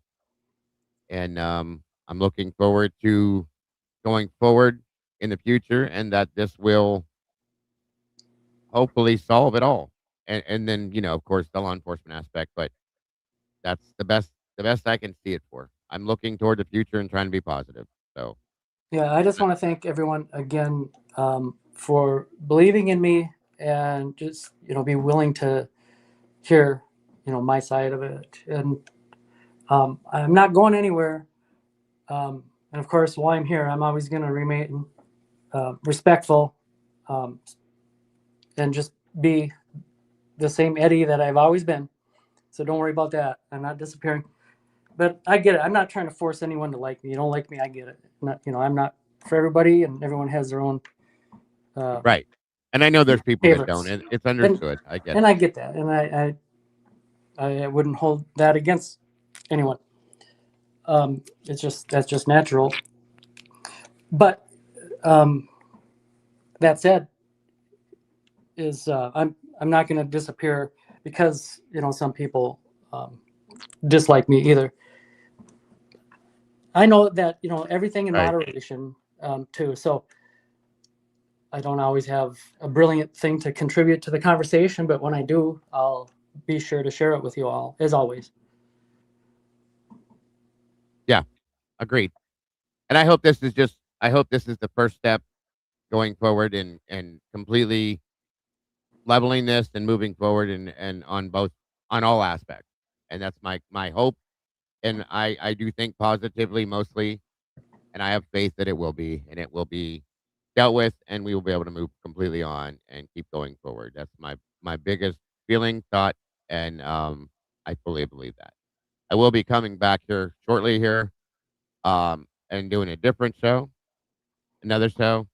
[SPEAKER 2] And I'm looking forward to going forward in the future, and that this will hopefully solve it all. And then, of course, the law enforcement aspect, but that's the best I can see it for. I'm looking toward the future and trying to be positive. So
[SPEAKER 7] Yeah, I just want to thank everyone again for believing in me and just be willing to hear my side of it. And I'm not going anywhere. And of course, while I'm here, I'm always going to remain respectful and just be the same Eddie that I've always been. So don't worry about that. I'm not disappearing. But I get it. I'm not trying to force anyone to like me. You don't like me, I get it. I'm not for everybody, and everyone has their own
[SPEAKER 2] right. And I know there's people that don't.
[SPEAKER 7] favorites.
[SPEAKER 2] It's understood. I get
[SPEAKER 7] And
[SPEAKER 2] it.
[SPEAKER 7] I get that. And I wouldn't hold that against anyone. That's just natural. But that said, I'm not going to disappear because some people dislike me either. I know that, everything in
[SPEAKER 2] Right.
[SPEAKER 7] moderation, too. So I don't always have a brilliant thing to contribute to the conversation, but when I do, I'll be sure to share it with you all, as always.
[SPEAKER 2] Yeah, agreed. And I hope this is the first step going forward and completely leveling this and moving forward and on all aspects. And that's my hope. And I do think positively mostly, and I have faith that it will be, and it will be dealt with, and we will be able to move completely on and keep going forward. That's my biggest feeling, thought, and I fully believe that. I will be coming back here shortly here, and doing a different show, another show,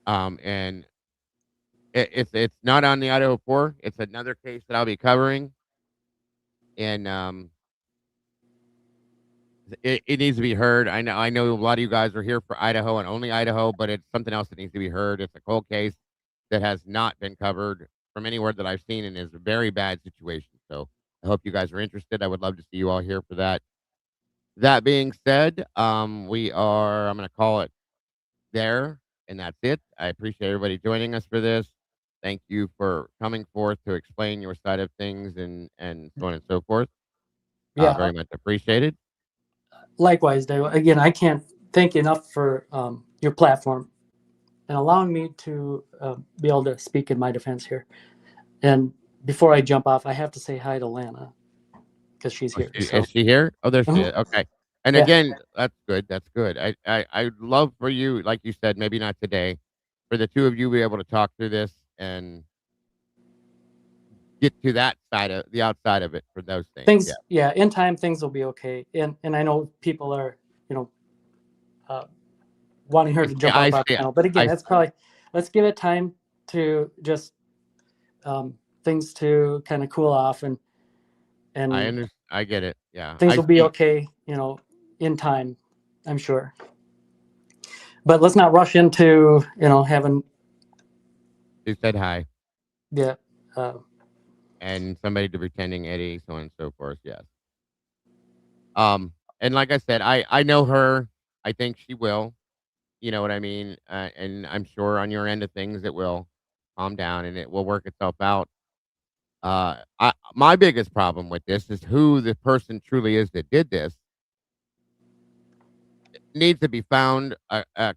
[SPEAKER 2] and it's not on the Idaho 4. It's another case that I'll be covering, and it needs to be heard. I know a lot of you guys are here for Idaho and only Idaho, but it's something else that needs to be heard. It's a cold case that has not been covered from anywhere that I've seen and is a very bad situation. So I hope you guys are interested. I would love to see you all here for that. That being said, I'm gonna call it there, and that's it. I appreciate everybody joining us for this. Thank you for coming forth to explain your side of things and so on and so forth.
[SPEAKER 7] Yeah,
[SPEAKER 2] Very much appreciated.
[SPEAKER 7] likewise, Dave. Again, I can't thank you enough for your platform and allowing me to be able to speak in my defense here. And before I jump off, I have to say hi to Lana because she's
[SPEAKER 2] Oh,
[SPEAKER 7] here. So,
[SPEAKER 2] is she here? Oh, there she
[SPEAKER 7] Mhm.
[SPEAKER 2] is. Okay. And
[SPEAKER 7] Yeah.
[SPEAKER 2] again, that's good. That's good. I'd love for you, like you said, maybe not today, for the two of you to be able to talk through this and get to that side of the outside of it for those things. Yeah.
[SPEAKER 7] In time, things will be okay. And I know people are, you know, uh, wanting her to jump
[SPEAKER 2] I
[SPEAKER 7] off our
[SPEAKER 2] see.
[SPEAKER 7] panel. But again,
[SPEAKER 2] I
[SPEAKER 7] that's probably, let's give it time to just things to kind of cool off and
[SPEAKER 2] I get it. Yeah.
[SPEAKER 7] things
[SPEAKER 2] I
[SPEAKER 7] will be
[SPEAKER 2] see.
[SPEAKER 7] okay, in time, I'm sure. But let's not rush into, having
[SPEAKER 2] She said hi.
[SPEAKER 7] the, uh,
[SPEAKER 2] And somebody to pretending Eddie, so on and so forth. Yes. Um, and like I said, I know her. I think she will. You know what I mean? And I'm sure on your end of things it will calm down and it will work itself out. My biggest problem with this is who the person truly is that did this needs to be found,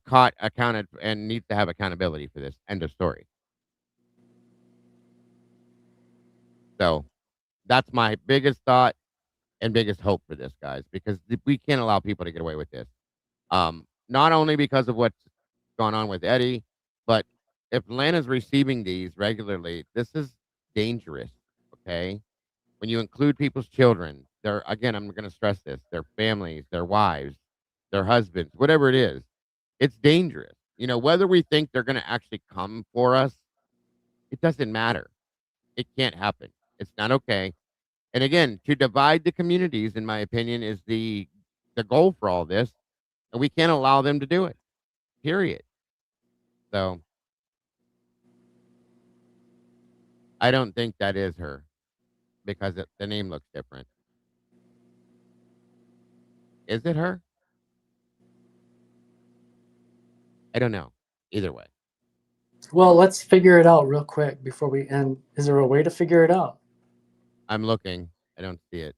[SPEAKER 2] caught, accounted, and needs to have accountability for this. End of story. So that's my biggest thought and biggest hope for this, guys, because we can't allow people to get away with this. Not only because of what's gone on with Eddie, but if Lana's receiving these regularly, this is dangerous. Okay. When you include people's children, their again, I'm going to stress this, their families, their wives, their husbands, whatever it is, it's dangerous. Whether we think they're going to actually come for us, it doesn't matter. It can't happen. It's not okay. And again, to divide the communities, in my opinion, is the goal for all this, and we can't allow them to do it. Period. So I don't think that is her because the name looks different. Is it her? I don't know. Either way,
[SPEAKER 7] well, let's figure it out real quick before we end. Is there a way to figure it out?
[SPEAKER 2] I'm looking. I don't see it.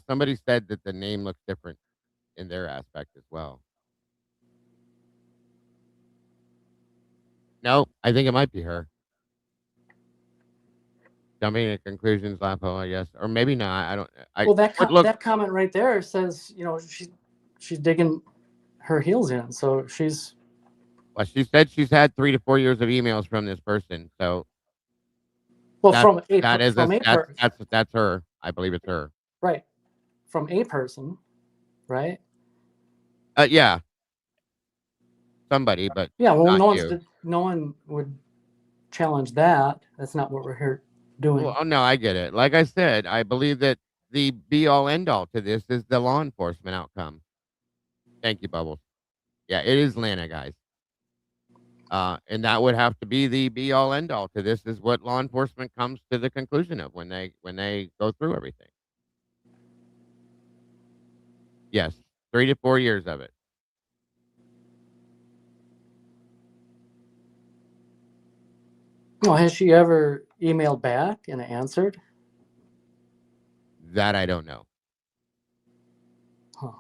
[SPEAKER 2] Somebody said that the name looks different in their aspect as well. No, I think it might be her. Jumping to conclusions, Lapo, I guess, or maybe not. I don't.
[SPEAKER 7] Well,
[SPEAKER 2] But look,
[SPEAKER 7] that comment right there says, she's digging her heels in. So she's,
[SPEAKER 2] well, she said she's had 3 to 4 years of emails from this person. So
[SPEAKER 7] well,
[SPEAKER 2] that that is
[SPEAKER 7] from a person,
[SPEAKER 2] that's her. I believe it's her.
[SPEAKER 7] right? From a person, right?
[SPEAKER 2] Yeah, somebody, but
[SPEAKER 7] Yeah. Well,
[SPEAKER 2] not you.
[SPEAKER 7] no one would challenge that. That's not what we're here doing.
[SPEAKER 2] Well, oh, no, I get it. Like I said, I believe that the be all end all to this is the law enforcement outcome. Thank you, Bubbles. Yeah, it is Lana, guys. And that would have to be the be all end all to this is what law enforcement comes to the conclusion of when they go through everything. Yes, 3 to 4 years of it.
[SPEAKER 7] Well, has she ever emailed back and answered?
[SPEAKER 2] That I don't know.
[SPEAKER 7] Huh.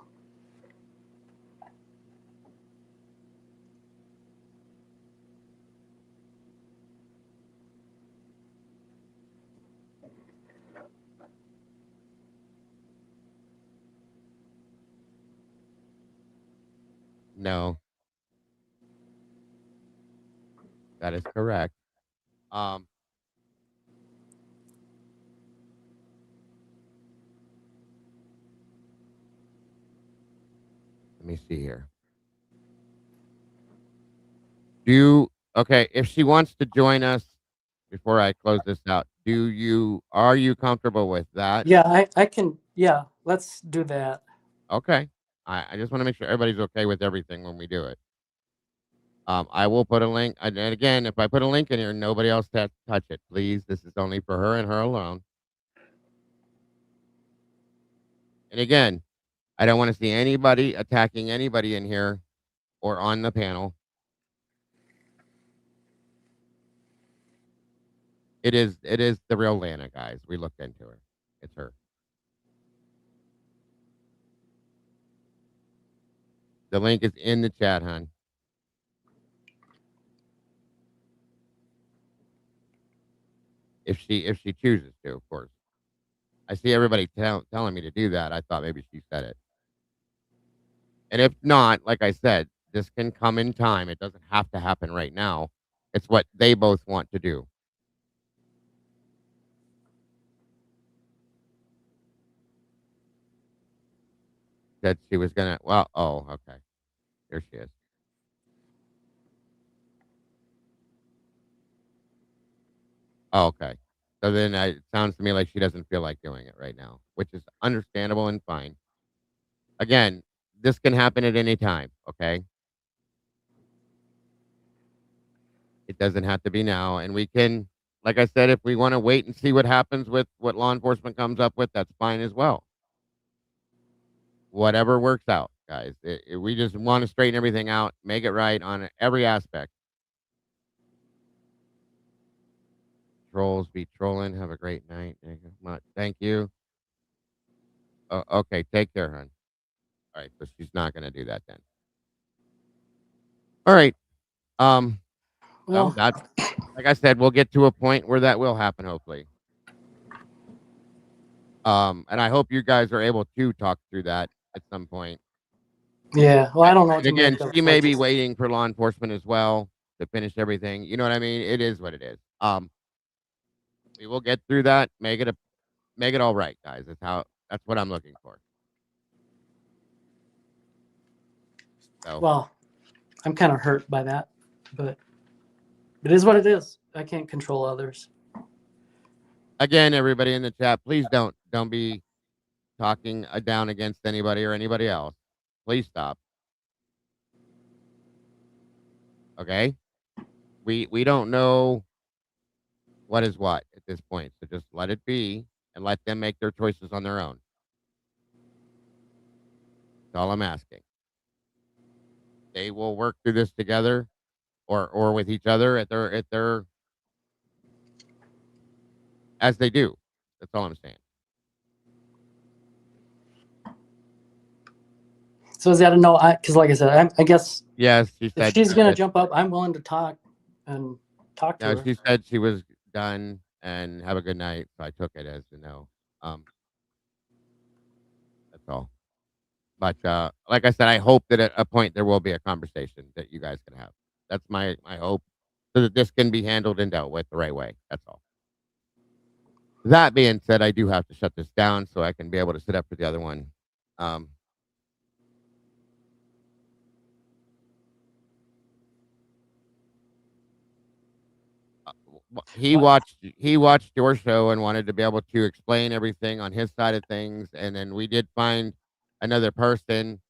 [SPEAKER 2] No, that is correct. Um, let me see here. Okay, if she wants to join us before I close this out, are you comfortable with that?
[SPEAKER 7] Yeah, I can. Yeah, let's do that.
[SPEAKER 2] Okay. I just want to make sure everybody's okay with everything when we do it. I will put a link, and again, if I put a link in here, nobody else touch it, please. This is only for her and her alone. And again, I don't want to see anybody attacking anybody in here or on the panel. It is the real Lana, guys. We looked into her. It's her. The link is in the chat, hon. If she chooses to, of course. I see everybody telling me to do that. I thought maybe she said it. And if not, like I said, this can come in time. It doesn't have to happen right now. It's what they both want to do. Said she was gonna. Well, oh, okay. There she is. Oh, okay. So then it sounds to me like she doesn't feel like doing it right now, which is understandable and fine. Again, this can happen at any time. Okay. It doesn't have to be now. And we can, like I said, if we want to wait and see what happens with what law enforcement comes up with, that's fine as well. Whatever works out, guys. We just want to straighten everything out, make it right on every aspect. Trolls be trolling. Have a great night. Thank you. Okay, take care, hon. All right, so she's not going to do that then. All right. Well,
[SPEAKER 7] Well,
[SPEAKER 2] that, like I said, we'll get to a point where that will happen, hopefully. And I hope you guys are able to talk through that at some point.
[SPEAKER 7] yeah. Well, I don't know what
[SPEAKER 2] And
[SPEAKER 7] to
[SPEAKER 2] again,
[SPEAKER 7] make of
[SPEAKER 2] she may
[SPEAKER 7] what
[SPEAKER 2] be
[SPEAKER 7] you said.
[SPEAKER 2] waiting for law enforcement as well to finish everything. You know what I mean? It is what it is. We will get through that. Make it all right, guys. That's what I'm looking for. So
[SPEAKER 7] Well, I'm kind of hurt by that, but it is what it is. I can't control others.
[SPEAKER 2] again, everybody in the chat, please don't be talking down against anybody or anybody else. Please stop. Okay? We don't know what is what at this point. So just let it be and let them make their choices on their own. That's all I'm asking. They will work through this together or with each other at their as they do. That's all I'm saying.
[SPEAKER 7] So is that a no? Because like I said, I guess
[SPEAKER 2] Yes, she
[SPEAKER 7] if
[SPEAKER 2] said
[SPEAKER 7] she's
[SPEAKER 2] she
[SPEAKER 7] gonna
[SPEAKER 2] did.
[SPEAKER 7] jump up, I'm willing to talk and talk to
[SPEAKER 2] No,
[SPEAKER 7] her.
[SPEAKER 2] she said she was done and have a good night. So I took it as a no. That's all. But like I said, I hope that at a point there will be a conversation that you guys can have. That's my hope, so that this can be handled and dealt with the right way. That's all. That being said, I do have to shut this down so I can be able to sit up for the other one. Um,
[SPEAKER 7] What?
[SPEAKER 2] he watched your show and wanted to be able to explain everything on his side of things, and then we did find another person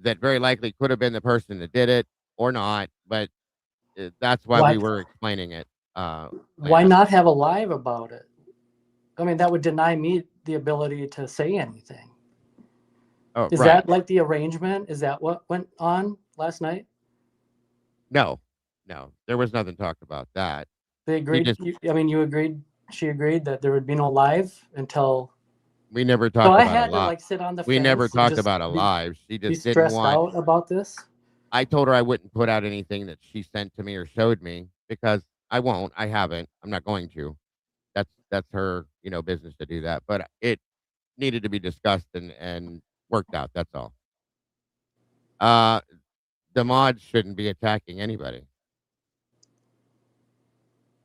[SPEAKER 2] that very likely could have been the person that did it or not, but That's why
[SPEAKER 7] Why,
[SPEAKER 2] we were explaining it.
[SPEAKER 7] why
[SPEAKER 2] Lana.
[SPEAKER 7] not have a live about it? I mean, that would deny me the ability to say anything.
[SPEAKER 2] Oh,
[SPEAKER 7] Is
[SPEAKER 2] right.
[SPEAKER 7] that like the arrangement? Is that what went on last night?
[SPEAKER 2] No, no, there was nothing talked about that.
[SPEAKER 7] They
[SPEAKER 2] He
[SPEAKER 7] agreed.
[SPEAKER 2] just
[SPEAKER 7] I mean, you agreed. She agreed that there would be no live until.
[SPEAKER 2] We never
[SPEAKER 7] So
[SPEAKER 2] talked
[SPEAKER 7] I
[SPEAKER 2] about a
[SPEAKER 7] had to
[SPEAKER 2] lot.
[SPEAKER 7] like sit on the
[SPEAKER 2] We never
[SPEAKER 7] fence and
[SPEAKER 2] talked
[SPEAKER 7] just
[SPEAKER 2] about a live. She
[SPEAKER 7] be
[SPEAKER 2] just didn't
[SPEAKER 7] stressed
[SPEAKER 2] want.
[SPEAKER 7] out about this.
[SPEAKER 2] I told her I wouldn't put out anything that she sent to me or showed me because I won't. I haven't. I'm not going to. That's her, business to do that. But it needed to be discussed and worked out. That's all. Uh, the mods shouldn't be attacking anybody.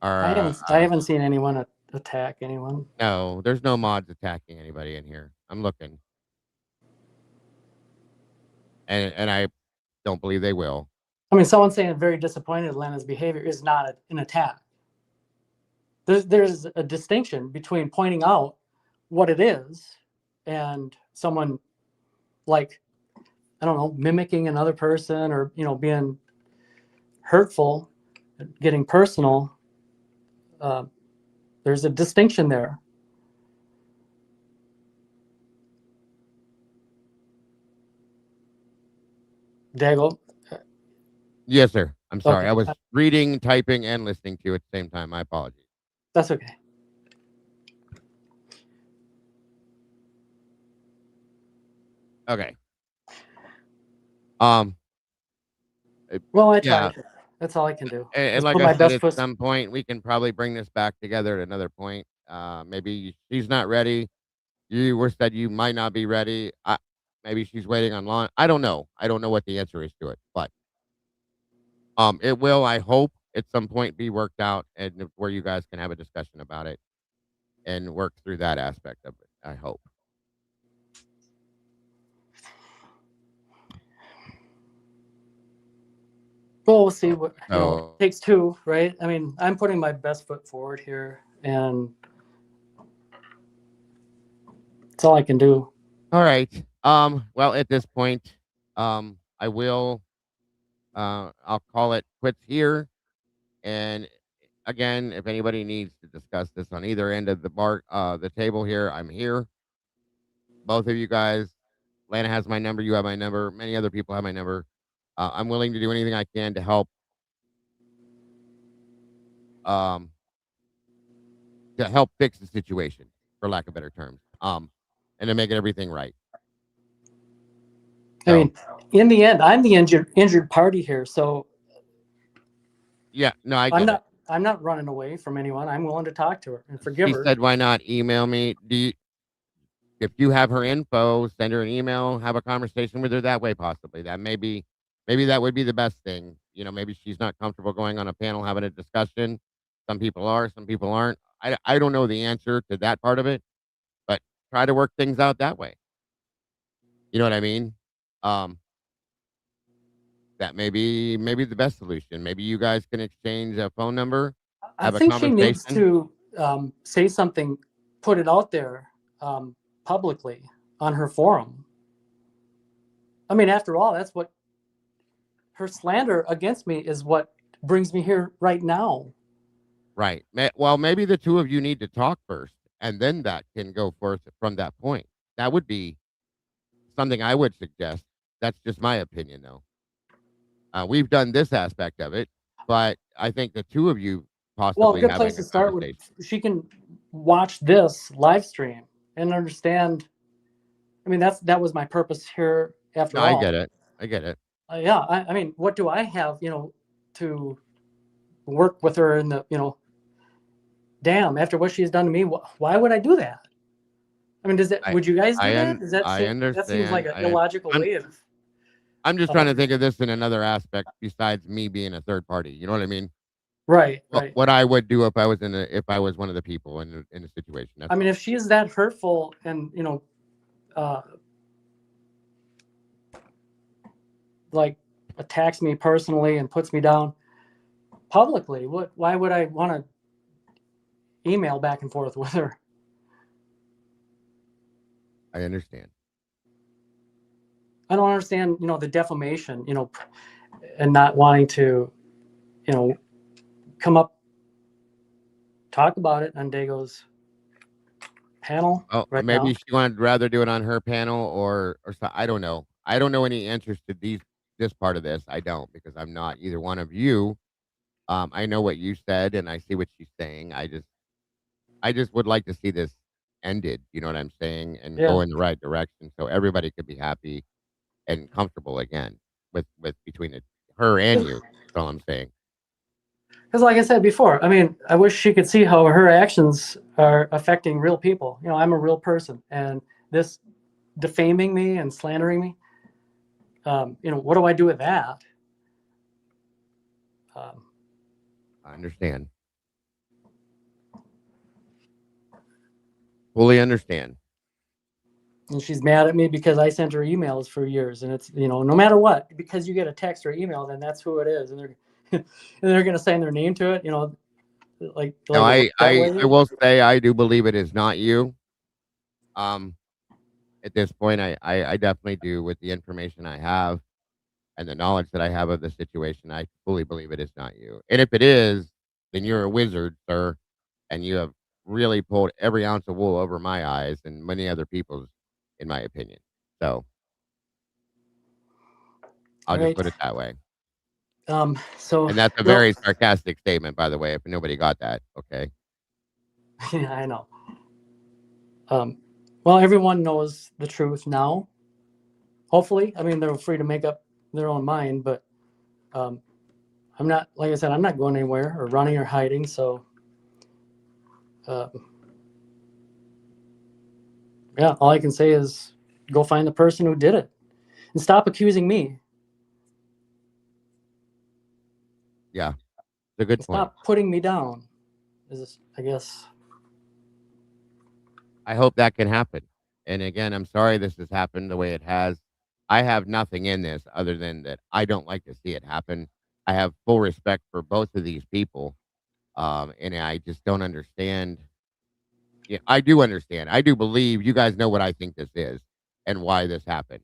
[SPEAKER 2] Or
[SPEAKER 7] I haven't seen anyone attack anyone.
[SPEAKER 2] no, there's no mods attacking anybody in here. I'm looking, and I don't believe they will.
[SPEAKER 7] I mean, someone saying very disappointed in Lena's behavior is not an attack. There's a distinction between pointing out what it is and someone like, I don't know, mimicking another person or, being hurtful, getting personal. There's a distinction there. Dago,
[SPEAKER 2] Yes, sir. I'm sorry.
[SPEAKER 7] okay,
[SPEAKER 2] I was reading, typing, and listening to you at the same time. My apologies.
[SPEAKER 7] that's okay.
[SPEAKER 2] Okay. Um.
[SPEAKER 7] Well, I
[SPEAKER 2] Yeah.
[SPEAKER 7] tried. That's all I can do.
[SPEAKER 2] And
[SPEAKER 7] Just
[SPEAKER 2] like
[SPEAKER 7] put
[SPEAKER 2] I
[SPEAKER 7] my
[SPEAKER 2] said,
[SPEAKER 7] best
[SPEAKER 2] at
[SPEAKER 7] foot.
[SPEAKER 2] some point we can probably bring this back together at another point. Maybe she's not ready. You were said you might not be ready. Maybe she's waiting on lawn. I don't know. I don't know what the answer is to it, but it will. I hope at some point be worked out and where you guys can have a discussion about it and work through that aspect of it. I hope.
[SPEAKER 7] Well, we'll see what
[SPEAKER 2] So,
[SPEAKER 7] it takes two, right? I mean, I'm putting my best foot forward here, and that's all I can do.
[SPEAKER 2] all right. Well, at this point, I will. I'll call it quits here. And again, if anybody needs to discuss this on either end of the table here, I'm here. Both of you guys, Lana has my number. You have my number. Many other people have my number. I'm willing to do anything I can um, to help fix the situation, for lack of better terms, and to make everything right.
[SPEAKER 7] I mean, in the end, I'm the injured party here, so
[SPEAKER 2] yeah, no, I get it.
[SPEAKER 7] I'm not running away from anyone. I'm willing to talk to her and forgive
[SPEAKER 2] She
[SPEAKER 7] her.
[SPEAKER 2] said, "Why not email me? If you have her info, send her an email, have a conversation with her that way, possibly. Maybe that would be the best thing. Maybe she's not comfortable going on a panel, having a discussion. Some people are, some people aren't. I don't know the answer to that part of it, but try to work things out that way. You know what I mean? Um, that may be the best solution. Maybe you guys can exchange a phone number,
[SPEAKER 7] I
[SPEAKER 2] have a
[SPEAKER 7] think she needs
[SPEAKER 2] conversation.
[SPEAKER 7] to say something, put it out there publicly on her forum. I mean, after all, that's what her slander against me is what brings me here right now.
[SPEAKER 2] Right. Well, maybe the two of you need to talk first, and then that can go forth from that point. That would be something I would suggest. That's just my opinion, though. We've done this aspect of it, but I think the two of you
[SPEAKER 7] Well, a
[SPEAKER 2] possibly
[SPEAKER 7] good
[SPEAKER 2] having
[SPEAKER 7] place to
[SPEAKER 2] a
[SPEAKER 7] start would
[SPEAKER 2] conversation.
[SPEAKER 7] she can watch this live stream and understand. I mean, that was my purpose here after
[SPEAKER 2] No,
[SPEAKER 7] all.
[SPEAKER 2] I get it. I get it.
[SPEAKER 7] Yeah, I mean, what do I have, to work with her in the, damn, after what she's done to me, why would I do that? I mean, would you guys do that?
[SPEAKER 2] I
[SPEAKER 7] That seems like
[SPEAKER 2] understand.
[SPEAKER 7] an illogical way of.
[SPEAKER 2] I'm just trying to think of this in another aspect besides me being a third party. You know what I mean?
[SPEAKER 7] Right.
[SPEAKER 2] What I would do if I was one of the people in a situation.
[SPEAKER 7] I mean, if she's that hurtful and like attacks me personally and puts me down publicly, why would I want to email back and forth with her?
[SPEAKER 2] I understand.
[SPEAKER 7] I don't understand, the defamation, and not wanting to come up, talk about it on Dago's panel
[SPEAKER 2] Oh,
[SPEAKER 7] right now.
[SPEAKER 2] maybe she wanted rather do it on her panel or so. I don't know. I don't know any answers to this part of this. I don't because I'm not either one of you. I know what you said and I see what she's saying. I just would like to see this ended. You know what I'm saying, and
[SPEAKER 7] Yeah.
[SPEAKER 2] go in the right direction so everybody could be happy and comfortable again with between her and you. That's all I'm saying.
[SPEAKER 7] Because, like I said before, I mean, I wish she could see how her actions are affecting real people. I'm a real person, and this defaming me and slandering me, what do I do with that?
[SPEAKER 2] I understand. Fully understand.
[SPEAKER 7] And she's mad at me because I sent her emails for years, and it's no matter what, because you get a text or email, then that's who it is, and they're going to sign their name to it. Like
[SPEAKER 2] No,
[SPEAKER 7] it works that way.
[SPEAKER 2] I will say I do believe it is not you. Um, at this point, I definitely do with the information I have and the knowledge that I have of the situation. I fully believe it is not you. And if it is, then you're a wizard, sir, and you have really pulled every ounce of wool over my eyes and many other people's, in my opinion. So I'll just
[SPEAKER 7] Right.
[SPEAKER 2] put it that way.
[SPEAKER 7] So
[SPEAKER 2] And that's a very sarcastic statement, by the way, if nobody got that. Okay.
[SPEAKER 7] yeah, I know. Well, everyone knows the truth now. Hopefully, I mean, they're free to make up their own mind, but I'm not, like I said, I'm not going anywhere or running or hiding. So, yeah, all I can say is go find the person who did it and stop accusing me.
[SPEAKER 2] Yeah. It's a good point.
[SPEAKER 7] Stop putting me down. I guess.
[SPEAKER 2] I hope that can happen. And again, I'm sorry this has happened the way it has. I have nothing in this other than that I don't like to see it happen. I have full respect for both of these people. And I just don't understand. Yeah, I do understand. I do believe you guys know what I think this is and why this happened.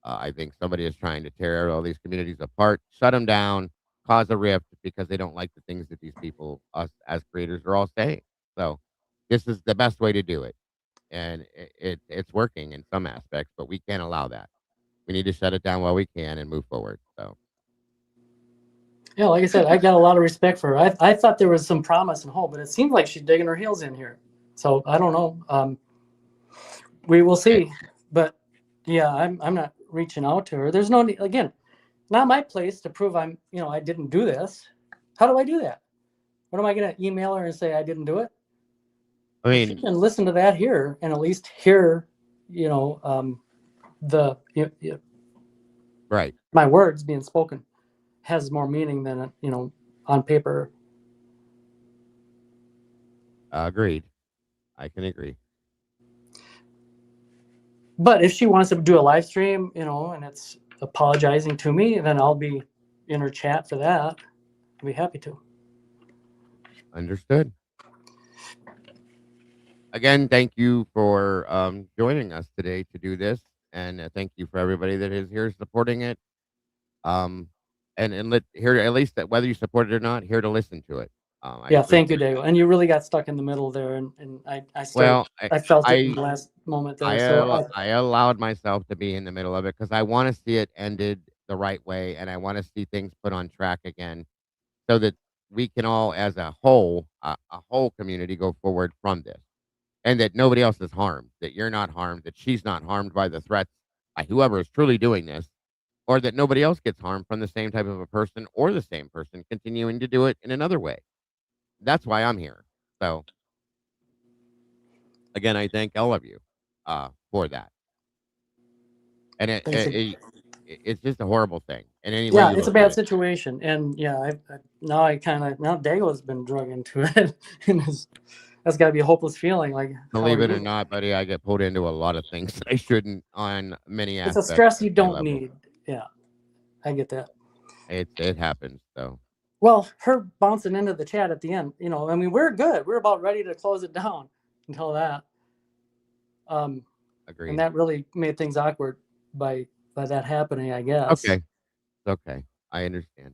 [SPEAKER 2] I think somebody is trying to tear all these communities apart, shut them down, cause a rift because they don't like the things that these people, us as creators, are all saying. So this is the best way to do it. And it's working in some aspects, but we can't allow that. We need to shut it down while we can and move forward. So
[SPEAKER 7] Yeah, like I said, I got a lot of respect for her. I thought there was some promise and hope, but it seems like she's digging her heels in here. So I don't know. We will see. But yeah, I'm not reaching out to her. There's no need, again, not my place to prove I didn't do this. How do I do that? What am I going to email her and say I didn't do it?
[SPEAKER 2] I
[SPEAKER 7] She
[SPEAKER 2] mean,
[SPEAKER 7] can listen to that here and at least hear, the
[SPEAKER 2] right.
[SPEAKER 7] my words being spoken has more meaning than on paper.
[SPEAKER 2] Agreed. I can agree.
[SPEAKER 7] But if she wants to do a live stream, and it's apologizing to me, then I'll be in her chat for that. I'll be happy to.
[SPEAKER 2] Understood. Again, thank you for joining us today to do this, and thank you for everybody that is here supporting it. Um, and let here at least that whether you support it or not, here to listen to it.
[SPEAKER 7] Yeah, thank you,
[SPEAKER 2] appreciate it.
[SPEAKER 7] Dave. And you really got stuck in the middle there, and I
[SPEAKER 2] Well,
[SPEAKER 7] felt it in
[SPEAKER 2] I
[SPEAKER 7] the last moment there.
[SPEAKER 2] I allowed myself to be in the middle of it because I want to see it ended the right way, and I want to see things put on track again, so that we can all, as a whole community, go forward from this, and that nobody else is harmed, that you're not harmed, that she's not harmed by the threats by whoever is truly doing this, or that nobody else gets harmed from the same type of a person or the same person continuing to do it in another way. That's why I'm here. So again, I thank all of you for that. And it's just a horrible thing in any way
[SPEAKER 7] yeah,
[SPEAKER 2] you
[SPEAKER 7] it's a
[SPEAKER 2] look at
[SPEAKER 7] bad
[SPEAKER 2] it.
[SPEAKER 7] situation, and yeah, now Dago's been drug into it, and that's got to be a hopeless feeling. Like,
[SPEAKER 2] Believe it or not, buddy, I get pulled into a lot of things that I shouldn't on many
[SPEAKER 7] it's a
[SPEAKER 2] aspects
[SPEAKER 7] stress
[SPEAKER 2] at
[SPEAKER 7] you
[SPEAKER 2] my
[SPEAKER 7] don't
[SPEAKER 2] level.
[SPEAKER 7] need. Yeah, I get that.
[SPEAKER 2] It happens. So
[SPEAKER 7] Well, her bouncing into the chat at the end, I mean, we're good. We're about ready to close it down until that. And
[SPEAKER 2] agreed.
[SPEAKER 7] that really made things awkward by that happening, I guess.
[SPEAKER 2] Okay. It's okay. I understand.